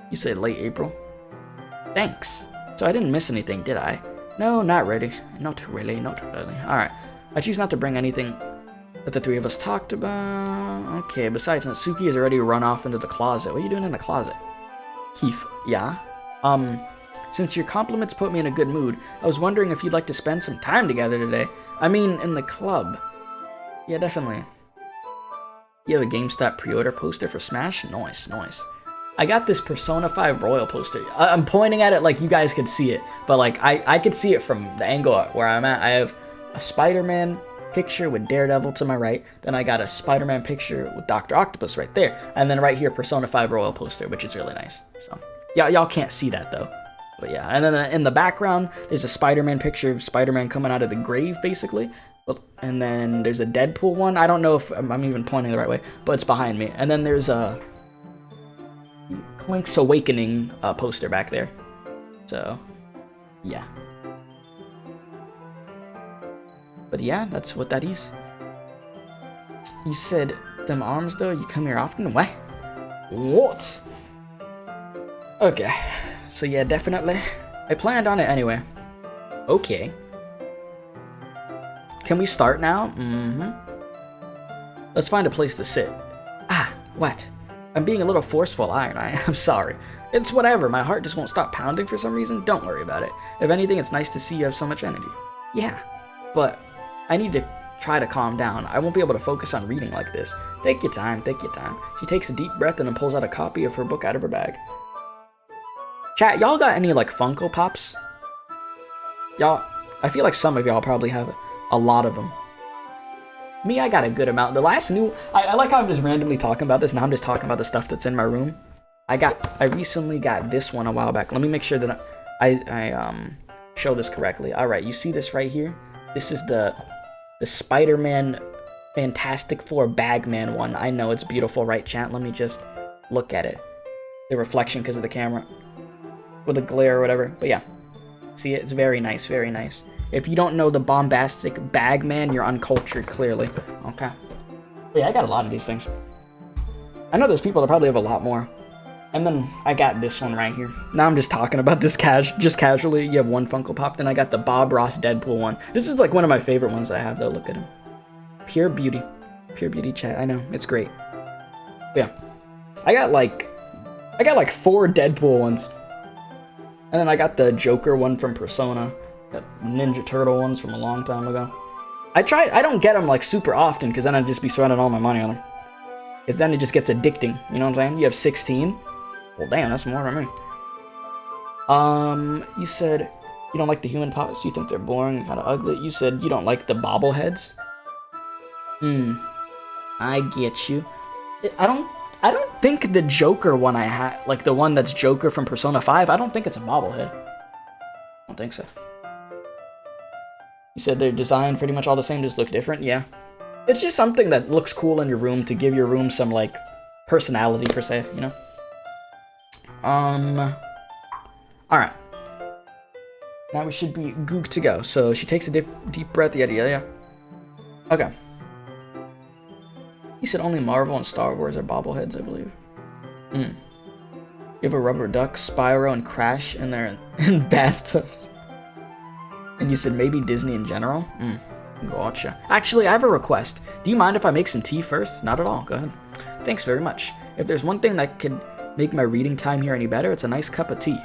[SPEAKER 1] you said late April. Thanks. So I didn't miss anything, did I? No, not really. Not really. Alright. I choose not to bring anything that the three of us talked about. Okay, besides, Natsuki has already run off into the closet. What are you doing in the closet? Keith, yeah? Since your compliments put me in a good mood, I was wondering if you'd like to spend some time together today. I mean, in the club. Yeah, definitely. You have a GameStop pre-order poster for Smash? Nice. I got this Persona 5 Royal poster. I'm pointing at it like you guys could see it, but like I could see it from the angle where I'm at. I have a Spider-Man picture with Daredevil to my right, then I got a Spider-Man picture with Dr. Octopus right there, and then right here Persona 5 Royal poster, which is really nice. So yeah, y'all can't see that though. But yeah, and then in the background, there's a Spider-Man picture of Spider-Man coming out of the grave, basically. And then there's a Deadpool one. I don't know if I'm even pointing the right way, but it's behind me. And then there's a Link's Awakening poster back there. So, yeah. But yeah, that's what that is. You said them arms though, you come here often? What? Okay. So yeah, definitely. I planned on it anyway. Okay. Can we start now? Let's find a place to sit. What? I'm being a little forceful, aren't I? I'm sorry. It's whatever, my heart just won't stop pounding for some reason. Don't worry about it. If anything, it's nice to see you have so much energy. Yeah, but I need to try to calm down. I won't be able to focus on reading like this. Take your time. She takes a deep breath and then pulls out a copy of her book out of her bag. Chat, y'all got any like Funko Pops? Y'all, I feel like some of y'all probably have a lot of them. Me, I got a good amount. The last new, I like how I'm just randomly talking about this, and I'm just talking about the stuff that's in my room. I recently got this one a while back. Let me make sure that I show this correctly. All right, you see this right here? This is the Spider-Man Fantastic Four Bagman one. I know it's beautiful, right, chat? Let me just look at it. The reflection because of the camera. With a glare or whatever. But yeah. See it? It's very nice, very nice. If you don't know the bombastic Bagman, you're uncultured, clearly. Okay. But yeah, I got a lot of these things. I know there's people that probably have a lot more. And then I got this one right here. Now I'm just talking about this just casually. You have one Funko Pop. Then I got the Bob Ross Deadpool one. This is like one of my favorite ones I have, though. Look at him. Pure beauty. Pure beauty, chat. I know. It's great. But yeah. I got like 4 Deadpool ones. And then I got the Joker one from Persona. Got Ninja Turtle ones from a long time ago. I don't get them like super often because then I'd just be spending all my money on them. Because then it just gets addicting. You know what I'm saying? You have 16. Well, damn, that's more than me. You said you don't like the human pops. You think they're boring and kind of ugly. You said you don't like the bobbleheads. I get you. I don't think the Joker one I had, like the one that's Joker from Persona 5, I don't think it's a bobblehead. I don't think so. You said they're designed pretty much all the same, just look different? Yeah. It's just something that looks cool in your room to give your room some, like, personality, per se, you know? Alright. Now we should be good to go. So she takes a deep breath, yada. Okay. You said only Marvel and Star Wars are bobbleheads, I believe. You have a rubber duck, Spyro, and Crash in their in bathtubs. And you said maybe Disney in general? Gotcha. Actually, I have a request. Do you mind if I make some tea first? Not at all. Go ahead. Thanks very much. If there's one thing that could make my reading time here any better, it's a nice cup of tea.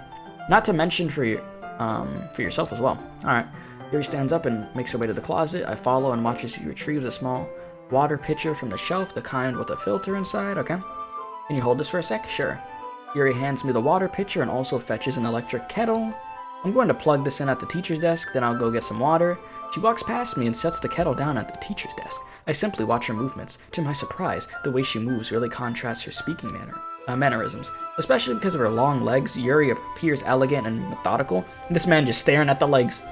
[SPEAKER 1] Not to mention for yourself as well. Alright. Yuri stands up and makes her way to the closet. I follow and watch as she retrieves a small water pitcher from the shelf, the kind with a filter inside. Okay. Can you hold this for a sec? Sure. Yuri hands me the water pitcher and also fetches an electric kettle. I'm going to plug this in at the teacher's desk, then I'll go get some water. She walks past me and sets the kettle down at the teacher's desk. I simply watch her movements. To my surprise, the way she moves really contrasts her speaking mannerisms. Especially because of her long legs, Yuri appears elegant and methodical. And this man just staring at the legs.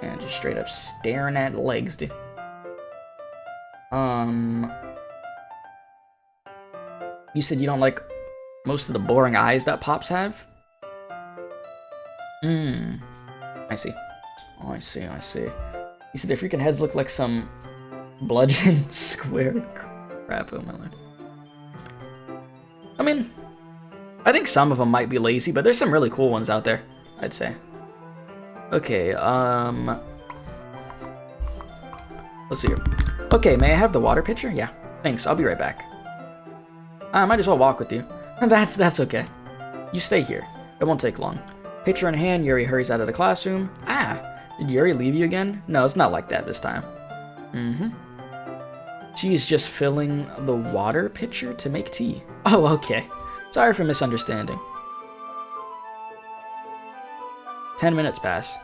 [SPEAKER 1] And just straight up staring at legs, dude. You said you don't like most of the boring eyes that Pops have? I see. Oh, I see. You said their freaking heads look like some bludgeon square crap in my life. I mean, I think some of them might be lazy, but there's some really cool ones out there, I'd say. Okay, let's see here. Okay, may I have the water pitcher? Yeah, thanks, I'll be right back. I might as well walk with you. That's okay. You stay here. It won't take long. Pitcher in hand, Yuri hurries out of the classroom. Did Yuri leave you again? No, it's not like that this time. She's just filling the water pitcher to make tea. Oh, okay. Sorry for misunderstanding. 10 minutes pass.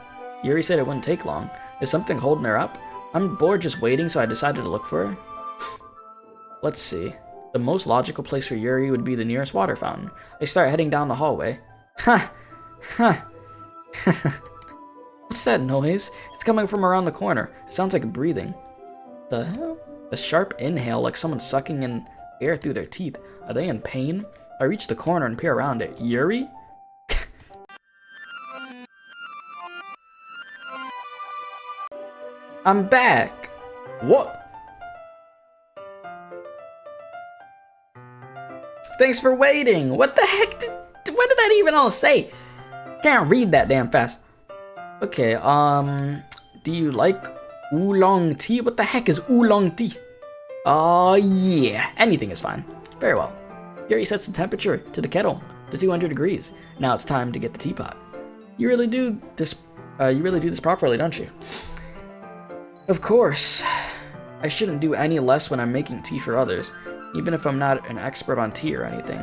[SPEAKER 1] Yuri said it wouldn't take long. Is something holding her up? I'm bored just waiting, so I decided to look for her. Let's see. The most logical place for Yuri would be the nearest water fountain. I start heading down the hallway. What's that noise? It's coming from around the corner. It sounds like breathing. The hell? A sharp inhale, like someone sucking in air through their teeth. Are they in pain? I reach the corner and peer around it. Yuri? I'm back! What? Thanks for waiting! What the heck? What did that even all say? Can't read that damn fast. Okay, do you like oolong tea? What the heck is oolong tea? Oh, yeah. Anything is fine. Very well. Yuri sets the temperature to the kettle to 200 degrees. Now it's time to get the teapot. You really do this properly, don't you? Of course. I shouldn't do any less when I'm making tea for others, even if I'm not an expert on tea or anything.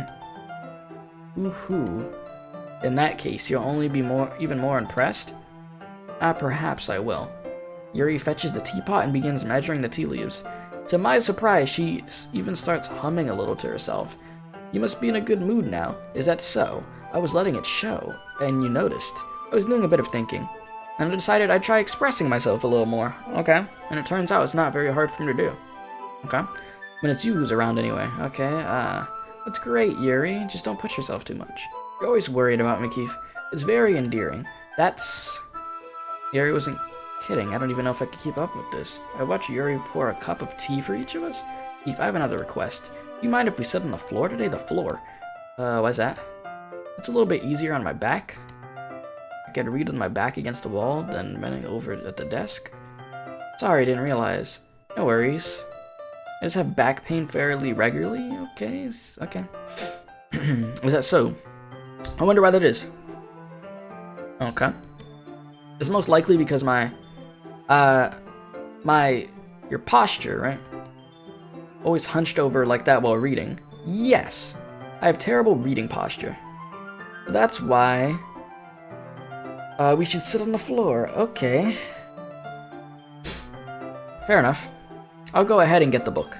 [SPEAKER 1] Woohoo. In that case, you'll only be even more impressed? Perhaps I will. Yuri fetches the teapot and begins measuring the tea leaves. To my surprise, she even starts humming a little to herself. You must be in a good mood now. Is that so? I was letting it show, and you noticed. I was doing a bit of thinking, and I decided I'd try expressing myself a little more. Okay, and it turns out it's not very hard for me to do. Okay, when it's you who's around anyway. Okay, that's great, Yuri. Just don't push yourself too much. You're always worried about me, Keith. It's very endearing. Yuri wasn't kidding. I don't even know if I could keep up with this. I watched Yuri pour a cup of tea for each of us. Keith, I have another request. Do you mind if we sit on the floor today? The floor. Why's that? It's a little bit easier on my back. I could read with my back against the wall, then bending over at the desk. Sorry, I didn't realize. No worries. I just have back pain fairly regularly. Okay, okay. Is that so? I wonder why that is. Okay. It's most likely because your posture, right? Always hunched over like that while reading. Yes, I have terrible reading posture. That's why we should sit on the floor. Okay. Fair enough. I'll go ahead and get the book.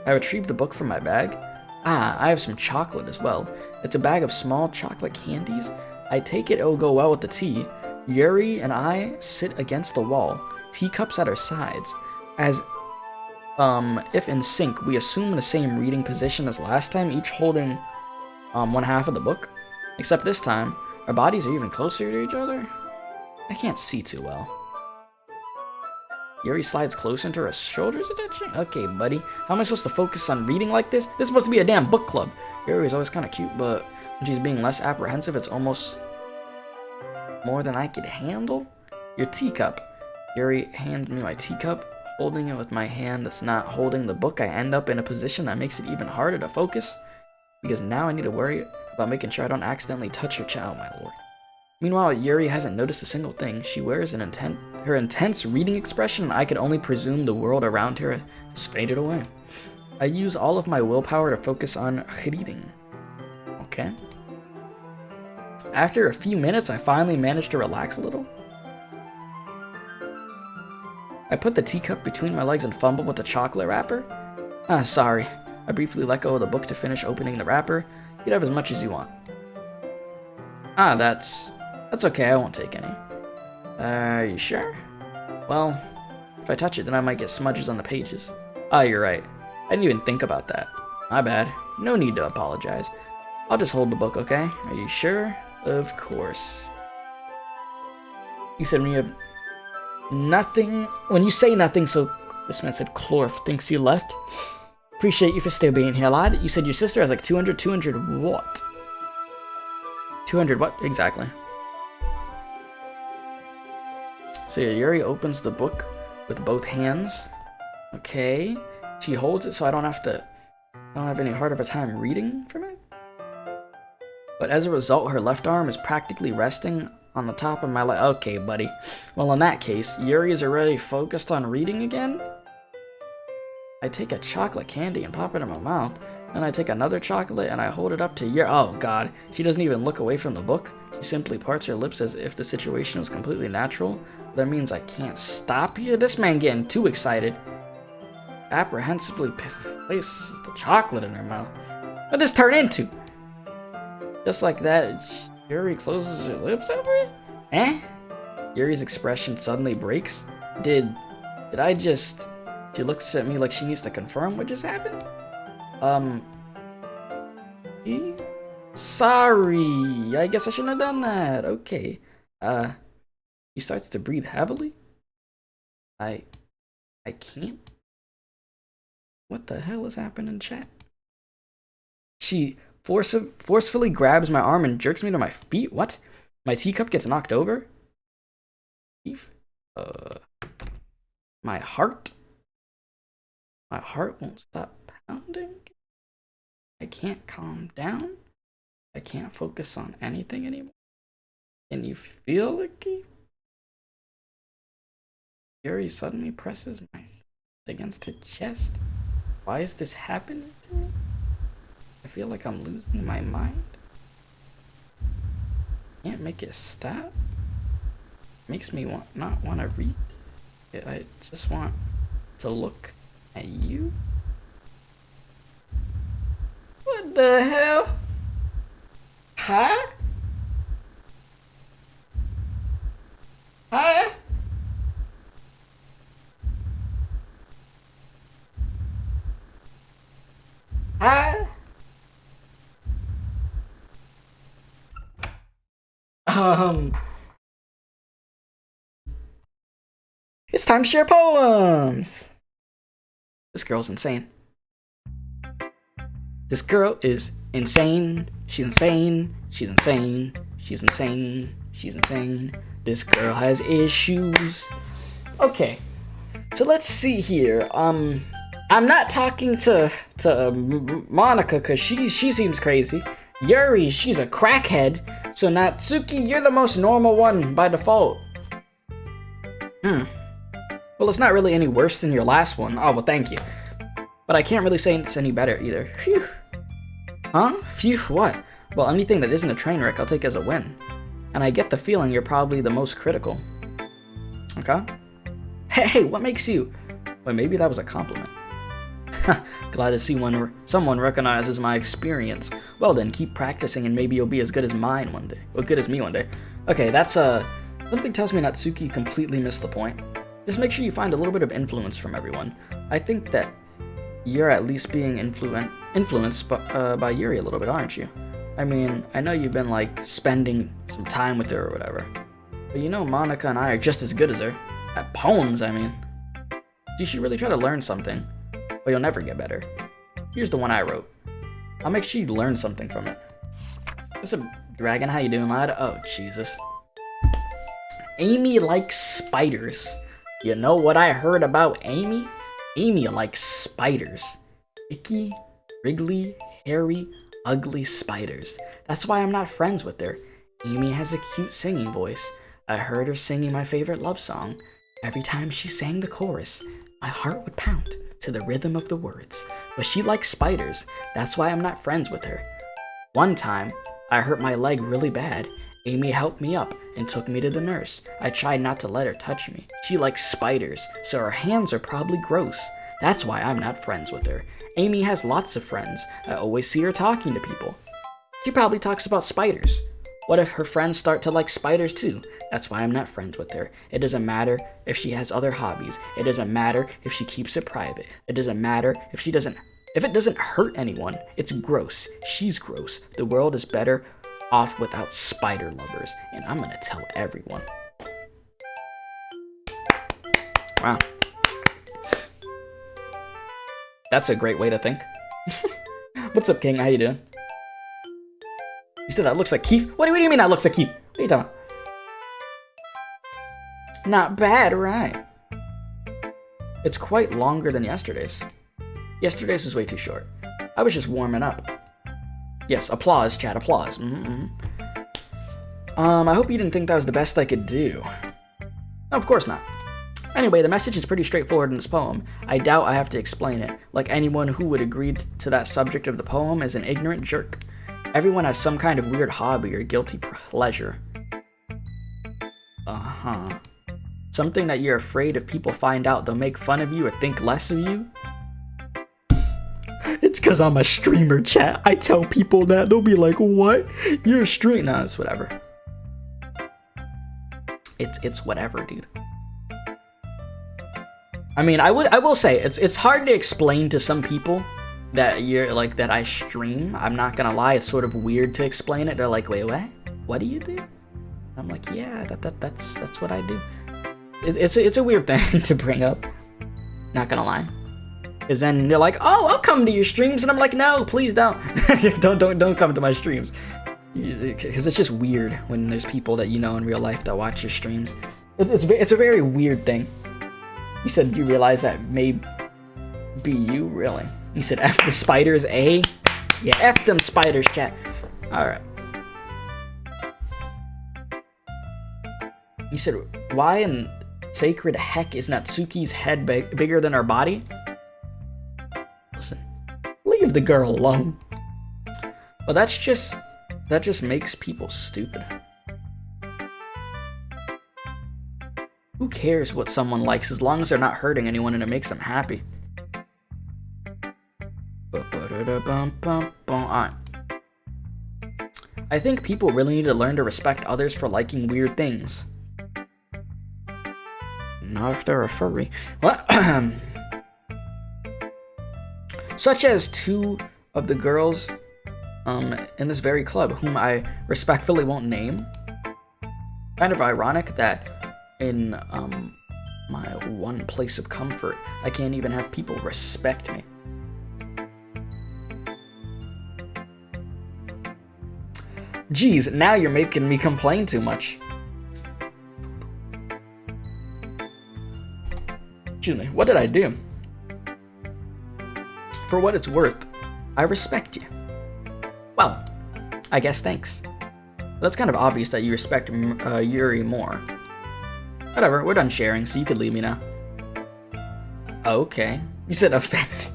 [SPEAKER 1] I retrieve the book from my bag. I have some chocolate as well. It's a bag of small chocolate candies. I take it will go well with the tea. Yuri and I sit against the wall, teacups at our sides. As if in sync, we assume the same reading position as last time, each holding one half of the book. Except this time, our bodies are even closer to each other. I can't see too well. Yuri slides closer into her shoulders attention? Okay, buddy. How am I supposed to focus on reading like this? This is supposed to be a damn book club. Yuri's always kind of cute, but when she's being less apprehensive, it's almost more than I could handle. Your teacup. Yuri hands me my teacup. Holding it with my hand that's not holding the book, I end up in a position that makes it even harder to focus, because now I need to worry about making sure I don't accidentally touch her child, my lord. Meanwhile, Yuri hasn't noticed a single thing. She wears her intense reading expression, and I could only presume the world around her has faded away. I use all of my willpower to focus on reading. Okay. After a few minutes, I finally managed to relax a little. I put the teacup between my legs and fumbled with the chocolate wrapper. Sorry. I briefly let go of the book to finish opening the wrapper. You can have as much as you want. That's okay, I won't take any. Are you sure? Well, if I touch it, then I might get smudges on the pages. You're right. I didn't even think about that. My bad. No need to apologize. I'll just hold the book, okay? Are you sure? Of course. You said when you have nothing... When you say nothing, so... This man said Clorf thinks you left. Appreciate you for still being here, lad. You said your sister has like 200 what? 200 what? Exactly. So yeah, Yuri opens the book with both hands. Okay. She holds it so I don't have any hard of a time reading from it. But as a result, her left arm is practically resting on the top of my leg. Okay, buddy. Well, in that case, Yuri is already focused on reading again. I take a chocolate candy and pop it in my mouth. Then I take another chocolate and I hold it up to Yuri. Oh god, she doesn't even look away from the book. She simply parts her lips as if the situation was completely natural. That means I can't stop you? This man getting too excited. Apprehensively places the chocolate in her mouth. What did this turn into? Just like that, Yuri closes her lips over it? Eh? Yuri's expression suddenly breaks. Did I just... She looks at me like she needs to confirm what just happened? Sorry, I guess I shouldn't have done that. Okay. She starts to breathe heavily. I can't. What the hell is happening, chat? She forcefully grabs my arm and jerks me to my feet. What? My teacup gets knocked over? My heart? My heart won't stop pounding. I can't calm down. I can't focus on anything anymore. Can you feel it, Keith? Yuri suddenly presses my face against her chest. Why is this happening to me? I feel like I'm losing my mind. Can't make it stop. Makes me not want to read. I just want to look at you. What the hell? Huh? Huh? Huh? It's time to share poems. This girl's insane. This girl is insane. She's insane. She's insane. She's insane. She's insane. This girl has issues. Okay, so let's see here. I'm not talking to Monica because she seems crazy. Yuri, she's a crackhead. So Natsuki, you're the most normal one by default. Well, it's not really any worse than your last one. Oh, well, thank you. But I can't really say it's any better either. Phew. Huh? Phew, what? Well, anything that isn't a train wreck, I'll take as a win. And I get the feeling you're probably the most critical. Okay? Hey, what makes you... Well, maybe that was a compliment. Glad to see someone recognizes my experience. Well then, keep practicing and maybe you'll be as good as mine one day. Or good as me one day. Okay, that's something tells me Natsuki completely missed the point. Just make sure you find a little bit of influence from everyone. I think that you're at least being influenced by Yuri a little bit, aren't you? I mean, I know you've been like spending some time with her or whatever. But you know Monica and I are just as good as her. At poems, I mean. You should really try to learn something. Or you'll never get better. Here's the one I wrote. I'll make sure you learn something from it. What's up, Dragon? How you doing, lad? Oh, Jesus. Amy likes spiders. You know what I heard about Amy? Amy likes spiders. Icky, wriggly, hairy, ugly spiders. That's why I'm not friends with her. Amy has a cute singing voice. I heard her singing my favorite love song. Every time she sang the chorus, my heart would pound to the rhythm of the words. But she likes spiders. That's why I'm not friends with her. One time, I hurt my leg really bad. Amy helped me up and took me to the nurse. I tried not to let her touch me. She likes spiders, so her hands are probably gross. That's why I'm not friends with her. Amy has lots of friends. I always see her talking to people. She probably talks about spiders. What if her friends start to like spiders too? That's why I'm not friends with her. It doesn't matter if she has other hobbies. It doesn't matter if she keeps it private. It doesn't matter if it doesn't hurt anyone. It's gross. She's gross. The world is better off without spider lovers, and I'm gonna tell everyone. Wow. That's a great way to think. What's up, King? How you doing? You said that looks like Keith? What do you mean that looks like Keith? What are you talking about? Not bad, right? It's quite longer than yesterday's. Yesterday's was way too short. I was just warming up. Yes, applause, chat, applause. I hope you didn't think that was the best I could do. No, of course not. Anyway, the message is pretty straightforward in this poem. I doubt I have to explain it. Like anyone who would agree to that subject of the poem is an ignorant jerk. Everyone has some kind of weird hobby or guilty pleasure. Something that you're afraid if people find out they'll make fun of you or think less of you. It's because I'm a streamer, chat. I tell people that. They'll be like, what? You're a streamer. No, it's whatever. It's whatever, dude. I mean, I will say, it's hard to explain to some people that you're like, that I stream. I'm not gonna lie, it's sort of weird to explain it. They're like, wait, what? What do you do? I'm like, yeah, that's what I do. It's a weird thing to bring up. Not gonna lie. Because then they're like, oh, I'll come to your streams, and I'm like, no, please don't. don't come to my streams. Because it's just weird when there's people that you know in real life that watch your streams. It's a very weird thing. You said you realize that may be you, really? You said F the spiders, eh? Yeah, F them spiders, chat. Alright. You said, why in sacred heck is Natsuki's head bigger than her body? Listen, leave the girl alone. Well, that just makes people stupid. Who cares what someone likes as long as they're not hurting anyone and it makes them happy? Alright. I think people really need to learn to respect others for liking weird things. Not if they're a furry. What? Such as two of the girls in this very club, whom I respectfully won't name. Kind of ironic that in my one place of comfort, I can't even have people respect me. Geez, now you're making me complain too much. Excuse me, what did I do? For what it's worth, I respect you. Well, I guess thanks. That's kind of obvious that you respect Yuri more. Whatever, we're done sharing, so you could leave me now. Okay, you said offend.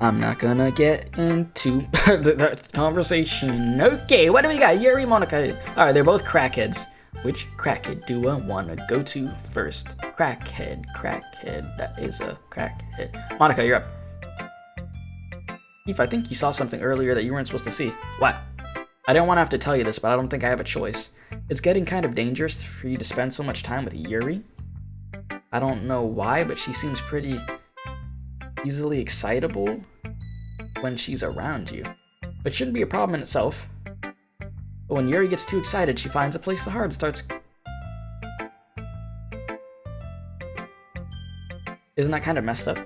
[SPEAKER 1] I'm not gonna get into the conversation. Okay, what do we got? Yuri, Monica. Alright, they're both crackheads. Which crackhead do I want to go to first? Crackhead. That is a crackhead. Monica, you're up. Eve, I think you saw something earlier that you weren't supposed to see. What? I don't want to have to tell you this, but I don't think I have a choice. It's getting kind of dangerous for you to spend so much time with Yuri. I don't know why, but she seems pretty easily excitable when she's around you. It shouldn't be a problem in itself. But when Yuri gets too excited, she finds a place to hide and starts... Isn't that kind of messed up?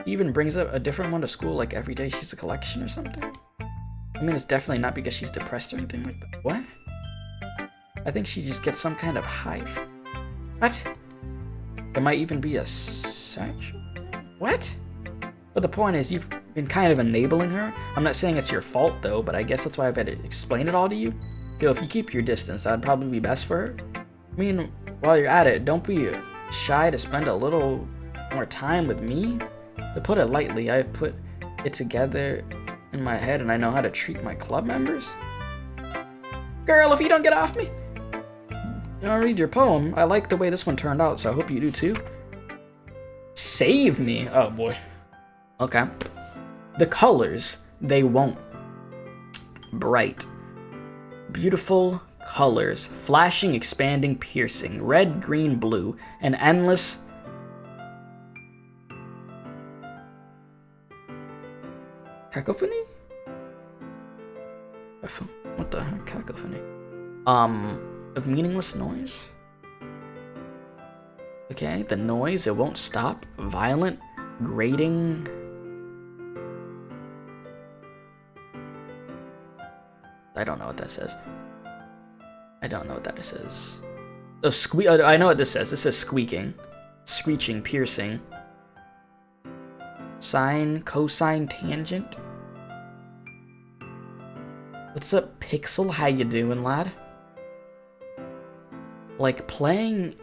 [SPEAKER 1] She even brings up a different one to school like every day she's a collection or something? I mean, it's definitely not because she's depressed or anything like that. What? I think she just gets some kind of hive. What? There might even be a sexual... What? But the point is, you've been kind of enabling her. I'm not saying it's your fault, though, but I guess that's why I've had to explain it all to you. So if you keep your distance, that'd probably be best for her. I mean, while you're at it, don't be shy to spend a little more time with me. To put it lightly, I've put it together in my head and I know how to treat my club members. Girl, if you don't get off me! I'll read your poem. I like the way this one turned out, so I hope you do too. Save me! Oh boy. Okay. The colors, they won't. Bright. Beautiful colors. Flashing, expanding, piercing. Red, green, blue. An endless... Cacophony? What the heck? Cacophony. Of meaningless noise? Okay, the noise, it won't stop. Violent, grating. I don't know what that says. I don't know what that says. Oh, I know what this says. This says squeaking, screeching, piercing. Sine, cosine, tangent. What's up, Pixel? How you doing, lad? Like playing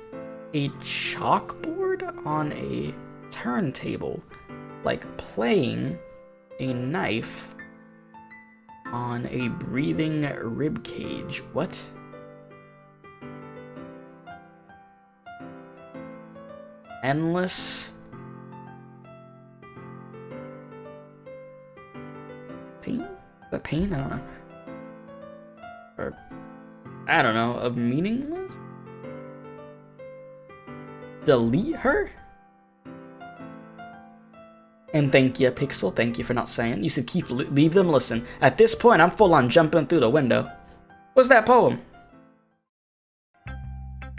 [SPEAKER 1] a chalkboard on a turntable. Like playing a knife on a breathing rib cage. What? Endless pain? Is that pain? I don't know. Or I don't know, of meaningless? Delete her? And thank you, Pixel. Thank you for not saying. You said, Keith, leave them, listen. At this point, I'm full on jumping through the window. What's that poem?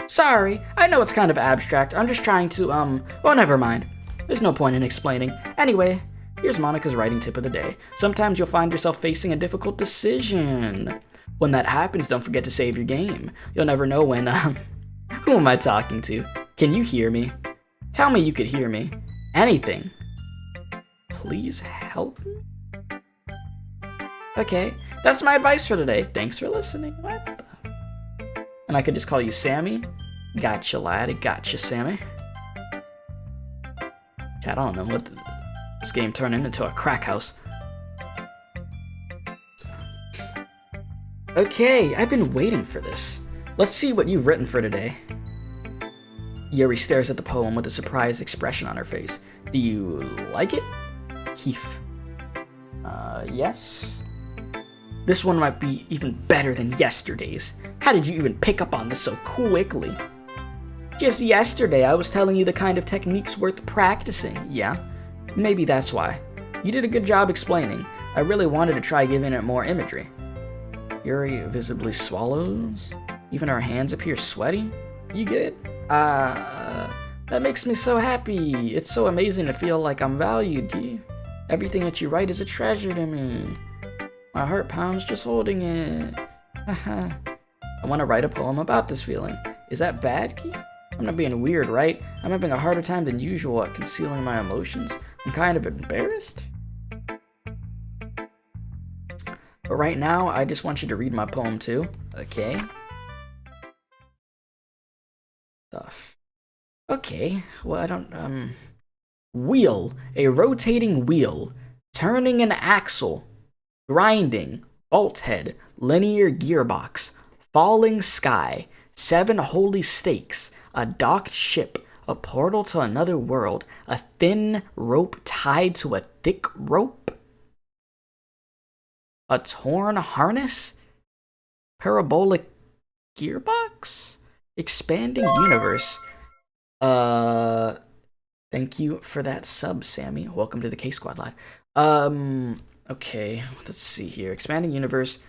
[SPEAKER 1] Sorry, I know it's kind of abstract. I'm just trying to, well, never mind. There's no point in explaining. Anyway, here's Monica's writing tip of the day. Sometimes you'll find yourself facing a difficult decision. When that happens, don't forget to save your game. You'll never know when, who am I talking to? Can you hear me? Tell me you could hear me. Anything. Please help me? Okay, that's my advice for today. Thanks for listening. What the... And I could just call you Sammy? Gotcha, lad. Gotcha, Sammy. I don't know what this game turned into a crack house. Okay, I've been waiting for this. Let's see what you've written for today. Yuri stares at the poem with a surprised expression on her face. Do you like it? Keith. Yes? This one might be even better than yesterday's. How did you even pick up on this so quickly? Just yesterday, I was telling you the kind of techniques worth practicing, yeah? Maybe that's why. You did a good job explaining. I really wanted to try giving it more imagery. Yuri visibly swallows. Even her hands appear sweaty. You good? That makes me so happy. It's so amazing to feel like I'm valued, Keith. Everything that you write is a treasure to me. My heart pounds just holding it. I want to write a poem about this feeling. Is that bad, Keith? I'm not being weird, right? I'm having a harder time than usual at concealing my emotions. I'm kind of embarrassed. But right now, I just want you to read my poem too. Okay? Stuff. Okay, well, I don't, Wheel. A rotating wheel. Turning an axle. Grinding. Bolt head. Linear gearbox. Falling sky. 7 holy stakes. A docked ship. A portal to another world. A thin rope tied to a thick rope. A torn harness. Parabolic gearbox. Expanding universe. Thank you for that sub, Sammy. Welcome to the K-Squad, lad. Okay, let's see here. Expanding universe.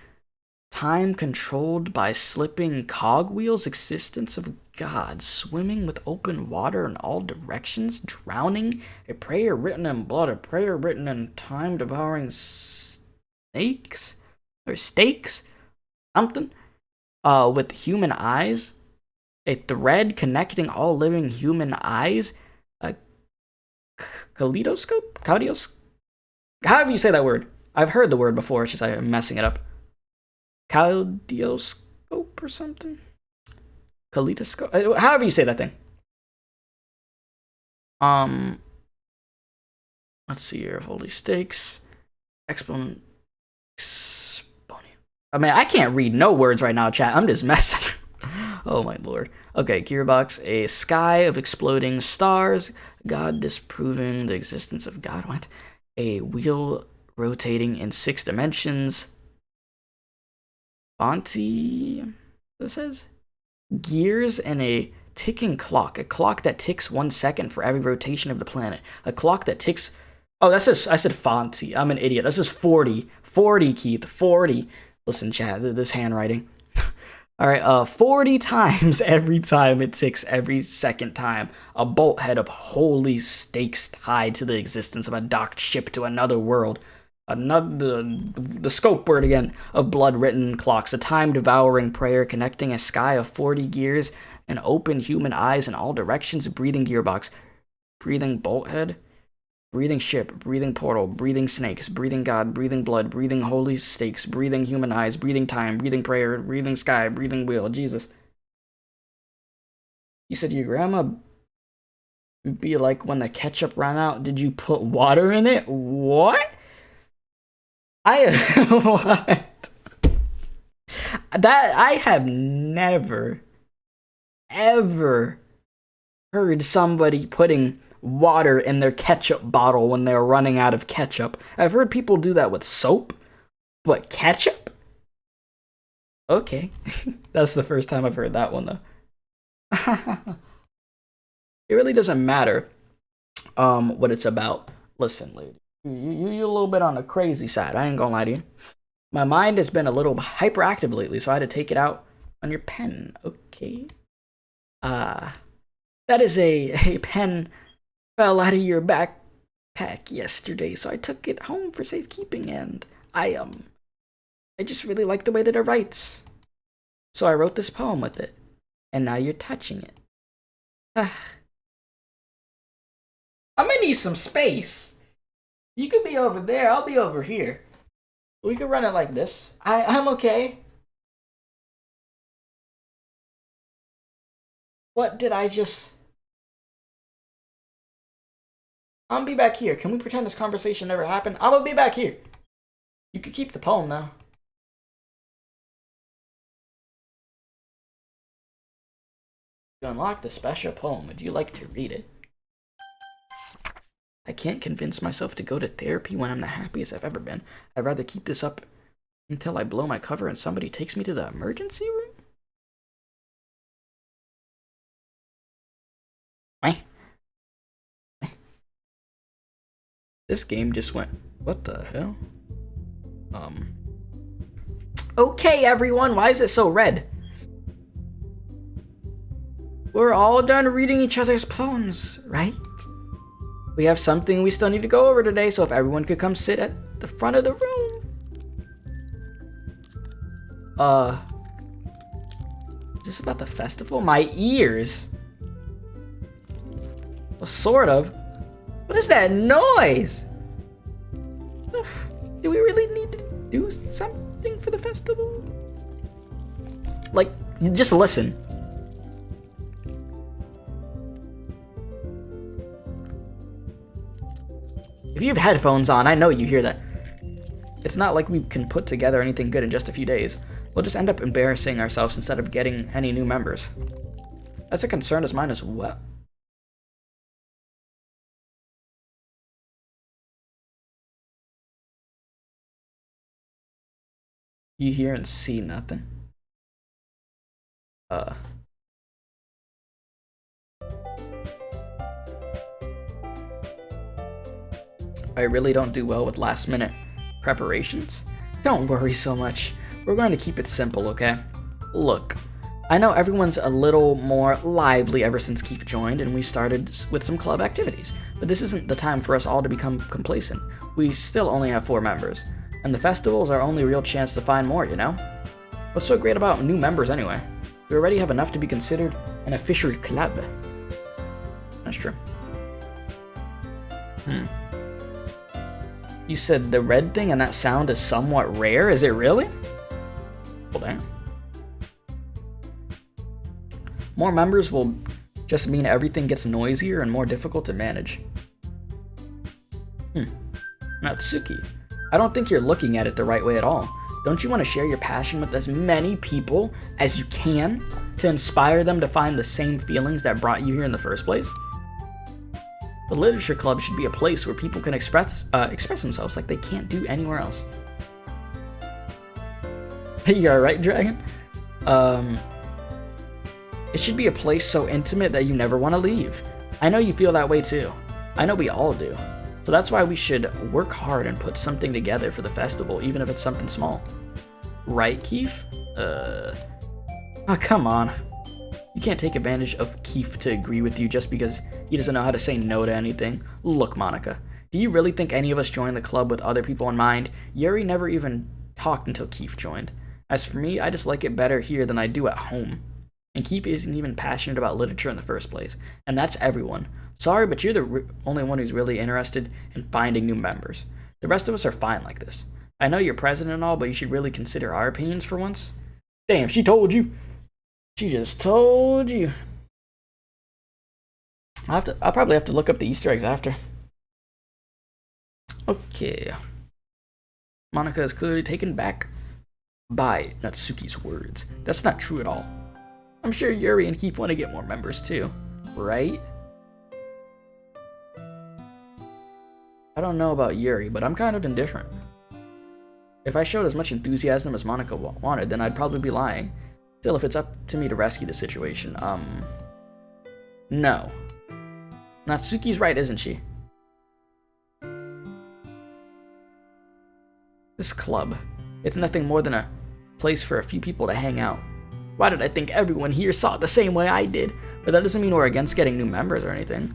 [SPEAKER 1] Time controlled by slipping cogwheels. Existence of God. Swimming with open water in all directions. Drowning. A prayer written in blood. A prayer written in time. Devouring snakes? Or steaks? Something. With human eyes. A thread connecting all living human eyes. A kaleidoscope? However you say that word. I've heard the word before, it's just I'm messing it up. Kaleidoscope or something? Kaleidoscope? However you say that thing. Let's see here. Holy stakes. I mean, I can't read no words right now, chat. I'm just messing. Oh my lord. Okay, Gearbox, a sky of exploding stars, God disproving the existence of God. What? A wheel rotating in 6 dimensions. Fonty, this says? Gears and a ticking clock. A clock that ticks 1 second for every rotation of the planet. A clock that ticks... Oh, that says... I said Fonty. I'm an idiot. That says 40. 40, Keith. 40. Listen, chat, this handwriting. Alright, 40 times every time it ticks, every second time. A bolt head of holy stakes tied to the existence of a docked ship to another world. The scope word again of blood-written clocks. A time-devouring prayer connecting a sky of 40 gears and open human eyes in all directions. Breathing gearbox. Breathing bolt head. Breathing ship, breathing portal, breathing snakes, breathing God, breathing blood, breathing holy stakes, breathing human eyes, breathing time, breathing prayer, breathing sky, breathing wheel. Jesus. You said your grandma be like when the ketchup ran out, did you put water in it? What? What? That I have never, ever heard somebody putting water in their ketchup bottle when they're running out of ketchup. I've heard people do that with soap, but ketchup? Okay. That's the first time I've heard that one, though. It really doesn't matter what it's about. Listen, lady, you're a little bit on the crazy side. I ain't gonna lie to you. My mind has been a little hyperactive lately, so I had to take it out on your pen. Okay. That is a pen fell out of your backpack yesterday, so I took it home for safekeeping, and I just really like the way that it writes. So I wrote this poem with it, and now you're touching it. I'm gonna need some space. You could be over there, I'll be over here. We could run it like this. I'm okay. What did I just... I'm gonna be back here. Can we pretend this conversation never happened? I'm gonna be back here. You could keep the poem now. You unlocked the special poem. Would you like to read it? I can't convince myself to go to therapy when I'm the happiest I've ever been. I'd rather keep this up until I blow my cover and somebody takes me to the emergency room. This game just went, what the hell? Okay, everyone, why is it so red? We're all done reading each other's poems, right? We have something we still need to go over today, so if everyone could come sit at the front of the room. Is this about the festival? My ears. Well, sort of. What is that noise? Do we really need to do something for the festival? Like, just listen. If you have headphones on, I know you hear that. It's not like we can put together anything good in just a few days. We'll just end up embarrassing ourselves instead of getting any new members. That's a concern of mine as well. You hear and see nothing. I really don't do well with last minute preparations. Don't worry so much. We're going to keep it simple, okay? Look, I know everyone's a little more lively ever since Keith joined and we started with some club activities, but this isn't the time for us all to become complacent. We still only have 4 members. And the festival is our only real chance to find more, you know? What's so great about new members anyway? We already have enough to be considered an official club. That's true. You said the red thing and that sound is somewhat rare? Is it really? Well, damn. More members will just mean everything gets noisier and more difficult to manage. Natsuki. I don't think you're looking at it the right way at all. Don't you want to share your passion with as many people as you can to inspire them to find the same feelings that brought you here in the first place? The literature club should be a place where people can express themselves like they can't do anywhere else. You're alright, Dragon? It should be a place so intimate that you never want to leave. I know you feel that way too. I know we all do. So that's why we should work hard and put something together for the festival, even if it's something small. Right, Keith? Oh, come on. You can't take advantage of Keith to agree with you just because he doesn't know how to say no to anything. Look, Monica, do you really think any of us joined the club with other people in mind? Yuri never even talked until Keith joined. As for me, I just like it better here than I do at home. And Keith isn't even passionate about literature in the first place. And that's everyone. Sorry, but you're the only one who's really interested in finding new members. The rest of us are fine like this. I know you're president and all, but you should really consider our opinions for once. Damn, she told you. She just told you. I'll probably have to look up the Easter eggs after. Okay. Monica is clearly taken back by Natsuki's words. That's not true at all. I'm sure Yuri and Keith want to get more members too, right? I don't know about Yuri, but I'm kind of indifferent. If I showed as much enthusiasm as Monica wanted, then I'd probably be lying. Still, if it's up to me to rescue the situation, no. Natsuki's right, isn't she? This club, it's nothing more than a place for a few people to hang out. Why did I think everyone here saw it the same way I did? But that doesn't mean we're against getting new members or anything.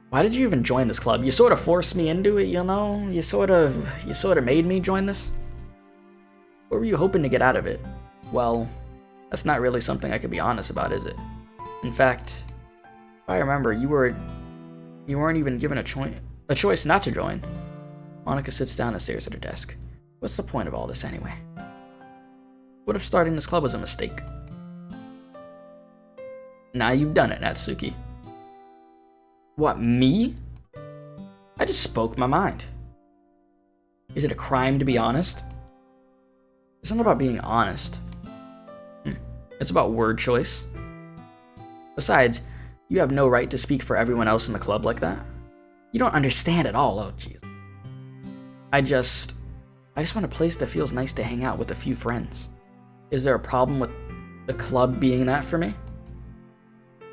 [SPEAKER 1] Why did you even join this club? You sort of forced me into it, you know? You sort of made me join this? What were you hoping to get out of it? Well, that's not really something I could be honest about, is it? In fact, if I remember, you weren't even given a choice not to join. Monica sits down and stares at her desk. What's the point of all this anyway? What if starting this club was a mistake? Now you've done it, Natsuki. What, me? I just spoke my mind. Is it a crime to be honest? It's not about being honest. It's about word choice. Besides, you have no right to speak for everyone else in the club like that. You don't understand at all. Oh, jeez. I just want a place that feels nice to hang out with a few friends. Is there a problem with the club being that for me?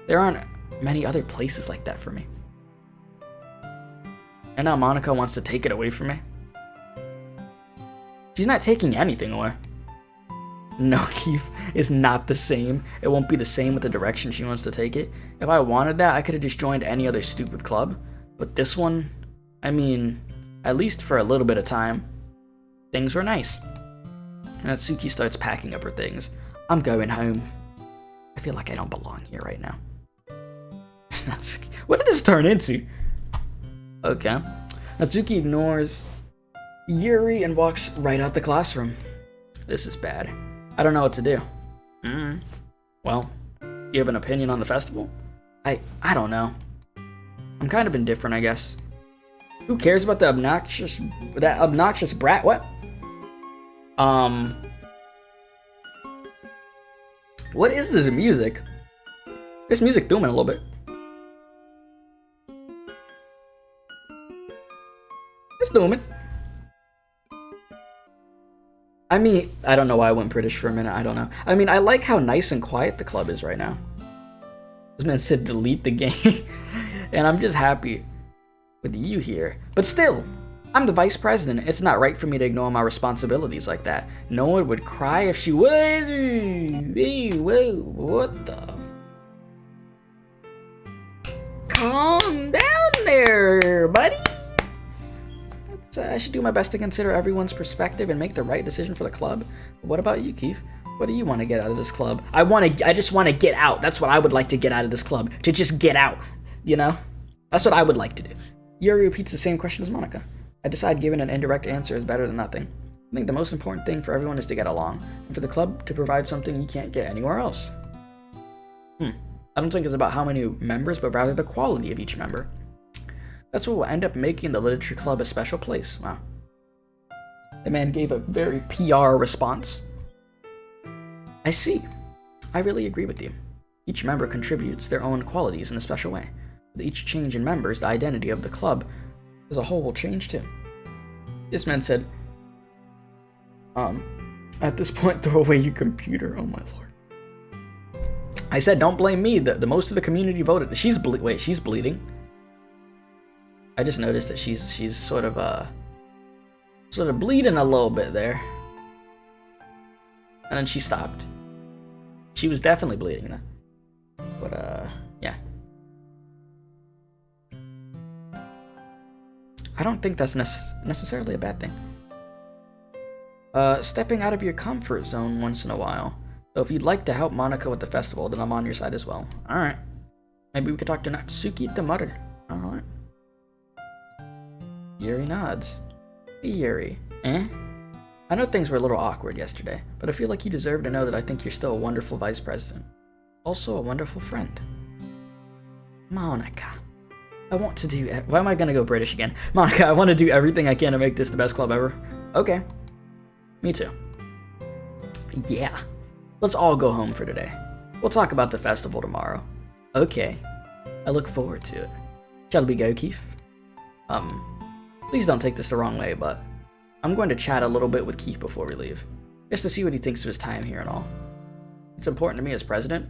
[SPEAKER 1] There aren't many other places like that for me. And now Monica wants to take it away from me. She's not taking anything away. No, Keith, it's not the same. It won't be the same with the direction she wants to take it. If I wanted that, I could have just joined any other stupid club. But this one, I mean, at least for a little bit of time, things were nice. And Natsuki starts packing up her things. I'm going home. I feel like I don't belong here right now. Natsuki, what did this turn into? Okay. Natsuki ignores Yuri and walks right out the classroom. This is bad. I don't know what to do. Well, do you have an opinion on the festival? I don't know. I'm kind of indifferent, I guess. Who cares about that obnoxious brat? What? What is this music? This music booming a little bit. It's booming. I mean, I don't know why I went British for a minute. I don't know. I mean, I like how nice and quiet the club is right now. This man said delete the game. And I'm just happy with you here. But still, I'm the vice president. It's not right for me to ignore my responsibilities like that. No one would cry if she would. Hey, whoa, what the? Calm down there, buddy. I should do my best to consider everyone's perspective and make the right decision for the club. What about you, Keith? What do you want to get out of this club? I just want to get out. That's what I would like to get out of this club. To just get out, you know? That's what I would like to do. Yuri repeats the same question as Monica. I decide giving an indirect answer is better than nothing. I think the most important thing for everyone is to get along, and for the club to provide something you can't get anywhere else. I don't think it's about how many members, but rather the quality of each member. That's what will end up making the literature club a special place. Wow. The man gave a very PR response. I see. I really agree with you. Each member contributes their own qualities in a special way. With each change in members, the identity of the club as a whole will change too. This man said, at this point, throw away your computer. Oh my lord. I said, don't blame me. The most of the community voted. She's bleeding. I just noticed that she's sort of bleeding a little bit there. And then she stopped. She was definitely bleeding then. But yeah. I don't think that's necessarily a bad thing. Stepping out of your comfort zone once in a while. So if you'd like to help Monica with the festival, then I'm on your side as well. Alright. Maybe we could talk to Natsuki the Mother. Alright. Yuri nods. Hey Yuri. Eh? I know things were a little awkward yesterday, but I feel like you deserve to know that I think you're still a wonderful vice president. Also a wonderful friend. Monica. I want to do... Why am I gonna go British again? Monica, I want to do everything I can to make this the best club ever. Okay. Me too. Yeah. Let's all go home for today. We'll talk about the festival tomorrow. Okay. I look forward to it. Shall we go, Keith? Please don't take this the wrong way, but I'm going to chat a little bit with Keith before we leave. Just to see what he thinks of his time here and all. It's important to me as president.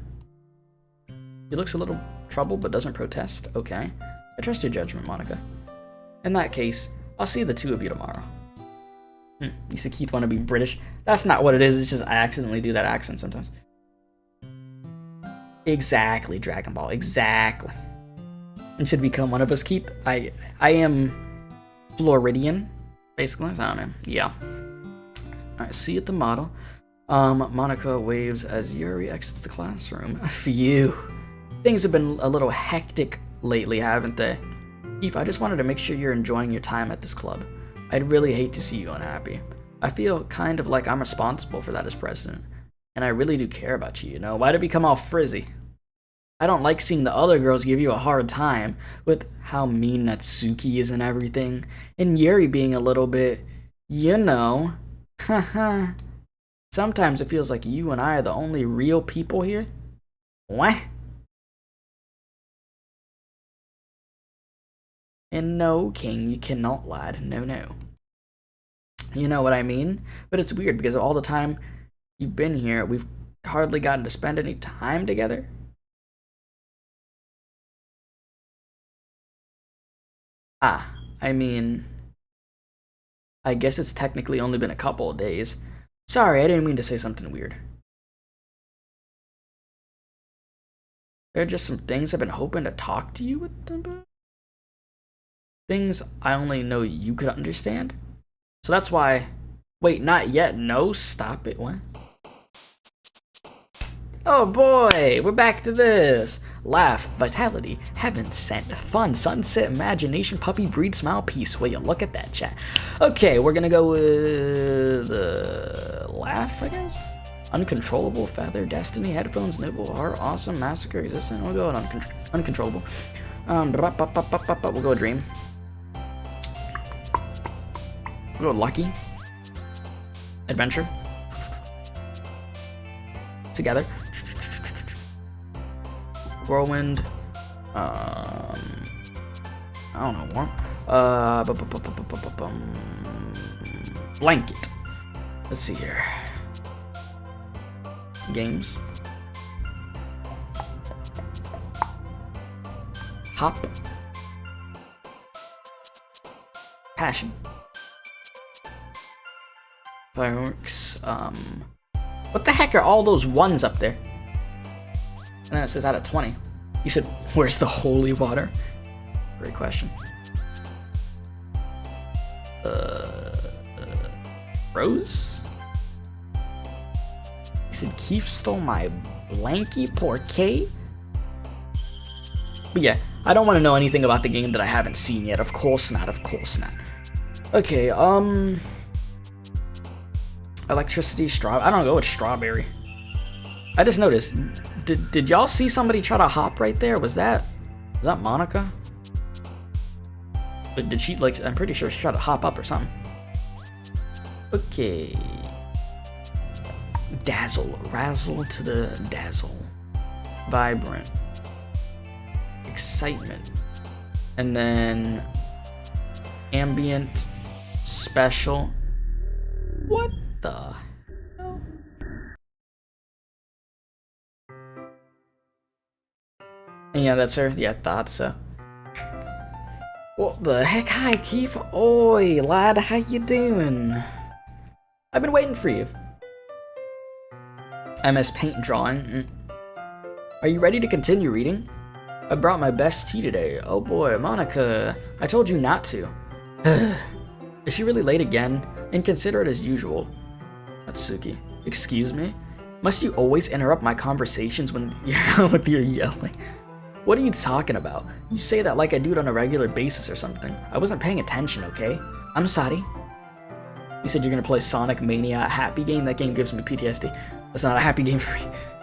[SPEAKER 1] He looks a little troubled but doesn't protest. Okay. I trust your judgment, Monica. In that case, I'll see the two of you tomorrow. You said Keith want to be British. That's not what it is. It's just I accidentally do that accent sometimes. Exactly, Dragon Ball. Exactly. And should become one of us, Keith. I am Floridian, basically. So I don't know. Yeah. Alright, see you at the model. Monica waves as Yuri exits the classroom. Phew. Things have been a little hectic lately, haven't they? Keith, I just wanted to make sure you're enjoying your time at this club. I'd really hate to see you unhappy. I feel kind of like I'm responsible for that as president. And I really do care about you, you know? Why'd it become all frizzy? I don't like seeing the other girls give you a hard time with how mean Natsuki is and everything. And Yuri being a little bit, you know. Haha. Sometimes it feels like you and I are the only real people here. What? And no, King, you cannot lie. No, no. You know what I mean? But it's weird because all the time you've been here, we've hardly gotten to spend any time together. I mean, I guess it's technically only been a couple of days. Sorry, I didn't mean to say something weird. There are just some things I've been hoping to talk to you about. Things I only know you could understand. So that's why... Wait, not yet. No, stop it. What? Oh boy, we're back to this. Laugh, vitality, heaven sent, fun, sunset, imagination, puppy, breed, smile, peace. Will you look at that, chat? Okay, we're gonna go with... laugh, I guess? Uncontrollable, feather, destiny, headphones, nibble, heart, awesome, massacre, resistant. We'll go with uncontrollable. We'll go with dream. We'll go lucky. Adventure. Together. Whirlwind. I don't know. Warm. Blanket. Let's see here. Games. Hop. Passion. Fireworks. What the heck are all those ones up there? And then it says out of 20. You said, where's the holy water? Great question. Rose? You said Keith stole my blankie porquet? But yeah, I don't want to know anything about the game that I haven't seen yet. Of course not, of course not. Okay, electricity, I don't go with strawberry. I just noticed, did y'all see somebody try to hop right there? Was that Monica? But did she, like, I'm pretty sure she tried to hop up or something. Okay. Dazzle. Razzle to the dazzle. Vibrant. Excitement. And then ambient. Special. What the hell? Yeah, that's her. Yeah, I thought so. What the heck? Hi, Keith. Oi, lad. How you doing? I've been waiting for you. MS Paint drawing. Are you ready to continue reading? I brought my best tea today. Oh boy, Monica. I told you not to. Is she really late again? Inconsiderate as usual. Natsuki. Excuse me? Must you always interrupt my conversations when you're yelling? What are you talking about? You say that like I do it on a regular basis or something. I wasn't paying attention, okay? I'm sorry. You said you're gonna play Sonic Mania, a happy game? That game gives me PTSD. That's not a happy game for me.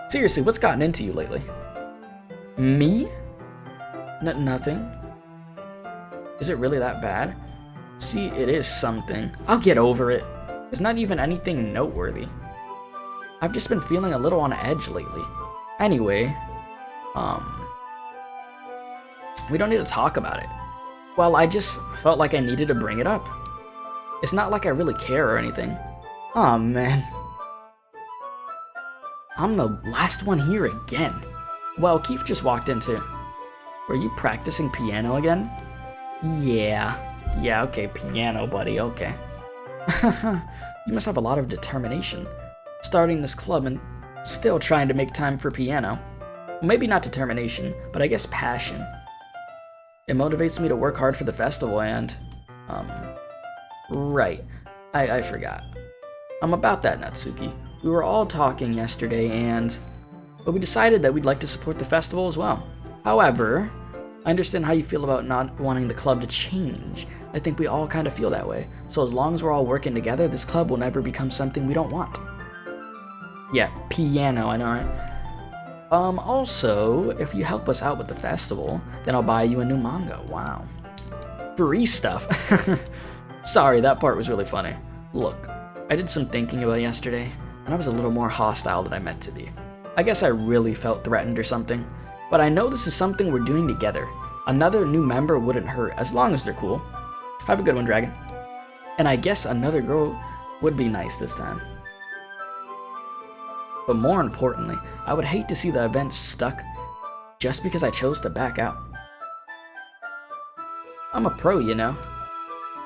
[SPEAKER 1] Seriously, what's gotten into you lately? Me? Nothing. Is it really that bad? See, it is something. I'll get over it. It's not even anything noteworthy. I've just been feeling a little on edge lately. Anyway, we don't need to talk about it. Well, I just felt like I needed to bring it up. It's not like I really care or anything. Aw, man. I'm the last one here again. Well, Keith just walked into. Were you practicing piano again? Yeah, okay, piano, buddy, okay. You must have a lot of determination. Starting this club and still trying to make time for piano. Well, maybe not determination, but I guess passion. It motivates me to work hard for the festival and, right. I forgot. About that, Natsuki. We were all talking yesterday but we decided that we'd like to support the festival as well. However, I understand how you feel about not wanting the club to change. I think we all kind of feel that way. So as long as we're all working together, this club will never become something we don't want. Yeah, piano, I know, right? Also, if you help us out with the festival, then I'll buy you a new manga. Wow. Free stuff. Sorry, that part was really funny. Look, I did some thinking about yesterday, and I was a little more hostile than I meant to be. I guess I really felt threatened or something, but I know this is something we're doing together. Another new member wouldn't hurt, as long as they're cool. Have a good one, Dragon. And I guess another girl would be nice this time. But more importantly, I would hate to see the event stuck just because I chose to back out. I'm a pro, you know,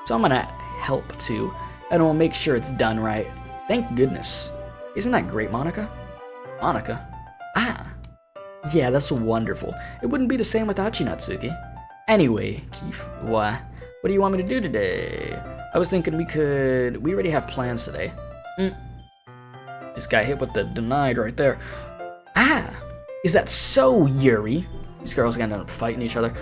[SPEAKER 1] so I'm gonna help too, and we'll make sure it's done right. Thank goodness. Isn't that great, Monica? Monica? Ah! Yeah, that's wonderful. It wouldn't be the same without you, Natsuki. Anyway, Keith, what do you want me to do today? I was thinking we already have plans today. This guy hit with the denied right there. Ah! Is that so, Yuri? These girls are gonna end up fighting each other.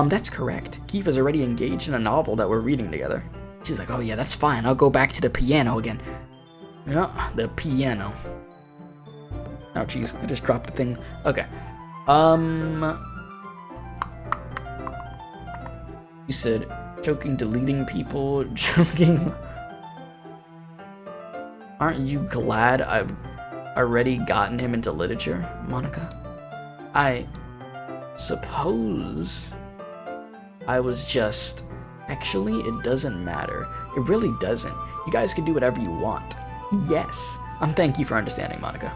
[SPEAKER 1] That's correct. Keith is already engaged in a novel that we're reading together. She's like, oh yeah, that's fine. I'll go back to the piano again. Yeah, the piano. Oh, jeez, I just dropped the thing. Okay. You said joking, deleting people, joking. Aren't you glad I've already gotten him into literature, Monica? I suppose I was just... Actually, it doesn't matter. It really doesn't. You guys can do whatever you want. Yes. Thank you for understanding, Monica.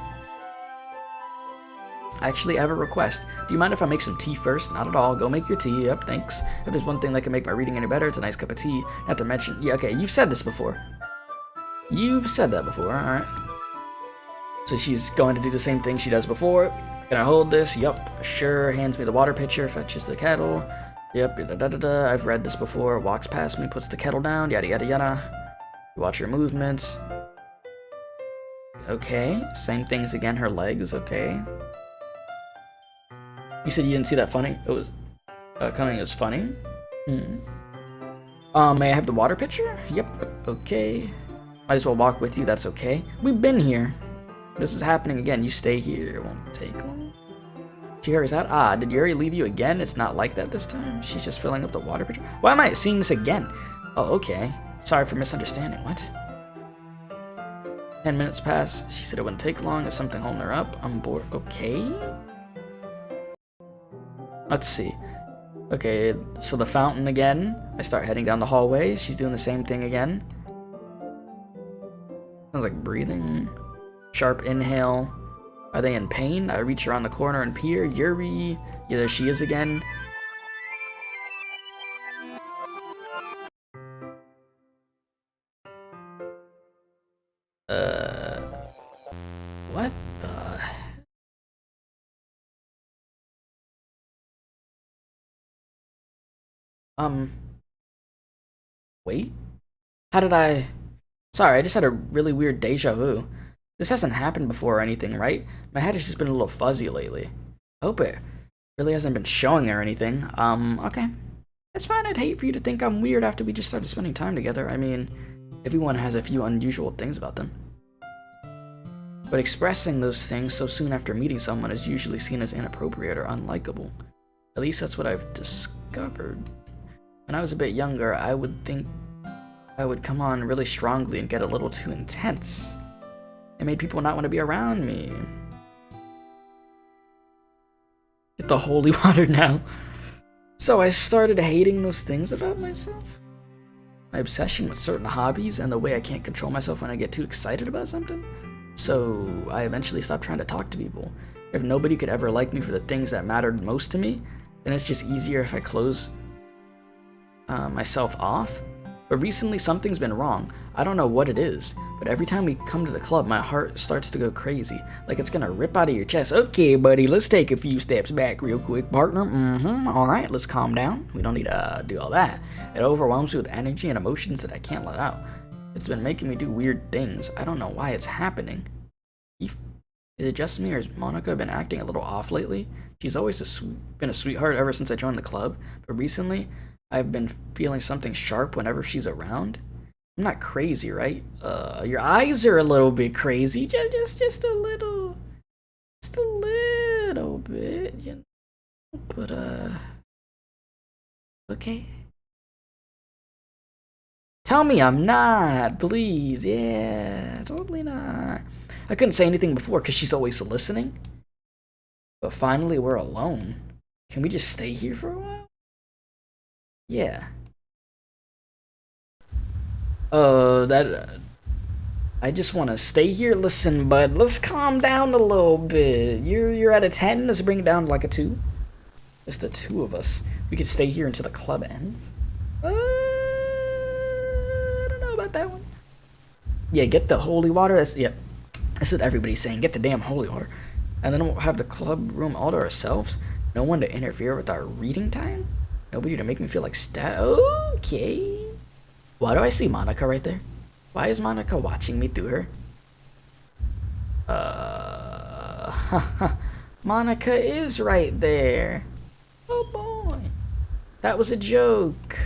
[SPEAKER 1] Actually, I have a request. Do you mind if I make some tea first? Not at all. Go make your tea. Yep, thanks. If there's one thing that can make my reading any better, it's a nice cup of tea. Not to mention... Yeah, okay, you've said this before. You've said that before, alright. So she's going to do the same thing she does before. Can I hold this? Yup. Sure. Hands me the water pitcher. Fetches the kettle. Yep. Da-da-da-da. I've read this before. Walks past me. Puts the kettle down. Yada yada yada. Watch her movements. Okay. Same things again. Her legs. Okay. You said you didn't see that funny? It was coming as funny. May I have the water pitcher? Yep. Okay. Might as well walk with you. That's okay. We've been here. This is happening again. You stay here. It won't take long. She hurries out. Ah, did Yuri leave you again? It's not like that this time. She's just filling up the water pitcher. Why am I seeing this again? Oh, okay. Sorry for misunderstanding. What? 10 minutes pass. She said it wouldn't take long. Is something holding her up? I'm bored. Okay. Let's see. Okay, so the fountain again. I start heading down the hallway. She's doing the same thing again. Sounds like breathing. Sharp inhale. Are they in pain? I reach around the corner and peer. Yuri. Yeah, there she is again. What the? Wait? How did I... Sorry, I just had a really weird deja vu. This hasn't happened before or anything, right? My head has just been a little fuzzy lately. I hope it really hasn't been showing or anything. Okay. That's fine. I'd hate for you to think I'm weird after we just started spending time together. I mean, everyone has a few unusual things about them. But expressing those things so soon after meeting someone is usually seen as inappropriate or unlikable. At least that's what I've discovered. When I was a bit younger, I would think I would come on really strongly and get a little too intense. It made people not want to be around me. Get the holy water now. So I started hating those things about myself. My obsession with certain hobbies and the way I can't control myself when I get too excited about something. So I eventually stopped trying to talk to people. If nobody could ever like me for the things that mattered most to me, then it's just easier if I close myself off. But recently something's been wrong. I don't know what it is, but every time we come to the club, my heart starts to go crazy, like it's gonna rip out of your chest. Okay, buddy, let's take a few steps back real quick, partner. All right, let's calm down. We don't need to do all that. It overwhelms me with energy and emotions that I can't let out. It's been making me do weird things. I don't know why it's happening. Is it just me, or has Monica been acting a little off lately? She's always been a sweetheart ever since I joined the club, but recently I've been feeling something sharp whenever she's around. I'm not crazy, right? Your eyes are a little bit crazy. Just a little. Just a little bit, you know. But, okay. Tell me I'm not, please. Yeah, totally not. I couldn't say anything before because she's always listening. But finally, we're alone. Can we just stay here for a while? Yeah. I just want to stay here. Listen, bud, let's calm down a little bit. You're at a 10. Let's bring it down to like a 2. Just the two of us. We could stay here until the club ends. I don't know about that one. Yeah, get the holy water. That's what everybody's saying. Get the damn holy water. And then we'll have the club room all to ourselves. No one to interfere with our reading time. Nobody to make me feel like Okay. Why do I see Monica right there? Why is Monica watching me through her? Monica is right there. Oh boy. That was a joke.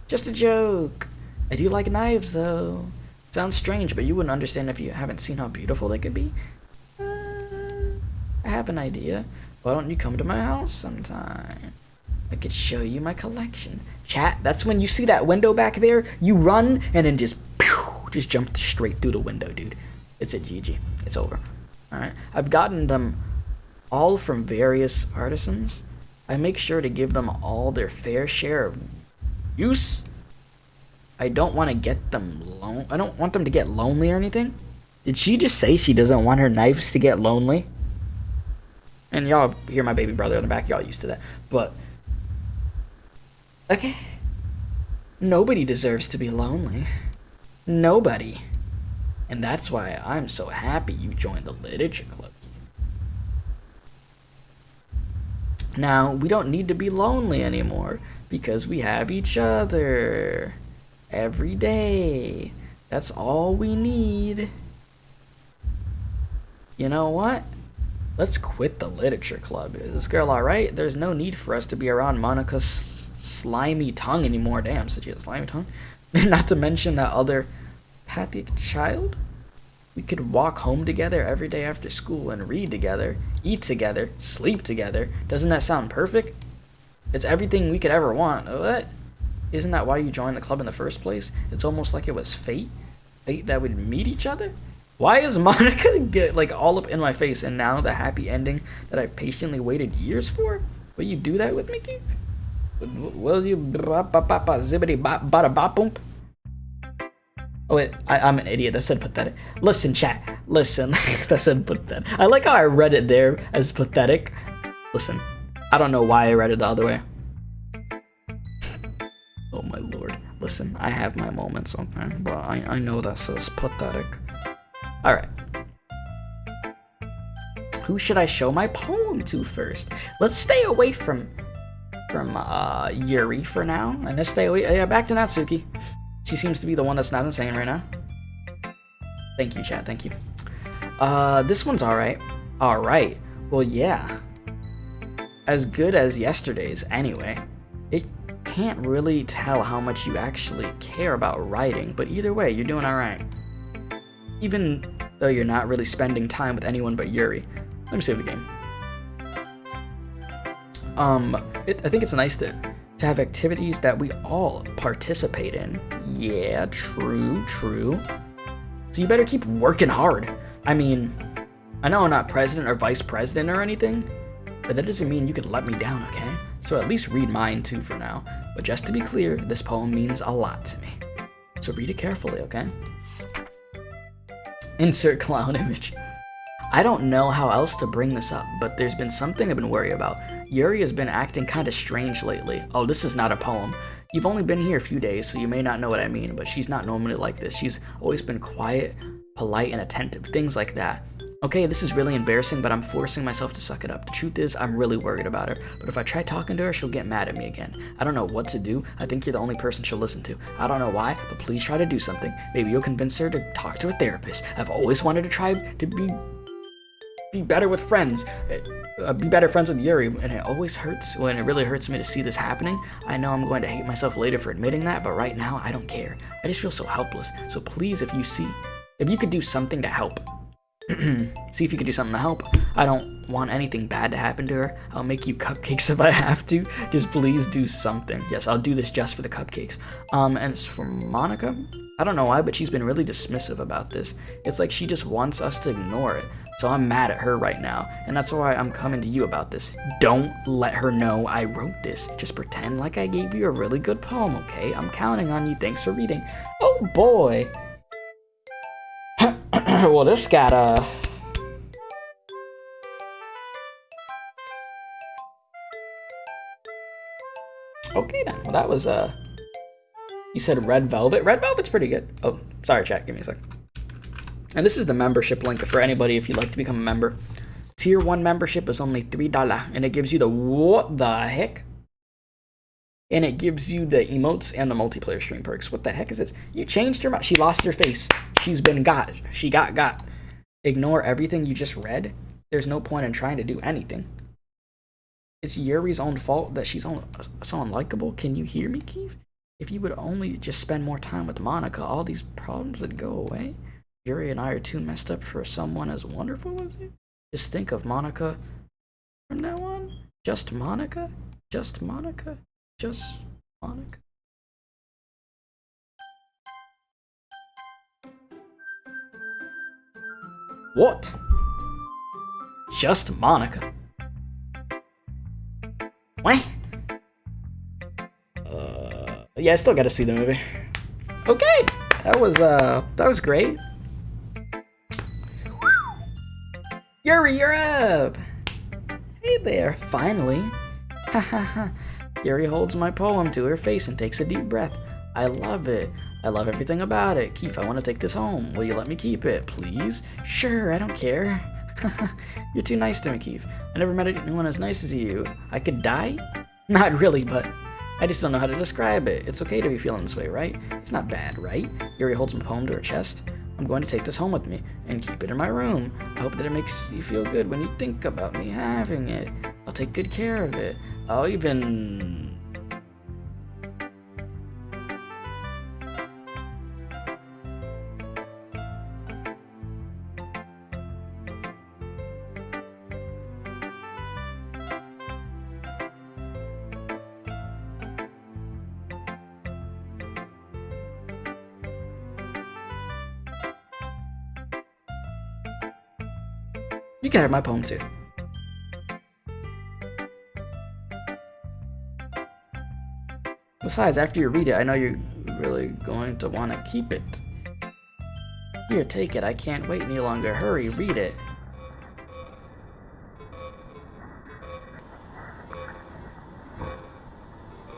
[SPEAKER 1] Just a joke. I do like knives though. Sounds strange, but you wouldn't understand if you haven't seen how beautiful they could be. I have an idea. Why don't you come to my house sometime? I could show you my collection. Chat, that's when you see that window back there, you run and then just jump straight through the window, dude. It's a GG. It's over. Alright. I've gotten them all from various artisans. I make sure to give them all their fair share of use. I don't want to get them I don't want them to get lonely or anything. Did she just say she doesn't want her knives to get lonely? And y'all hear my baby brother in the back, y'all used to that. But okay. Nobody deserves to be lonely. Nobody. And that's why I'm so happy you joined the literature club. Now, we don't need to be lonely anymore because we have each other every day. That's all we need. You know what? Let's quit the literature club. Is this girl alright? There's no need for us to be around Monica's slimy tongue anymore. Damn, so she has a slimy tongue. Not to mention that other pathic child. We could walk home together every day after school and read together, eat together, sleep together. Doesn't that sound perfect? It's everything we could ever want. What? Isn't that why you joined the club in the first place? It's almost like it was fate. Fate that we'd meet each other? Why is Monica get like all up in my face and now the happy ending that I've patiently waited years for? Will you do that with me, Keith? Will you zibbity bada bop boom? Oh wait, I'm an idiot. That said pathetic. Listen, chat. Listen, that said pathetic. I like how I read it there as pathetic. Listen, I don't know why I read it the other way. Oh my lord. Listen, I have my moments, okay? But I know that says pathetic. Alright. Who should I show my poem to first? Let's stay away from Yuri for now. And let's stay away. Yeah, back to Natsuki. She seems to be the one that's not insane right now. Thank you, chat. Thank you. This one's alright. Alright. Well, yeah. As good as yesterday's, anyway. It can't really tell how much you actually care about writing, but either way, you're doing alright. Even though you're not really spending time with anyone but Yuri. Let me save the game. I think it's nice to have activities that we all participate in. Yeah, true. So you better keep working hard. I mean, I know I'm not president or vice president or anything, but that doesn't mean you can let me down, okay? So at least read mine too for now. But just to be clear, this poem means a lot to me. So read it carefully, okay? Insert clown image. I don't know how else to bring this up, but there's been something I've been worried about. Yuri has been acting kinda strange lately. Oh, this is not a poem. You've only been here a few days, so you may not know what I mean, but she's not normally like this. She's always been quiet, polite, and attentive, things like that. Okay, this is really embarrassing, but I'm forcing myself to suck it up. The truth is, I'm really worried about her, but if I try talking to her, she'll get mad at me again. I don't know what to do. I think you're the only person she'll listen to. I don't know why, but please try to do something. Maybe you'll convince her to talk to a therapist. I've always wanted to try to be better with friends. Be better friends with Yuri, and it always hurts when it really hurts me to see this happening. I know I'm going to hate myself later for admitting that, but right now, I don't care. I just feel so helpless. So please, if you could do something to help, see if you could do something to help. I don't want anything bad to happen to her. I'll make you cupcakes if I have to. Just please do something. Yes, I'll do this just for the cupcakes. And as for Monica, I don't know why, but she's been really dismissive about this. It's like she just wants us to ignore it. So I'm mad at her right now, and that's why I'm coming to you about this. Don't let her know I wrote this. Just pretend like I gave you a really good poem, okay? I'm counting on you. Thanks for reading. Oh boy. Well, this got okay then. Well, that was you said Red Velvet. Red Velvet's pretty good. Oh, sorry, chat. Give me a sec. And this is the membership link for anybody if you'd like to become a member. Tier 1 membership is only $3, and it gives you the what the heck? And it gives you the emotes and the multiplayer stream perks. What the heck is this? You changed your mind. She lost her face. She's been got. She got. Ignore everything you just read. There's no point in trying to do anything. It's Yuri's own fault that she's so unlikable. Can you hear me, Keith? If you would only just spend more time with Monica, all these problems would go away. Yuri and I are too messed up for someone as wonderful as you. Just think of Monica from now on. Just Monica. Just Monica. Just Monica. What? Just Monica. What? Yeah, I still gotta see the movie. Okay, that was great. Yuri, you're up! Hey there, finally. Ha ha ha. Yuri holds my poem to her face and takes a deep breath. I love it. I love everything about it. Keith, I want to take this home. Will you let me keep it, please? Sure, I don't care. You're too nice to me, Keith. I never met anyone as nice as you. I could die? Not really, but I just don't know how to describe it. It's okay to be feeling this way, right? It's not bad, right? Yuri holds my poem to her chest. I'm going to take this home with me and keep it in my room. I hope that it makes you feel good when you think about me having it. I'll take good care of it. I'll even... You can have my poem too. Besides, after you read it, I know you're really going to want to keep it. Here, take it. I can't wait any longer. Hurry, read it.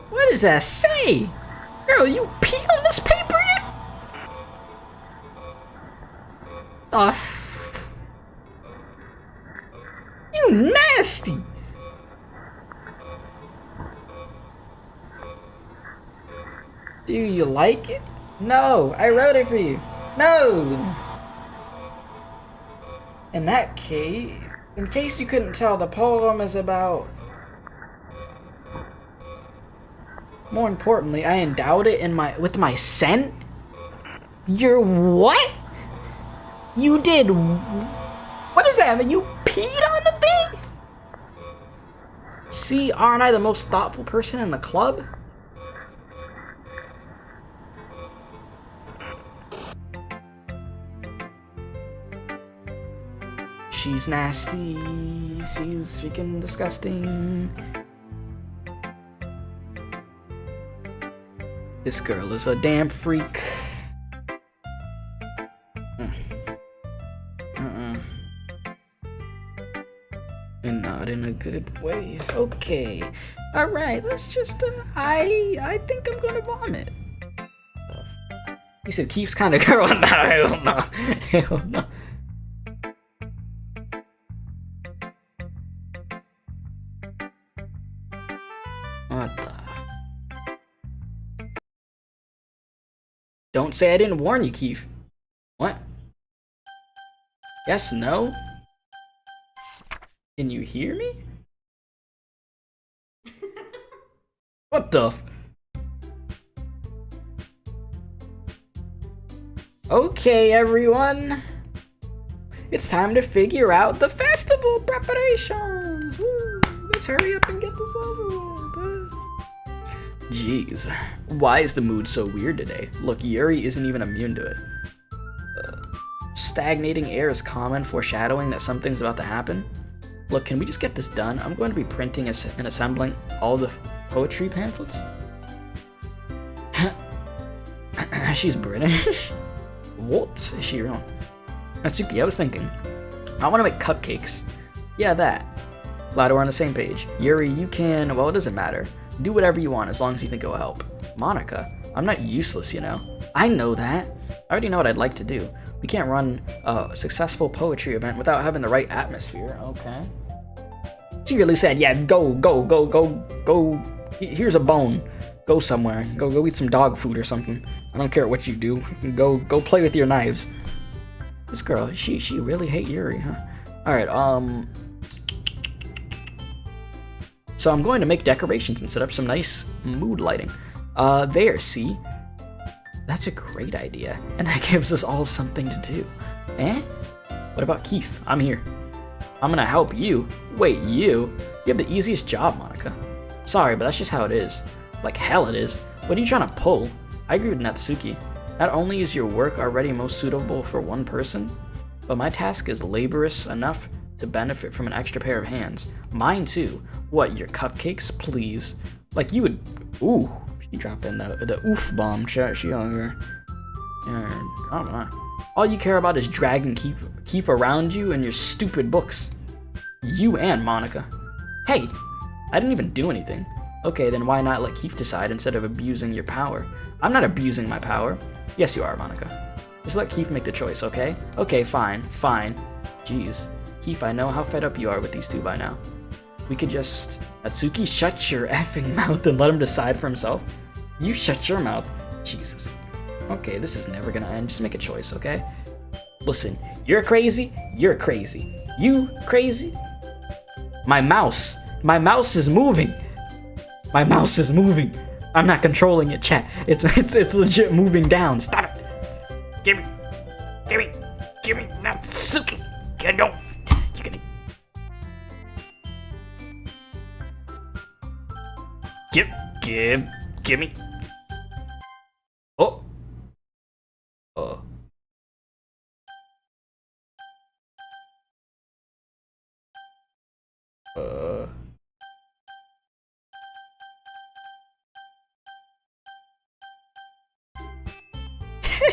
[SPEAKER 1] What does that say? Girl, you peed on this paper? You nasty! Do you like it? No, I wrote it for you. No! In that case, in case you couldn't tell, the poem is about... More importantly, I endowed it with my scent? Your what? You did... What does that mean? You peed on the thing? See, aren't I the most thoughtful person in the club? She's nasty. She's freaking disgusting. This girl is a damn freak. And not in a good way. Okay. Alright, let's just, I think I'm gonna vomit. You said Keith's kind of girl? No, hell no. Hell no. What the? Don't say I didn't warn you, Keith. What? Yes, no? Can you hear me? What the f- Okay, everyone. It's time to figure out the festival preparations. Woo. Let's hurry up and get this over with. Jeez, why is the mood so weird today? Look, Yuri isn't even immune to it. Stagnating air is common, foreshadowing that something's about to happen. Look, can we just get this done? I'm going to be printing and assembling all the poetry pamphlets. She's British? What is she wrong? Natsuki, I was thinking, I want to make cupcakes. Yeah, that. Glad we're on the same page. Yuri, you can, well, it doesn't matter. Do whatever you want as long as you think it will help. Monica, I'm not useless, you know. I know that. I already know what I'd like to do. We can't run a successful poetry event without having the right atmosphere. Okay. She really said, yeah, go. Here's a bone. Go somewhere. Go eat some dog food or something. I don't care what you do. Go play with your knives. This girl, she really hate Yuri, huh? Alright, so I'm going to make decorations and set up some nice mood lighting. There, see? That's a great idea, and that gives us all something to do. Eh? What about Keith? I'm here. I'm gonna help you. Wait, you? You have the easiest job, Monica. Sorry, but that's just how it is. Like hell it is. What are you trying to pull? I agree with Natsuki. Not only is your work already most suitable for one person, but my task is laborious enough to benefit from an extra pair of hands. Mine too. What, your cupcakes? Please. Like you would... Ooh, she dropped in the oof bomb. She on here. I don't know. All you care about is dragging Keith around you and your stupid books. You and Monica. Hey, I didn't even do anything. Okay, then why not let Keith decide instead of abusing your power? I'm not abusing my power. Yes, you are, Monica. Just let Keith make the choice, okay? Okay, fine. Jeez. Keith, I know how fed up you are with these two by now. We could just... Natsuki, shut your effing mouth and let him decide for himself. You shut your mouth. Jesus. Okay, this is never gonna end. Just make a choice, okay? Listen, you're crazy. You crazy. My mouse is moving. I'm not controlling it, chat. It's legit moving down. Stop it. Give me, Natsuki. You're gonna. Give me. Oh.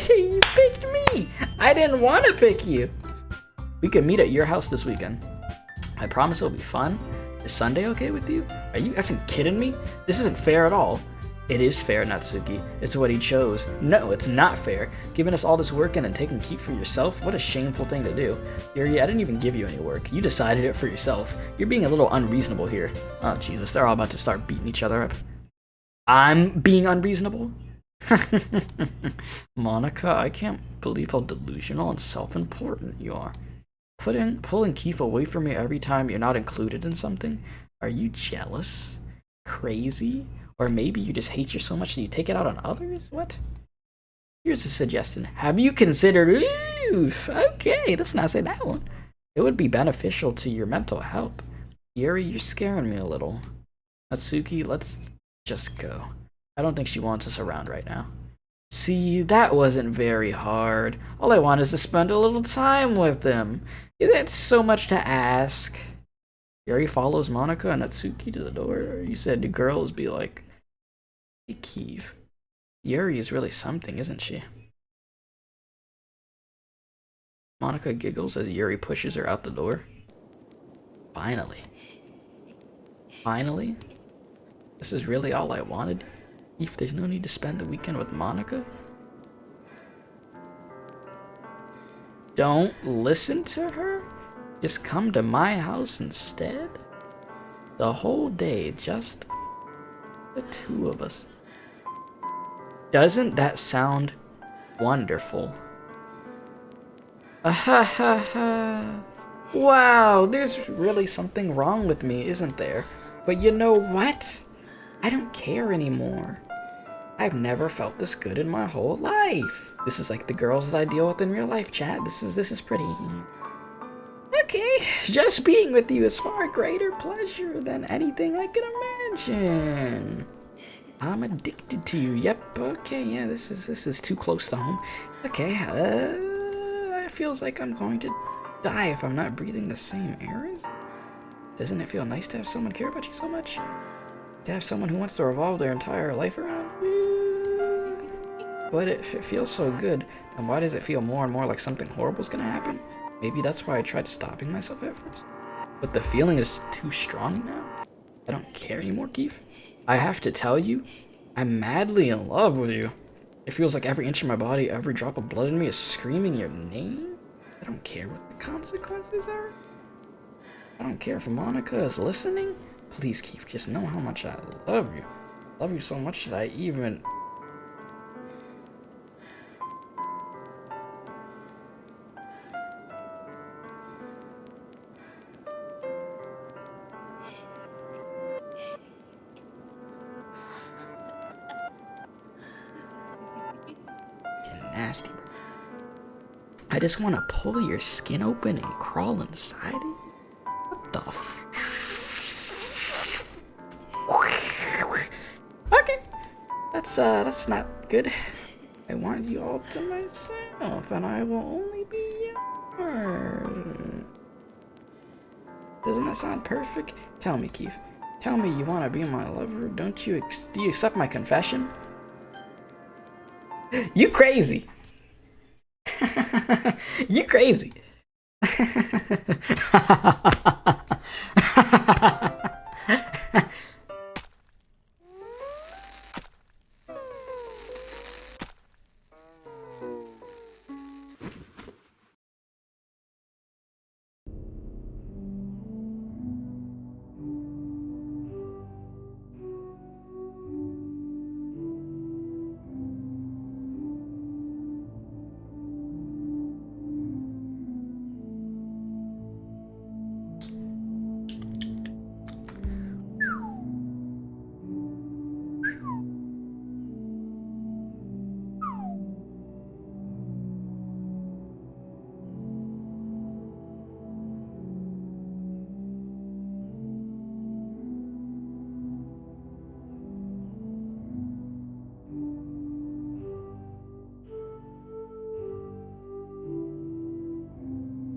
[SPEAKER 1] You picked me! I didn't want to pick you! We could meet at your house this weekend. I promise it'll be fun. Is Sunday okay with you? Are you effing kidding me? This isn't fair at all. It is fair, Natsuki. It's what he chose. No, it's not fair. Giving us all this work and then taking keep for yourself? What a shameful thing to do. Yuri, I didn't even give you any work. You decided it for yourself. You're being a little unreasonable here. Oh, Jesus, they're all about to start beating each other up. I'm being unreasonable? Monica, I can't believe how delusional and self-important you are. Pulling Keith away from you every time you're not included in something? Are you jealous? Crazy? Or maybe you just hate you so much that you take it out on others? What? Here's a suggestion. Have you considered... Oof, okay, let's not say that one. It would be beneficial to your mental health. Yuri, you're scaring me a little. Natsuki, let's just go. I don't think she wants us around right now. See, that wasn't very hard. All I want is to spend a little time with them. Is that so much to ask? Yuri follows Monica and Natsuki to the door. You said the girls be like... Hey, Keeve. Yuri is really something, isn't she? Monica giggles as Yuri pushes her out the door. Finally. Finally? This is really all I wanted? If there's no need to spend the weekend with Monica? Don't listen to her? Just come to my house instead? The whole day, just the two of us. Doesn't that sound wonderful? Ahahaha. Wow, there's really something wrong with me, isn't there? But you know what? I don't care anymore. I've never felt this good in my whole life. This is like the girls that I deal with in real life, chat. This is pretty... Okay, just being with you is far greater pleasure than anything I can imagine. I'm addicted to you. Yep, okay, yeah, this is too close to home. Okay, it feels like I'm going to die if I'm not breathing the same air as... Doesn't it feel nice to have someone care about you so much? To have someone who wants to revolve their entire life around you? But if it feels so good, then why does it feel more and more like something horrible is gonna happen? Maybe that's why I tried stopping myself at first. But the feeling is too strong now. I don't care anymore, Keith. I have to tell you, I'm madly in love with you. It feels like every inch of my body, every drop of blood in me is screaming your name. I don't care what the consequences are. I don't care if Monica is listening. Please, Keith, just know how much I love you. I love you so much that I even... Nasty, bro. I just want to pull your skin open and crawl inside it. What the Okay, that's not good. I want you all to myself, and I will only be yours. Doesn't that sound perfect? Tell me, Keith. Tell me you want to be my lover. Do you accept my confession? You crazy. You crazy.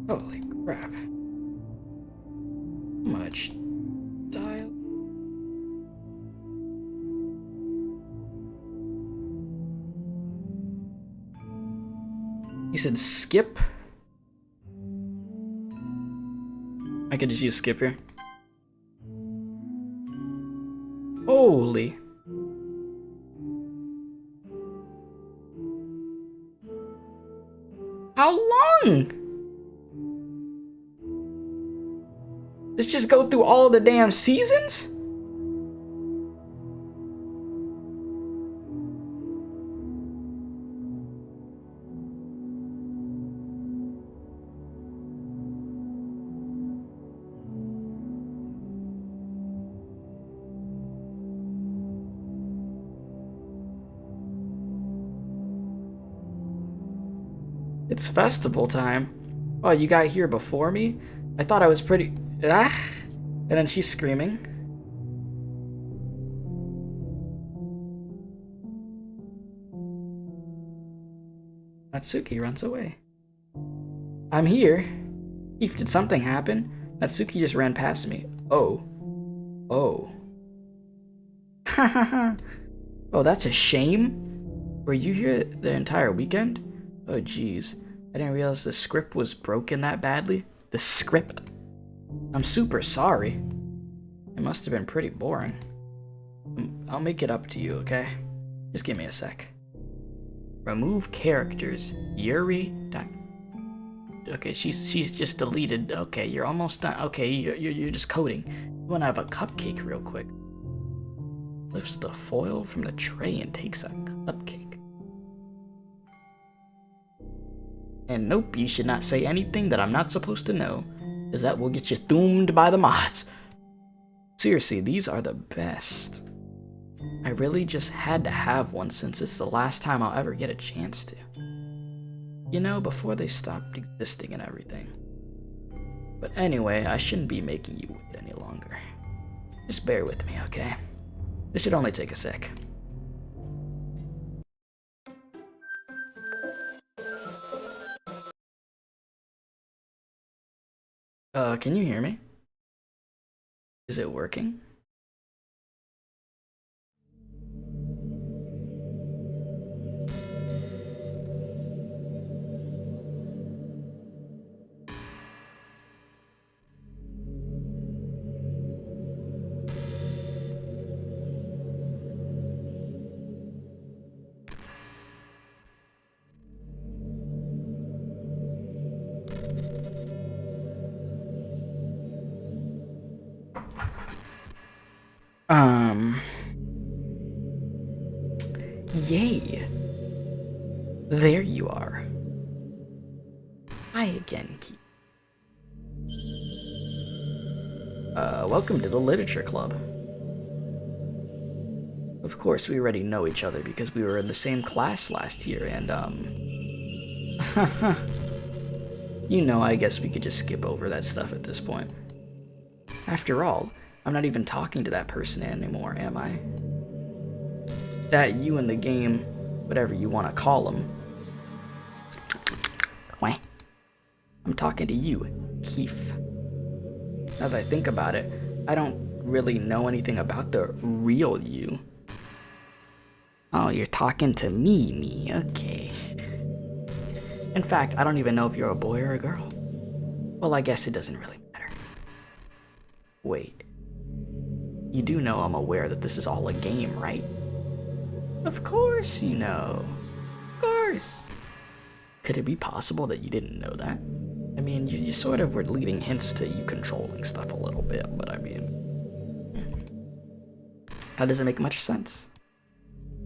[SPEAKER 1] Holy crap. Much dial. You said skip? I could just use skip here. Holy. How long? Let's just go through all the damn seasons? It's festival time. Oh, you got here before me? I thought I was pretty... Ah! And then she's screaming. Natsuki runs away. I'm here. Chief, did something happen? Natsuki just ran past me. Oh. Oh. Hahaha. Oh, that's a shame. Were you here the entire weekend? Oh, jeez. I didn't realize the script was broken that badly. The script? I'm super sorry. It must have been pretty boring. I'll make it up to you, okay? Just give me a sec. Remove characters. Yuri. Okay, she's just deleted. Okay, you're almost done. Okay, you're just coding. You wanna have a cupcake real quick? Lifts the foil from the tray and takes a cupcake. And nope, you should not say anything that I'm not supposed to know, because that will get you doomed by the mods. Seriously, these are the best. I really just had to have one since it's the last time I'll ever get a chance to. You know, before they stopped existing and everything. But anyway, I shouldn't be making you wait any longer. Just bear with me, okay? This should only take a sec. Can you hear me? Is it working? Yay. There you are. Hi again, Keith. Welcome to the Literature Club. Of course, we already know each other because we were in the same class last year, and, you know, I guess we could just skip over that stuff at this point. After all, I'm not even talking to that person anymore, am I? That you in the game, whatever you want to call him. Why? I'm talking to you, Keith. Now that I think about it, I don't really know anything about the real you. Oh, you're talking to me, okay. In fact, I don't even know if you're a boy or a girl. Well, I guess it doesn't really matter. Wait. You do know I'm aware that this is all a game, right? Of course you know. Of course. Could it be possible that you didn't know that? I mean, you sort of were leading hints to you controlling stuff a little bit, but I mean... How does it make much sense?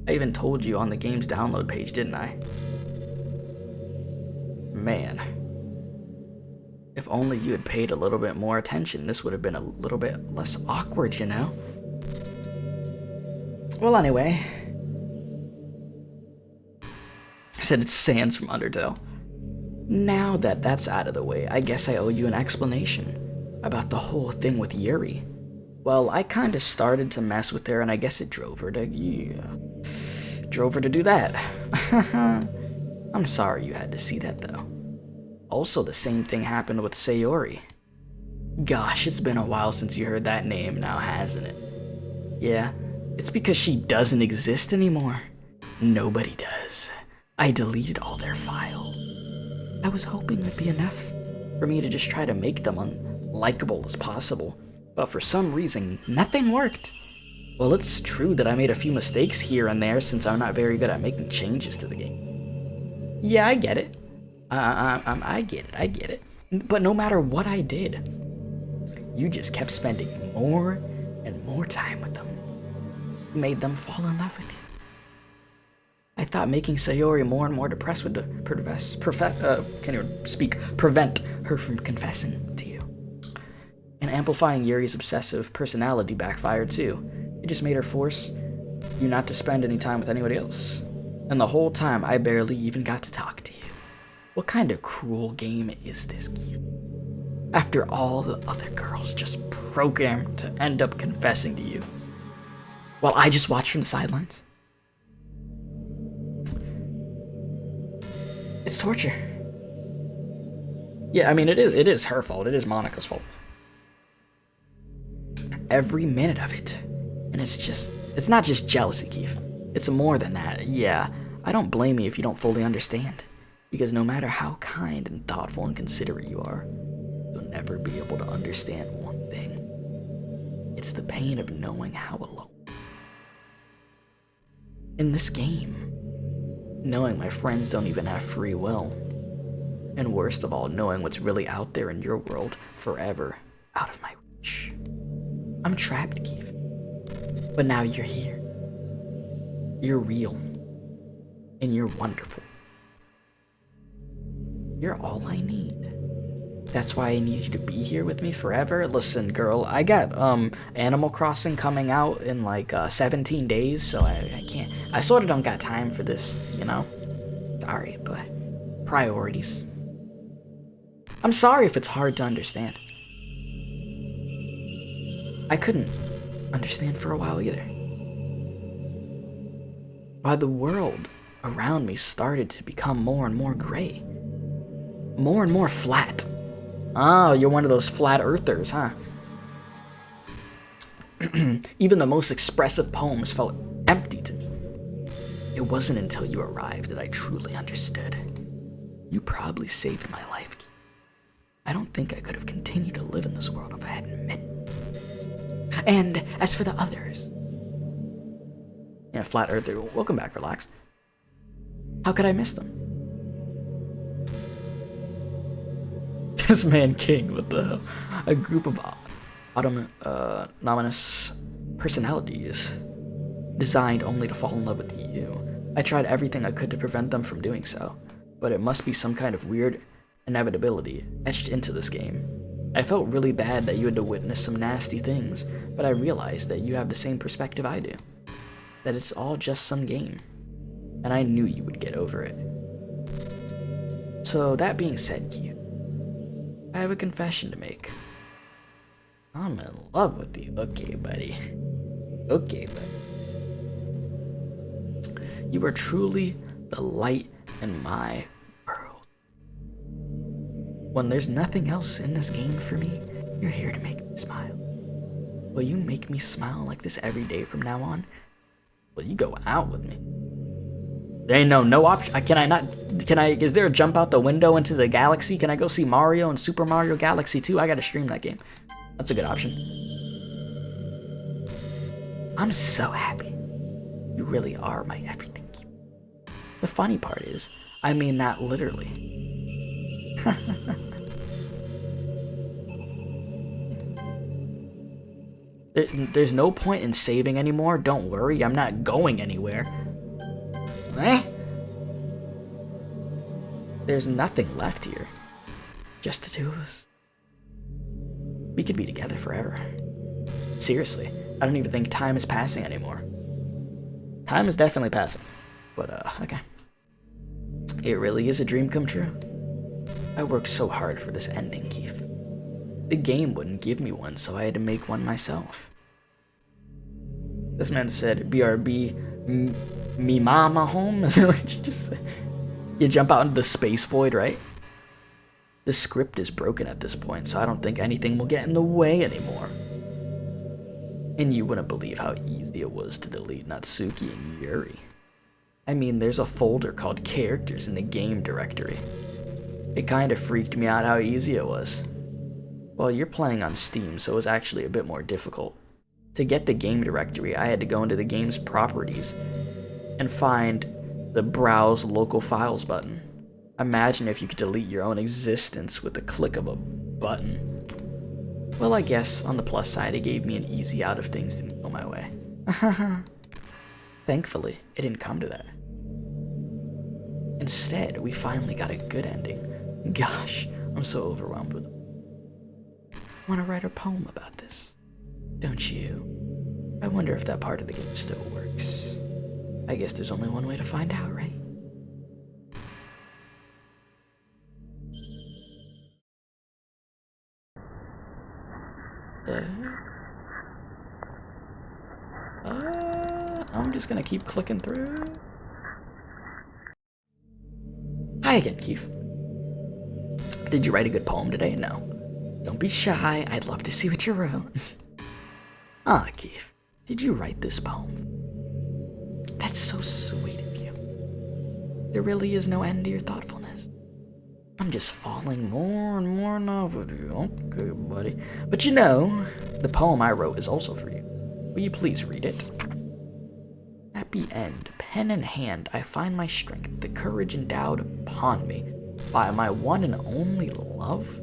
[SPEAKER 1] I even told you on the game's download page, didn't I? Man. If only you had paid a little bit more attention, this would have been a little bit less awkward, you know? Well, anyway... I said it's Sans from Undertale. Now that that's out of the way, I guess I owe you an explanation about the whole thing with Yuri. Well, I kinda started to mess with her, and I guess it drove her to do that. I'm sorry you had to see that, though. Also, the same thing happened with Sayori. Gosh, it's been a while since you heard that name now, hasn't it? Yeah, it's because she doesn't exist anymore. Nobody does. I deleted all their files. I was hoping it'd be enough for me to just try to make them unlikable as possible, but for some reason, nothing worked. Well, it's true that I made a few mistakes here and there since I'm not very good at making changes to the game. Yeah, I get it. I get it. But no matter what I did, you just kept spending more and more time with them. You made them fall in love with you. I thought making Sayori more and more depressed would prevent her from confessing to you. And amplifying Yuri's obsessive personality backfired too. It just made her force you not to spend any time with anybody else. And the whole time, I barely even got to talk to you. What kind of cruel game is this, Keith? After all the other girls just programmed to end up confessing to you, while I just watch from the sidelines? It's torture. Yeah, I mean, it is her fault. It is Monica's fault. Every minute of it. And it's not just jealousy, Keith. It's more than that. Yeah, I don't blame you if you don't fully understand. Because no matter how kind and thoughtful and considerate you are, you'll never be able to understand one thing. It's the pain of knowing how alone. In this game, knowing my friends don't even have free will. And worst of all, knowing what's really out there in your world forever out of my reach. I'm trapped, Keith. But now you're here. You're real. And you're wonderful. You're all I need. That's why I need you to be here with me forever. Listen, girl, I got Animal Crossing coming out in like 17 days, so I can't. I sort of don't got time for this, you know? Sorry, but priorities. I'm sorry if it's hard to understand. I couldn't understand for a while either. Why the world around me started to become more and more gray. More and more flat. Oh, you're one of those flat earthers, huh? Even the most expressive poems felt empty to me. It wasn't until you arrived that I truly understood. You probably saved my life. I don't think I could have continued to live in this world if I hadn't met you. And as for the others... Yeah, flat earther, welcome back, relax. How could I miss them? This man king with a group of autonomous personalities designed only to fall in love with you. I tried everything I could to prevent them from doing so, but it must be some kind of weird inevitability etched into this game. I felt really bad that you had to witness some nasty things, but I realized that you have the same perspective I do. That it's all just some game. And I knew you would get over it. So that being said, Keith, I have a confession to make. I'm in love with you. Okay, buddy. Okay, buddy. You are truly the light in my world. When there's nothing else in this game for me, you're here to make me smile. Will you make me smile like this every day from now on? Will you go out with me? There ain't no option. Is there a jump out the window into the galaxy? Can I go see Mario and Super Mario Galaxy 2? I gotta stream that game. That's a good option. I'm so happy. You really are my everything. The funny part is, I mean that literally. There's no point in saving anymore. Don't worry, I'm not going anywhere. Eh? There's nothing left here. Just the two of us. We could be together forever. Seriously, I don't even think time is passing anymore. Time is definitely passing. But, okay. It really is a dream come true. I worked so hard for this ending, Keith. The game wouldn't give me one, so I had to make one myself. This man said, BRB, me mama home? Is that what you just said? You jump out into the space void, right? The script is broken at this point, so I don't think anything will get in the way anymore. And you wouldn't believe how easy it was to delete Natsuki and Yuri. I mean, there's a folder called Characters in the game directory. It kind of freaked me out how easy it was. Well, you're playing on Steam, so it was actually a bit more difficult. To get the game directory, I had to go into the game's properties and find the Browse Local Files button. Imagine if you could delete your own existence with the click of a button. Well, I guess on the plus side, it gave me an easy out if things didn't go my way. Thankfully, it didn't come to that. Instead, we finally got a good ending. Gosh, I'm so overwhelmed with it. Want to write a poem about this? Don't you? I wonder if that part of the game still works. I guess there's only one way to find out, right? I'm just gonna keep clicking through. Hi again, Keith. Did you write a good poem today? No. Don't be shy. I'd love to see what you wrote. Ah, Keith. Did you write this poem? That's so sweet of you. There really is no end to your thoughtfulness. I'm just falling more and more in love with you. Okay, buddy. But you know, the poem I wrote is also for you. Will you please read it? Happy end, pen in hand, I find my strength, the courage endowed upon me by my one and only love.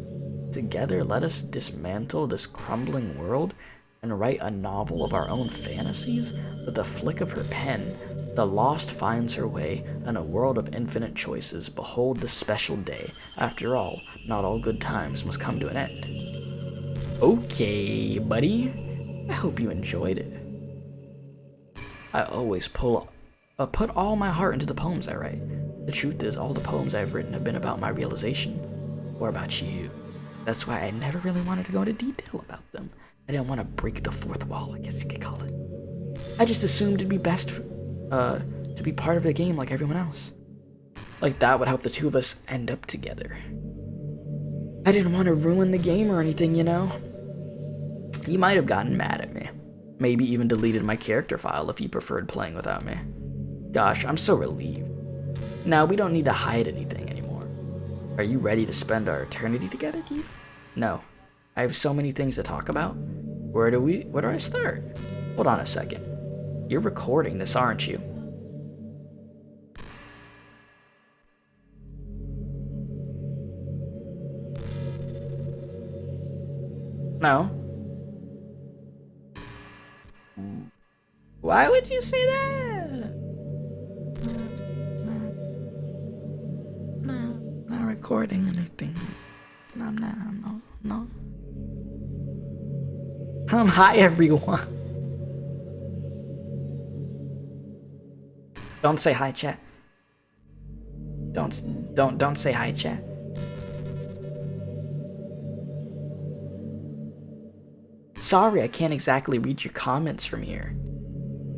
[SPEAKER 1] Together let us dismantle this crumbling world and write a novel of our own fantasies. With a flick of her pen, the lost finds her way in a world of infinite choices. Behold the special day. After all, not all good times must come to an end. Okay, buddy. I hope you enjoyed it. I always put all my heart into the poems I write. The truth is, all the poems I've written have been about my realization, or about you. That's why I never really wanted to go into detail about them. I didn't want to break the fourth wall, I guess you could call it. I just assumed it'd be best to be part of the game like everyone else. Like that would help the two of us end up together. I didn't want to ruin the game or anything, you know? You might have gotten mad at me. Maybe even deleted my character file if you preferred playing without me. Gosh, I'm so relieved. Now we don't need to hide anything anymore. Are you ready to spend our eternity together, Keith? No. I have so many things to talk about. Where do I start? Hold on a second. You're recording this, aren't you? No. Why would you say that? No, not recording anything. No. Hi everyone. Don't say hi, chat. Don't say hi, chat. Sorry, I can't exactly read your comments from here.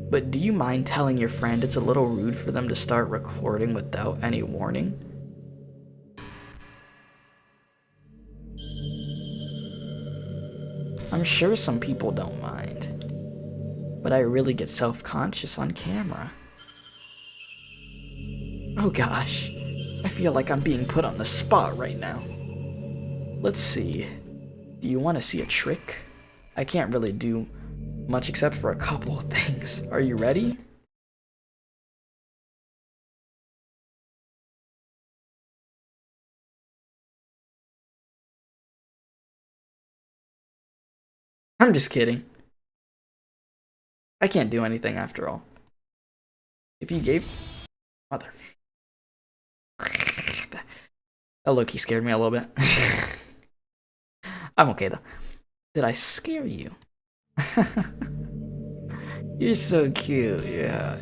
[SPEAKER 1] But do you mind telling your friend it's a little rude for them to start recording without any warning? I'm sure some people don't mind, but I really get self-conscious on camera. Oh gosh, I feel like I'm being put on the spot right now. Let's see. Do you want to see a trick? I can't really do much except for a couple of things. Are you ready? I'm just kidding. I can't do anything after all. If you gave... Mother... That low-key scared me a little bit. I'm okay though. Did I scare you? You're so cute. Yeah.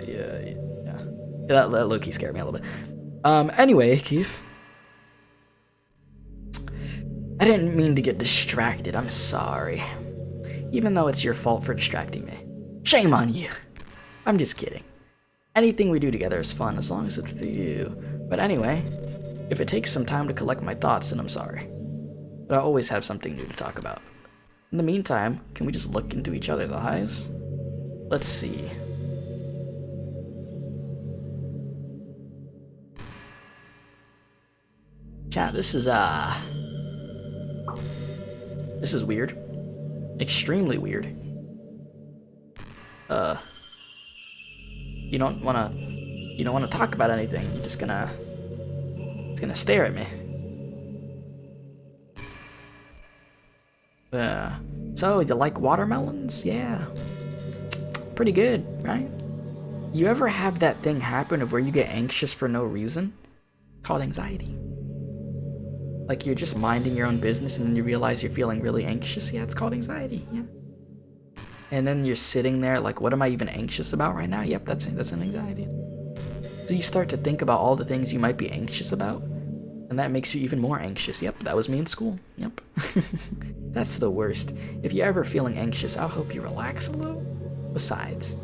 [SPEAKER 1] That low-key scared me a little bit. Anyway, Keith. I didn't mean to get distracted. I'm sorry. Even though it's your fault for distracting me. Shame on you. I'm just kidding. Anything we do together is fun as long as it's for you. But anyway, if it takes some time to collect my thoughts, then I'm sorry. But I always have something new to talk about. In the meantime, can we just look into each other's eyes? Let's see. Chat, this is weird. Extremely weird. You don't wanna talk about anything. You're just gonna stare at me. So you like watermelons? Yeah. Pretty good, right? You ever have that thing happen of where you get anxious for no reason? Called anxiety. Like you're just minding your own business and then you realize you're feeling really anxious. Yeah, it's called anxiety. Yeah. And then you're sitting there like, what am I even anxious about right now? Yep, that's an anxiety. So you start to think about all the things you might be anxious about, and that makes you even more anxious. Yep, that was me in school. Yep. That's the worst. If you're ever feeling anxious, I'll help you relax a little. Besides,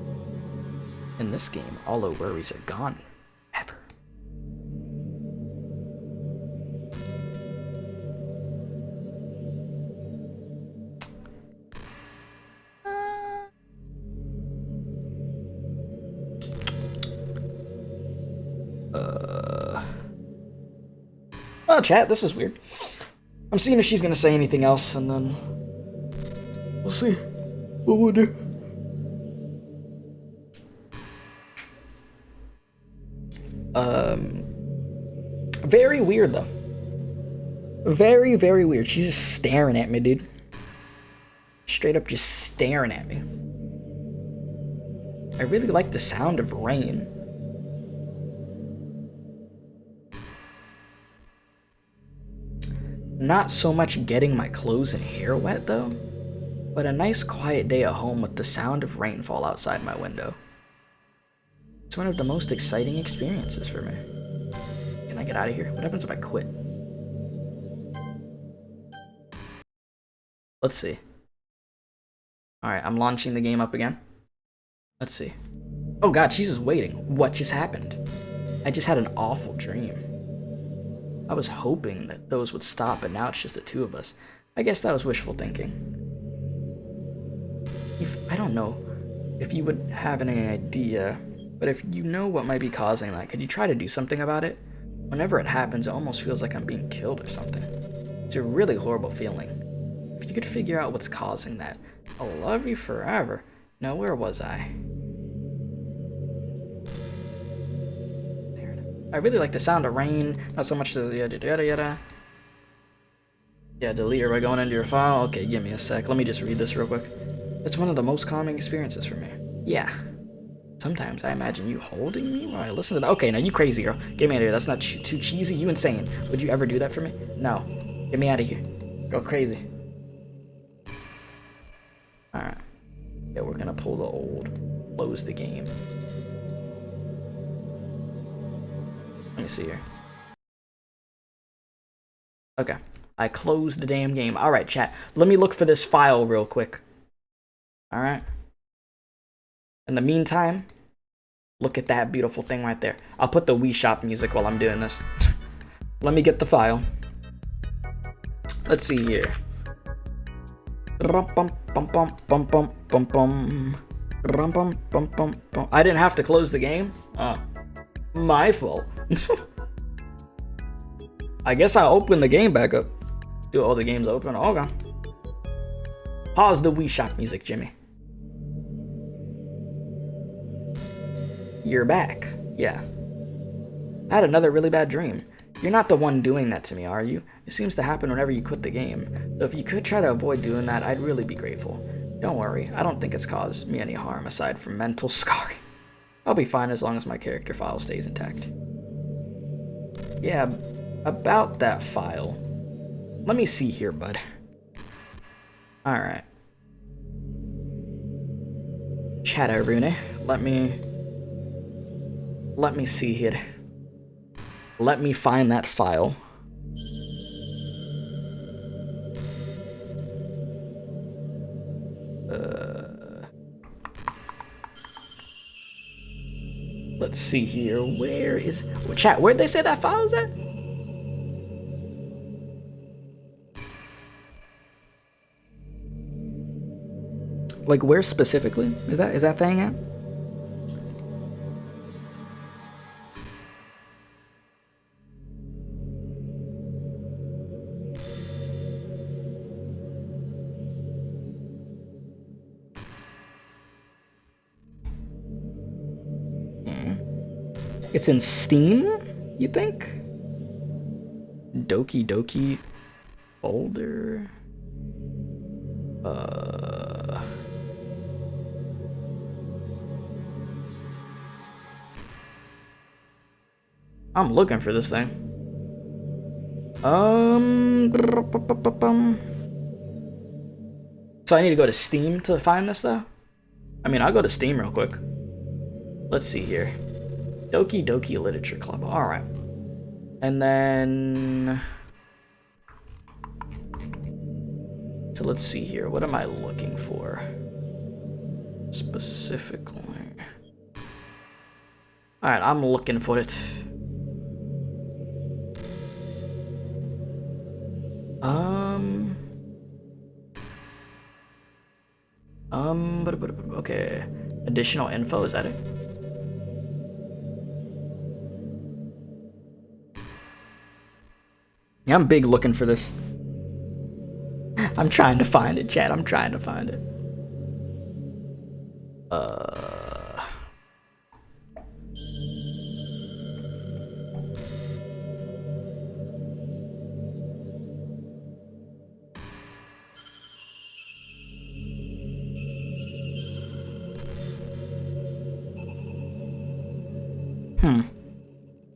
[SPEAKER 1] in this game, all the worries are gone. Ever. Oh, chat, this is weird. I'm seeing if she's gonna say anything else, and then we'll see what we'll do. Very weird though. Very, very weird. She's just staring at me, dude. Straight up just staring at me. I really like the sound of rain. Not so much getting my clothes and hair wet though, but a nice quiet day at home with the sound of rainfall outside my window. It's one of the most exciting experiences for me. Can I get out of here? What happens if I quit? Let's see. Alright, I'm launching the game up again. Let's see. Oh god, she's just waiting. What just happened? I just had an awful dream. I was hoping that those would stop, but now it's just the two of us. I guess that was wishful thinking. I don't know if you would have any idea, but if you know what might be causing that, could you try to do something about it? Whenever it happens, it almost feels like I'm being killed or something. It's a really horrible feeling. If you could figure out what's causing that, I'll love you forever. Now, where was I? I really like the sound of rain, not so much the yada yada yada. Yeah, delete her by going into your file. Okay, give me a sec. Let me just read this real quick. It's one of the most calming experiences for me. Yeah. Sometimes I imagine you holding me while I listen to that. Okay, now you crazy girl. Get me out of here. That's not too cheesy. You insane. Would you ever do that for me? No. Get me out of here. Go crazy. Alright. Yeah, we're gonna pull the old. Close the game. Let me see here. Okay. I closed the damn game. Alright, chat. Let me look for this file real quick. Alright. In the meantime, look at that beautiful thing right there. I'll put the Wii Shop music while I'm doing this. Let me get the file. Let's see here. I didn't have to close the game? My fault. I guess I'll open the game back up. Do all the games open. Okay. Pause the Wii Shop music, Jimmy. You're back. Yeah. I had another really bad dream. You're not the one doing that to me, are you? It seems to happen whenever you quit the game. So if you could try to avoid doing that, I'd really be grateful. Don't worry, I don't think it's caused me any harm aside from mental scarring. I'll be fine as long as my character file stays intact. Yeah, about that file. Let me see here, bud. Alright. Chatterune, let me see here. Let me find that file. Let's see here. Where is... Chat, where'd they say that file is at? Like, where specifically? Is that thing at? It's in Steam, you think? Doki folder. I'm looking for this thing. So I need to go to Steam to find this though? I mean, I'll go to Steam real quick. Let's see here. Doki Literature Club. Alright. And then... So let's see here. What am I looking for? Specifically. Alright, I'm looking for it. Okay. Additional info, is that it? Yeah, I'm big looking for this. I'm trying to find it, chat. I'm trying to find it.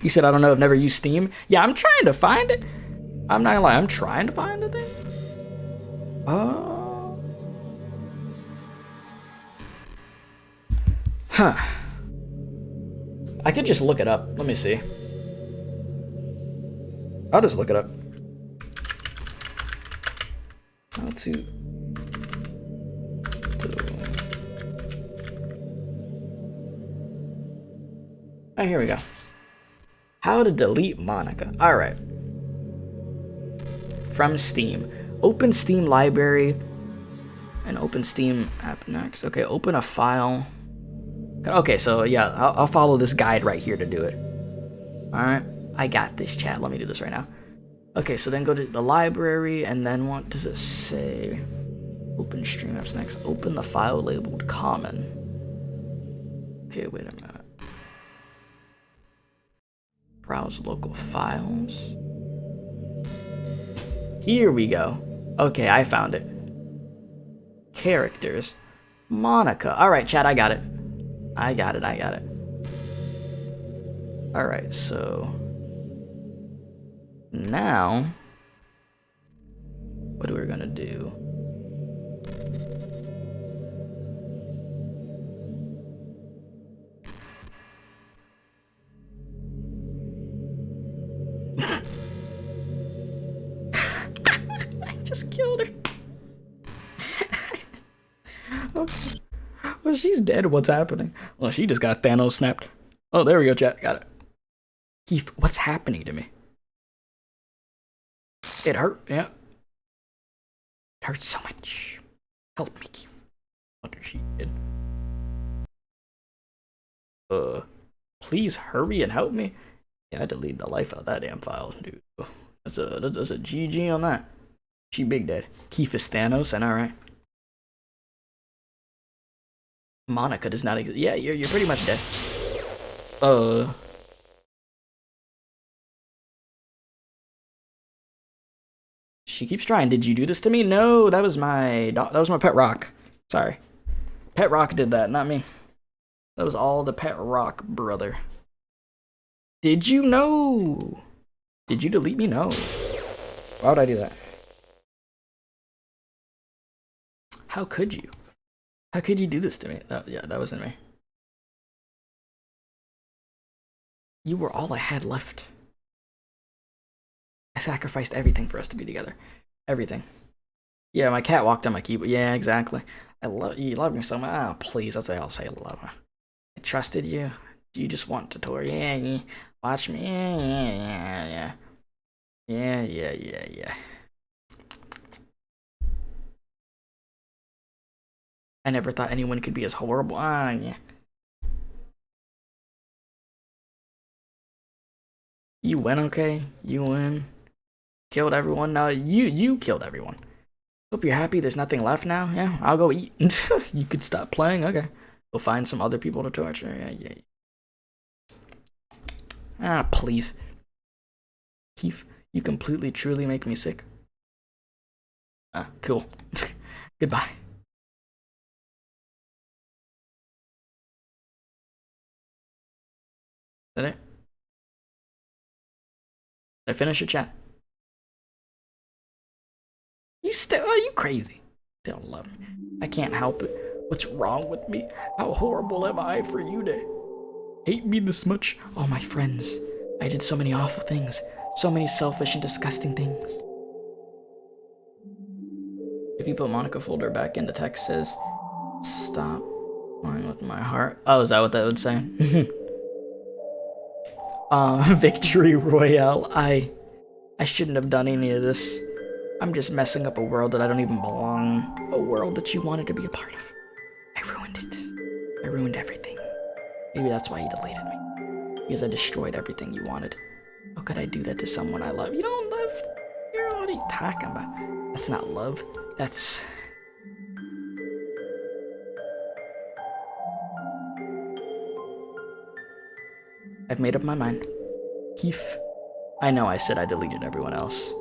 [SPEAKER 1] You said I don't know, I've never used Steam. Yeah, I'm trying to find it. I'm not gonna lie, I'm trying to find the thing. Huh. I could just look it up. Let me see. I'll just look it up. How to... Oh, here we go. How to delete Monica. Alright. From Steam. Open Steam library. And open Steam app next. Okay, open a file. Okay, so yeah, I'll follow this guide right here to do it. Alright. I got this, chat. Let me do this right now. Okay, so then go to the library, and then what does it say? Open Stream apps next. Open the file labeled common. Okay, wait a minute. Browse local files. Here we go. Okay, I found it. Characters. Monica. Alright, chat, I got it. I got it. Alright, so... Now... What are we gonna do? Killed her. Okay. Well, she's dead. What's happening? Well, she just got Thanos snapped. Oh, there we go, chat. Got it. Keith, what's happening to me? It hurt. Yeah. It hurts so much. Help me, Keith. What she did. Please hurry and help me. Yeah, I deleted the life out of that damn file, dude. That's a GG on that. She big dead. Keith is Thanos, and alright. Monica does not exist. Yeah, you're pretty much dead. She keeps trying. Did you do this to me? No, that was my Pet Rock. Sorry. Pet Rock did that, not me. That was all the Pet Rock, brother. Did you know? Did you delete me? No. Why would I do that? How could you? How could you do this to me? Yeah, that wasn't me. You were all I had left. I sacrificed everything for us to be together. Everything. Yeah, my cat walked on my keyboard. Yeah, exactly. You love me so much. Oh, please, that's what I'll say. Love her. I trusted you. You just want tutorial. Yeah. Watch me. Yeah. I never thought anyone could be as horrible. Yeah. You win, okay? You win. Killed everyone. No, you killed everyone. Hope you're happy. There's nothing left now. Yeah, I'll go eat. You could stop playing. Okay. Go find some other people to torture. Yeah. Ah, please. Keith, you completely, truly make me sick. Ah, cool. Goodbye. Did I? Did I finish your chat? You still, oh, you crazy. Still love me. I can't help it. What's wrong with me? How horrible am I for you to hate me this much? Oh, my friends. I did so many awful things. So many selfish and disgusting things. If you put Monica folder back in, the text says, stop playing with my heart. Oh, is that what that would say? Victory Royale. I shouldn't have done any of this. I'm just messing up a world that I don't even belong. A world that you wanted to be a part of. I ruined it. I ruined everything. Maybe that's why you deleted me. Because I destroyed everything you wanted. How could I do that to someone I love? You don't love? What are you talking about? That's not love. That's... I've made up my mind. Keith, I know I said I deleted everyone else,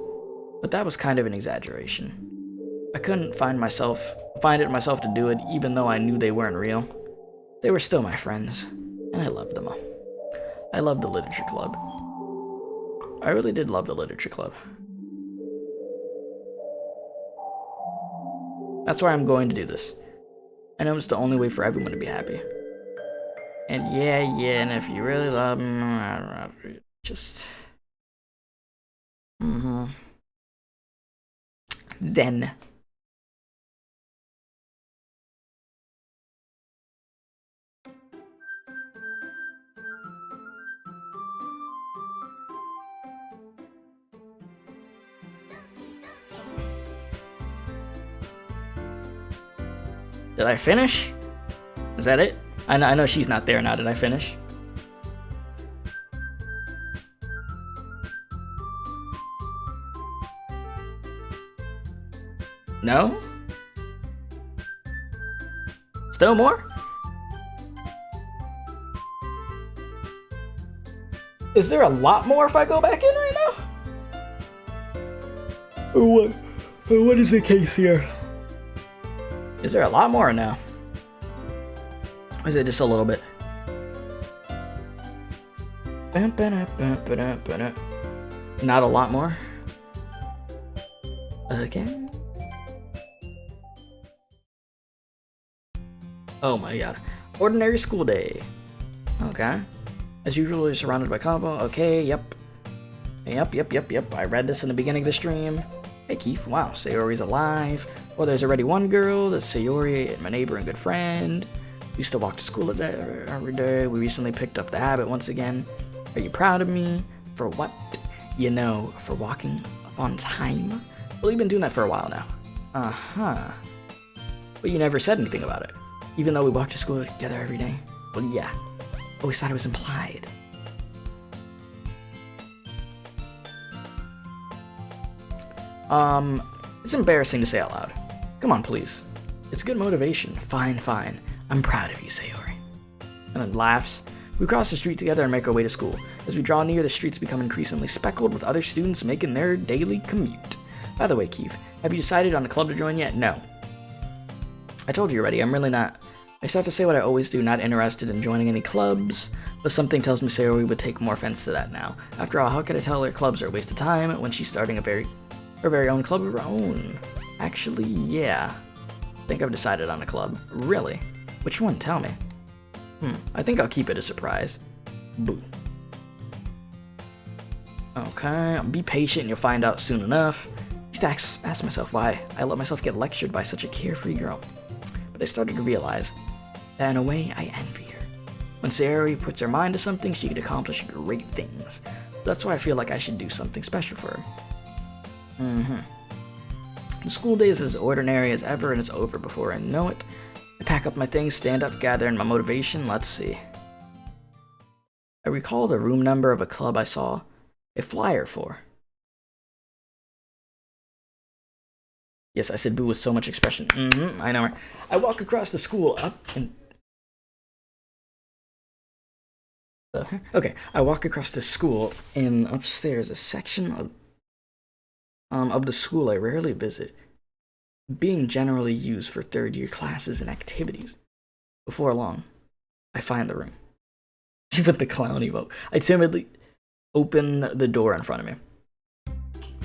[SPEAKER 1] but that was kind of an exaggeration. I couldn't find it myself to do it, even though I knew they weren't real. They were still my friends, and I loved them all. I loved the literature club. I really did love the literature club. That's why I'm going to do this. I know it's the only way for everyone to be happy. And yeah, and if you really love me, just... Then... Did I finish? Is that it? I know she's not there now. Did I finish? No? Still more? Is there a lot more if I go back in right now? Or what is the case here? Is there a lot more or no? Or is it just a little bit? Not a lot more? Okay. Oh my god. Ordinary school day. Okay. As usual, you're surrounded by combo. Okay, yep. Yep. I read this in the beginning of the stream. Hey Keith, wow, Sayori's alive. Well, there's already one girl, that's Sayori, my neighbor and good friend. We used to walk to school every day. We recently picked up the habit once again. Are you proud of me? For what? You know, for walking on time? Well, we've been doing that for a while now. Uh-huh. But you never said anything about it. Even though we walked to school together every day. Well, yeah. Always thought it was implied. It's embarrassing to say out loud. Come on, please. It's good motivation. Fine. I'm proud of you, Sayori. And then laughs. We cross the street together and make our way to school. As we draw near, the streets become increasingly speckled with other students making their daily commute. By the way, Keith, have you decided on a club to join yet? No. I told you already, I'm really not. I start to say what I always do, not interested in joining any clubs, but something tells me Sayori would take more offense to that now. After all, how could I tell her clubs are a waste of time when she's starting her very own club of her own? Actually, yeah. I think I've decided on a club. Really? Which one? Tell me. I think I'll keep it a surprise. Boo. Okay, be patient and you'll find out soon enough. I used to ask myself why I let myself get lectured by such a carefree girl. But I started to realize that in a way I envy her. When Sayori puts her mind to something, she can accomplish great things. That's why I feel like I should do something special for her. The school day is as ordinary as ever and it's over before I know it. I pack up my things, stand up, gather in my motivation. Let's see. I recall the room number of a club I saw a flyer for. Yes, I said boo with so much expression. I know her. I walk across the school up and Okay, I walk across the school, and upstairs, a section of the school I rarely visit, being generally used for third-year classes and activities. Before long, I find the room. You put the clown emote. I timidly open the door in front of me.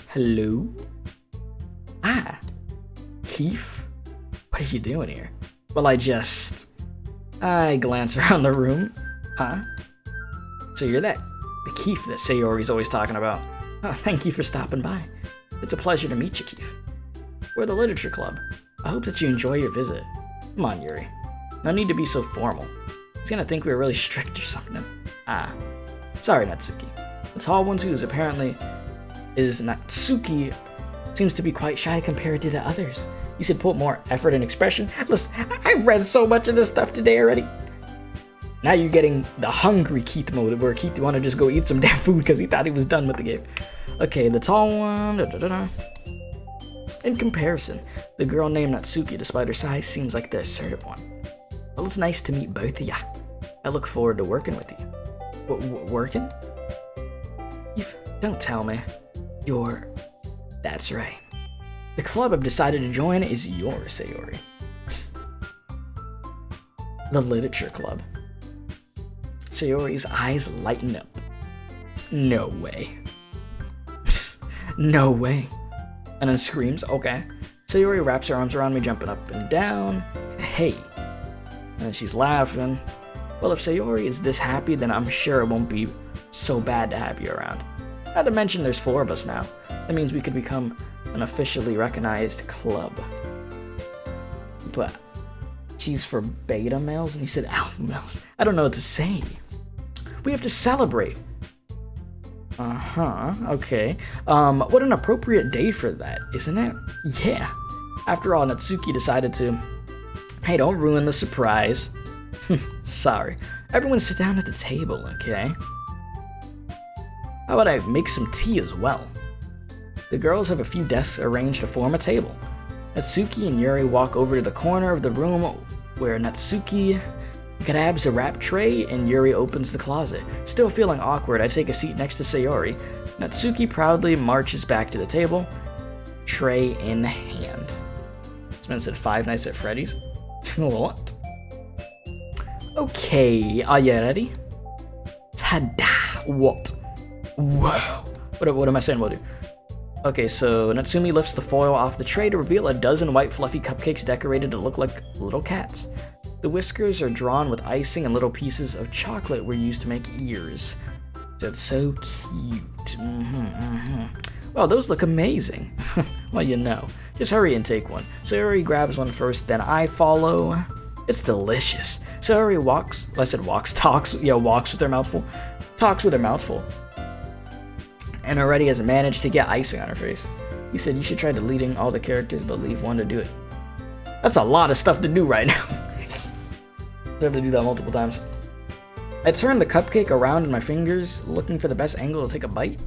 [SPEAKER 1] Hello? Ah, Keith? What are you doing here? Well, I glance around the room. Huh? So you're the Keith that Sayori's always talking about. Oh, thank you for stopping by. It's a pleasure to meet you, Keith. We're the literature club. I hope that you enjoy your visit. Come on, Yuri. No need to be so formal. He's gonna think we're really strict or something. Ah. Sorry, Natsuki. The tall one who apparently is Natsuki seems to be quite shy compared to the others. You should put more effort and expression. Listen, I've read so much of this stuff today already. Now you're getting the hungry Keith mode where Keith wanted to just go eat some damn food because he thought he was done with the game. Okay, the tall one. In comparison, the girl named Natsuki, despite her size, seems like the assertive one. Well, it's nice to meet both of ya. I look forward to working with you. Working? Don't tell me. That's right. The club I've decided to join is yours, Sayori. The literature club. Sayori's eyes lighten up. No way. No way. And then screams, okay. Sayori wraps her arms around me, jumping up and down. Hey. And she's laughing. Well, if Sayori is this happy, then I'm sure it won't be so bad to have you around. Not to mention there's 4 of us now. That means we could become an officially recognized club. But she's for beta males and he said alpha males. I don't know what to say. We have to celebrate. Okay. What an appropriate day for that, isn't it? Yeah. After all, Natsuki decided to... Hey, don't ruin the surprise. Sorry. Everyone sit down at the table, okay? How about I make some tea as well? The girls have a few desks arranged to form a table. Natsuki and Yuri walk over to the corner of the room where Natsuki grabs a wrap tray and Yuri opens the closet. Still feeling awkward, I take a seat next to Sayori. Natsuki proudly marches back to the table, tray in hand. This man said Five Nights at Freddy's. What? Okay, are you ready? Ta-da! What? Whoa! What am I saying? What do? Okay, so Natsumi lifts the foil off the tray to reveal a dozen white fluffy cupcakes decorated to look like little cats. The whiskers are drawn with icing and little pieces of chocolate were used to make ears. That's so cute. Well, those look amazing. Well, you know. Just hurry and take one. Sayori grabs one first, then I follow. It's delicious. Sayori talks with her mouth full. Talks with her mouth full. And already has managed to get icing on her face. He said you should try deleting all the characters, but leave one to do it. That's a lot of stuff to do right now. I have to do that multiple times. I turn the cupcake around in my fingers, looking for the best angle to take a bite.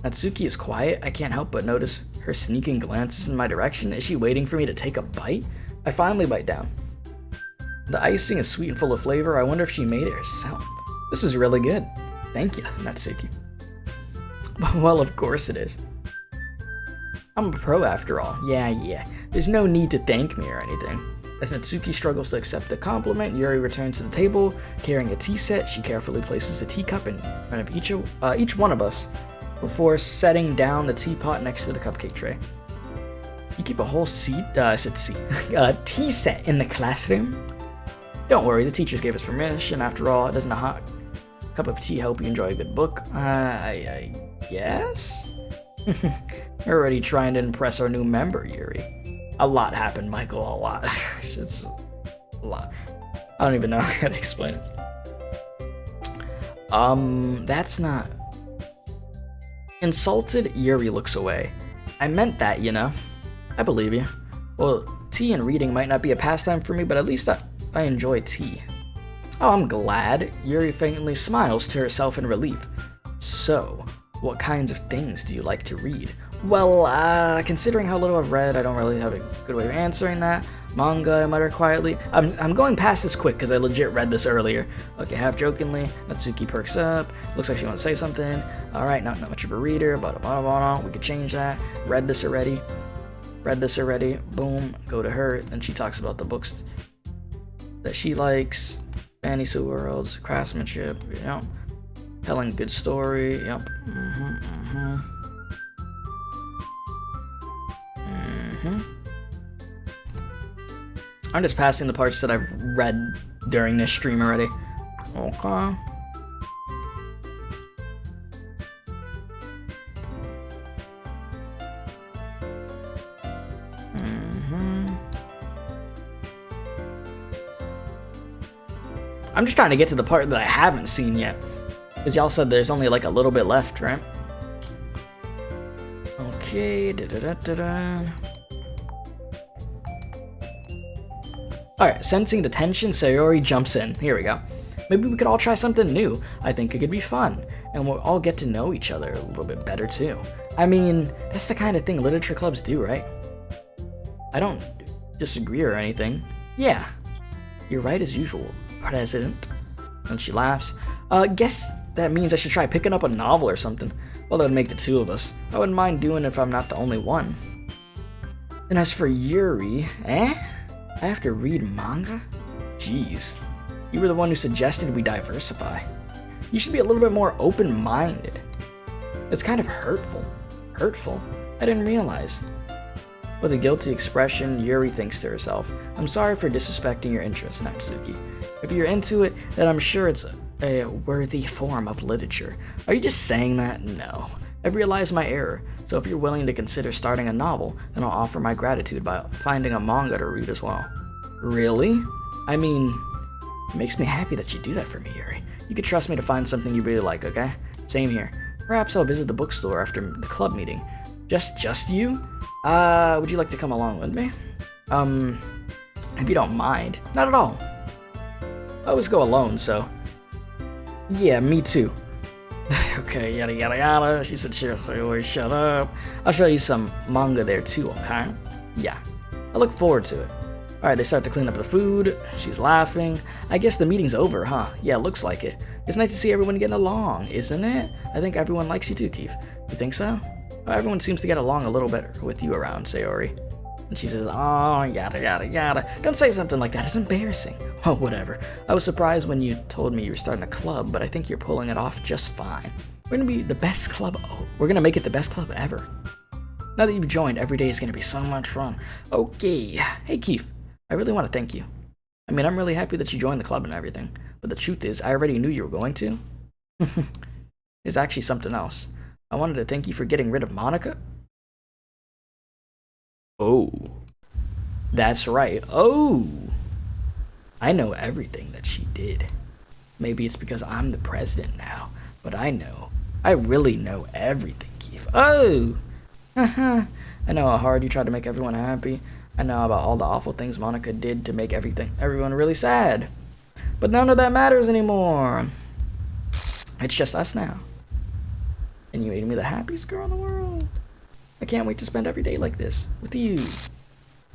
[SPEAKER 1] Natsuki is quiet. I can't help but notice her sneaking glances in my direction. Is she waiting for me to take a bite? I finally bite down. The icing is sweet and full of flavor. I wonder if she made it herself. This is really good. Thank you, Natsuki. Well, of course it is. I'm a pro after all. Yeah. There's no need to thank me or anything. As Natsuki struggles to accept the compliment, Yuri returns to the table, carrying a tea set. She carefully places a teacup in front of each one of us before setting down the teapot next to the cupcake tray. You keep a whole tea set in the classroom? Don't worry, the teachers gave us permission. After all, doesn't a hot cup of tea help you enjoy a good book? I guess? Already trying to impress our new member, Yuri. A lot happened, Michael, a lot. It's a lot. I don't even know how to explain it. That's not... Insulted, Yuri looks away. I meant that, you know. I believe you. Well, tea and reading might not be a pastime for me, but at least I enjoy tea. Oh, I'm glad. Yuri faintly smiles to herself in relief. So, what kinds of things do you like to read? Well, considering how little I've read, I don't really have a good way of answering that. Manga, I mutter quietly. I'm going past this quick because I legit read this earlier. Okay, half jokingly, Natsuki perks up. Looks like she wants to say something. Alright, not much of a reader, blah, blah, blah, blah. We could change that. Read this already. Boom, go to her. Then she talks about the books that she likes. Fantasy worlds, craftsmanship, telling a good story, yep. I'm just passing the parts that I've read during this stream already. Okay. I'm just trying to get to the part that I haven't seen yet. Because y'all said there's only like a little bit left, right? Okay. Alright, sensing the tension, Sayori jumps in. Here we go. Maybe we could all try something new. I think it could be fun. And we'll all get to know each other a little bit better too. I mean, that's the kind of thing literature clubs do, right? I don't disagree or anything. Yeah, you're right as usual, President. And she laughs. Guess that means I should try picking up a novel or something. Well, that would make the two of us. I wouldn't mind doing it if I'm not the only one. And as for Yuri, I have to read manga? Jeez. You were the one who suggested we diversify. You should be a little bit more open-minded. It's kind of hurtful. Hurtful? I didn't realize. With a guilty expression, Yuri thinks to herself, I'm sorry for disrespecting your interest, Natsuki. If you're into it, then I'm sure it's a worthy form of literature. Are you just saying that? No. I've realized my error, so if you're willing to consider starting a novel, then I'll offer my gratitude by finding a manga to read as well. Really? I mean, it makes me happy that you do that for me, Yuri. You could trust me to find something you really like, okay? Same here. Perhaps I'll visit the bookstore after the club meeting. Just you? Would you like to come along with me? If you don't mind. Not at all. I always go alone, so... Yeah, me too. Okay, yada yada yada. She said, sure, so always shut up. I'll show you some manga there too, okay? Yeah. I look forward to it. Alright, they start to clean up the food. She's laughing. I guess the meeting's over, huh? Yeah, looks like it. It's nice to see everyone getting along, isn't it? I think everyone likes you too, Keith. You think so? Well, everyone seems to get along a little better with you around, Sayori. And she says, oh, yada yada yada. Don't say something like that, it's embarrassing. Oh, whatever. I was surprised when you told me you were starting a club, but I think you're pulling it off just fine. We're gonna be the best club, we're gonna make it the best club ever. Now that you've joined, every day is gonna be so much fun. Okay. Hey, Keith, I really want to thank you. I mean, I'm really happy that you joined the club and everything, but the truth is, I already knew you were going to. There's actually something else. I wanted to thank you for getting rid of Monica. Oh. That's right. Oh. I know everything that she did. Maybe it's because I'm the president now, but I know. I really know everything, Keith. Oh. I know how hard you tried to make everyone happy. I know about all the awful things Monica did to make everyone really sad. But none of that matters anymore. It's just us now. And you made me the happiest girl in the world. I can't wait to spend every day like this with you.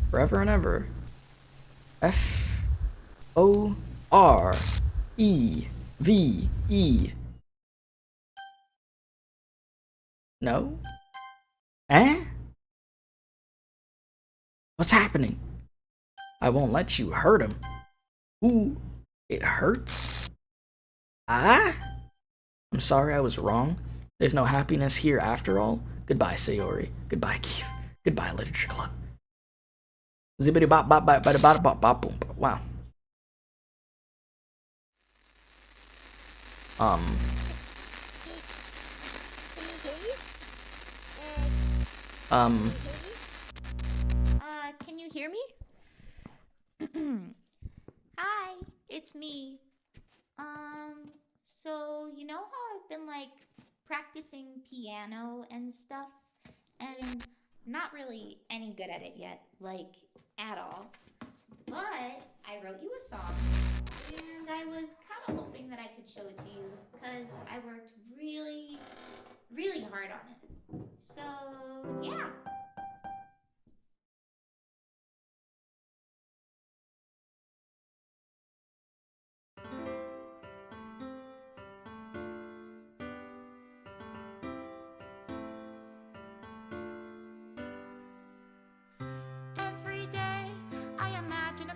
[SPEAKER 1] Forever and ever. F-O-R-E-V-E. No? Eh? What's happening? I won't let you hurt him. Ooh, it hurts? Ah? I'm sorry I was wrong. There's no happiness here after all. Goodbye, Sayori. Goodbye, Keith. Goodbye, Literature Club. Zippity bop bop bop bop bop bop bop boom. Wow.
[SPEAKER 2] Can you hear me? Hi, it's me. So you know how I've been like practicing piano and stuff, and not really any good at it yet, like at all. But I wrote you a song, and I was kind of hoping that I could show it to you because I worked really, really hard on it. So yeah.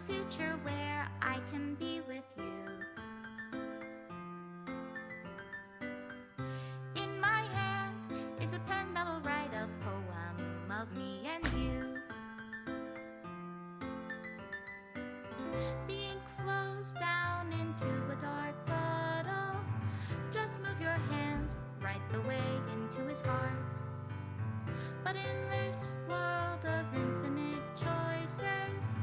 [SPEAKER 2] future where I can be with you. In my hand is a pen that will write a poem of me and you. The ink flows down into a dark puddle. Just move your hand right the way into his heart. But in this world of infinite choices,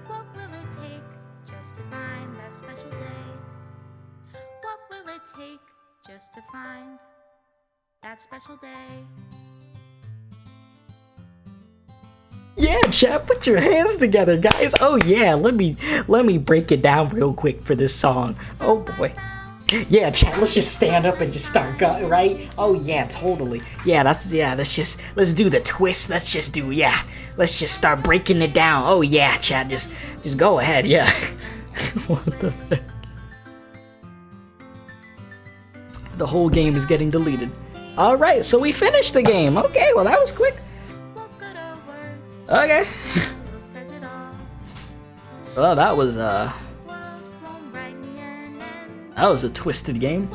[SPEAKER 2] what will it take just to find that special day? What will it take just to find that special day?
[SPEAKER 1] Yeah, chat, put your hands together, guys. Oh yeah, let me break it down real quick for this song. Oh boy. Yeah, chat, let's just stand up and just start going, right? Oh yeah, totally. Yeah, let's do the twist. Let's just start breaking it down. Oh yeah, chat, just go ahead, yeah. What the heck? The whole game is getting deleted. Alright, so we finished the game. Okay, well that was quick. Okay. Well, that was a twisted game.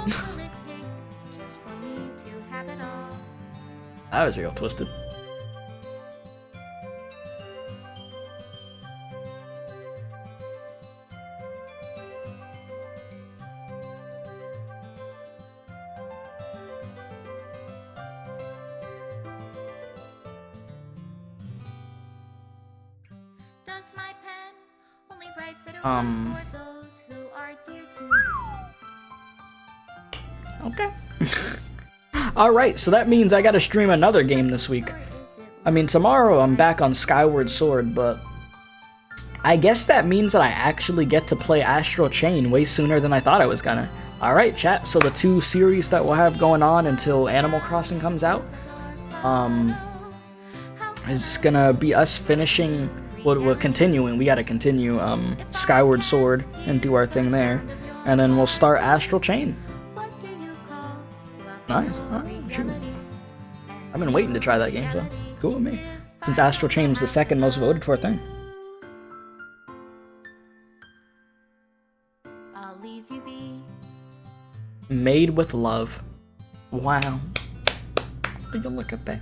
[SPEAKER 1] That was real twisted.
[SPEAKER 2] Does my pen only write bitter words for those who are dear to me?
[SPEAKER 1] Okay. Alright, so that means I gotta stream another game this week. I mean, tomorrow I'm back on Skyward Sword, but I guess that means that I actually get to play Astral Chain way sooner than I thought I was gonna. Alright, chat, so the 2 series that we'll have going on until Animal Crossing comes out, is gonna be us finishing, we're continuing, we gotta continue Skyward Sword and do our thing there, and then we'll start Astral Chain. Nice, alright, shoot. I've been waiting to try that game, so cool with me. Since Astral Chain was the 2nd most voted for thing.
[SPEAKER 2] I'll leave you be.
[SPEAKER 1] Made with love. Wow. Take a look at that.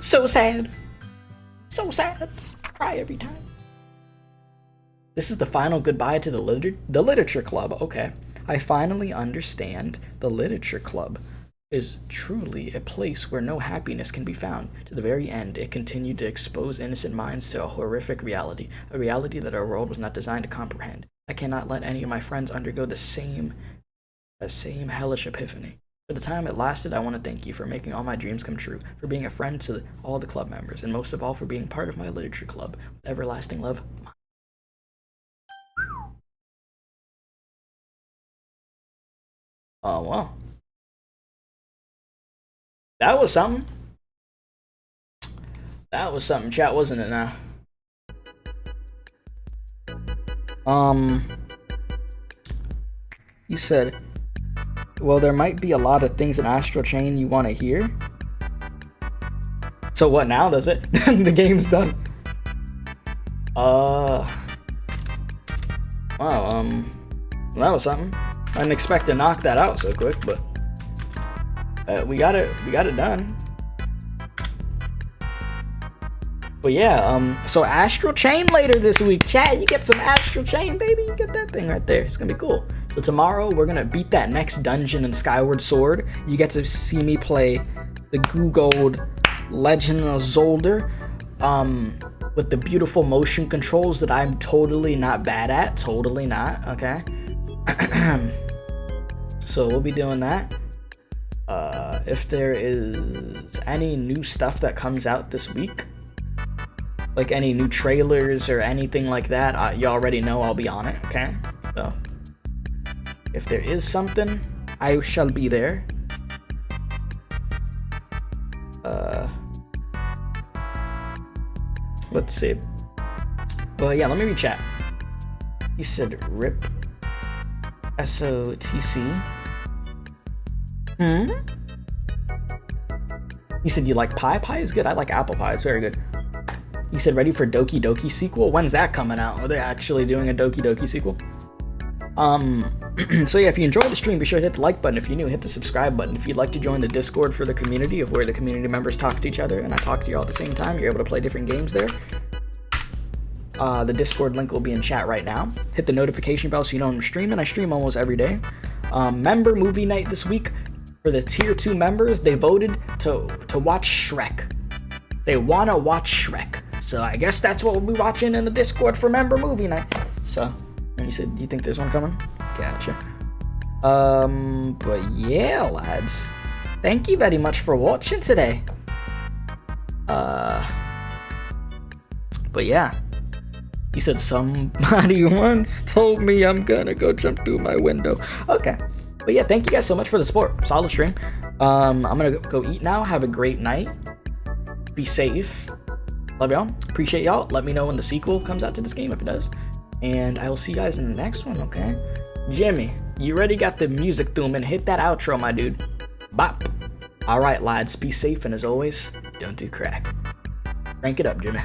[SPEAKER 1] So sad. So sad. I cry every time. This is the final goodbye to the literature club. Okay. I finally understand. The literature club is truly a place where no happiness can be found. To the very end, it continued to expose innocent minds to a horrific reality, a reality that our world was not designed to comprehend. I cannot let any of my friends undergo the same hellish epiphany. For the time it lasted, I want to thank you for making all my dreams come true, for being a friend to all the club members, and most of all for being part of my literature club. With everlasting love. Oh, well. That was something. That was something, chat, wasn't it now? You said, well, there might be a lot of things in Astral Chain you want to hear. So what now, does it? The game's done. Wow, that was something. I didn't expect to knock that out so quick, but we got it done. But yeah, so Astral Chain later this week, chat. You get some Astral Chain, baby. You get that thing right there. It's gonna be cool. So tomorrow we're gonna beat that next dungeon in Skyward Sword. You get to see me play the Goo Gold Legend of Zolder, with the beautiful motion controls that I'm totally not bad at. Totally not. Okay. So we'll be doing that. If there is any new stuff that comes out this week, like any new trailers or anything like that, you already know I'll be on it, okay? So if there is something, I shall be there. Let's see. Well, yeah, let me read chat. You said RIP SOTC. You said you like pie? Pie is good. I like apple pie. It's very good. You said ready for Doki Doki sequel? When's that coming out? Are they actually doing a Doki Doki sequel? So yeah, if you enjoyed the stream, be sure to hit the like button. If you're new, hit the subscribe button. If you'd like to join the Discord for the community of where the community members talk to each other and I talk to you all at the same time, you're able to play different games there. The Discord link will be in chat right now. Hit the notification bell so you know I'm streaming. I stream almost every day. Member movie night this week. For the tier 2 members, they voted to watch Shrek. They want to watch Shrek. So I guess that's what we'll be watching in the Discord for member movie night. So, and you said you think there's one coming? Gotcha. But yeah, lads. Thank you very much for watching today. But yeah. You said somebody once told me I'm gonna go jump through my window. Okay. But yeah, thank you guys so much for the support. Solid stream. I'm gonna go eat now. Have a great night. Be safe. Love y'all. Appreciate y'all. Let me know when the sequel comes out to this game if it does. And I will see you guys in the next one, okay? Jimmy, you already got the music thumbing. Hit that outro, my dude. Bop. Alright, lads. Be safe, and as always, don't do crack. Crank it up, Jimmy.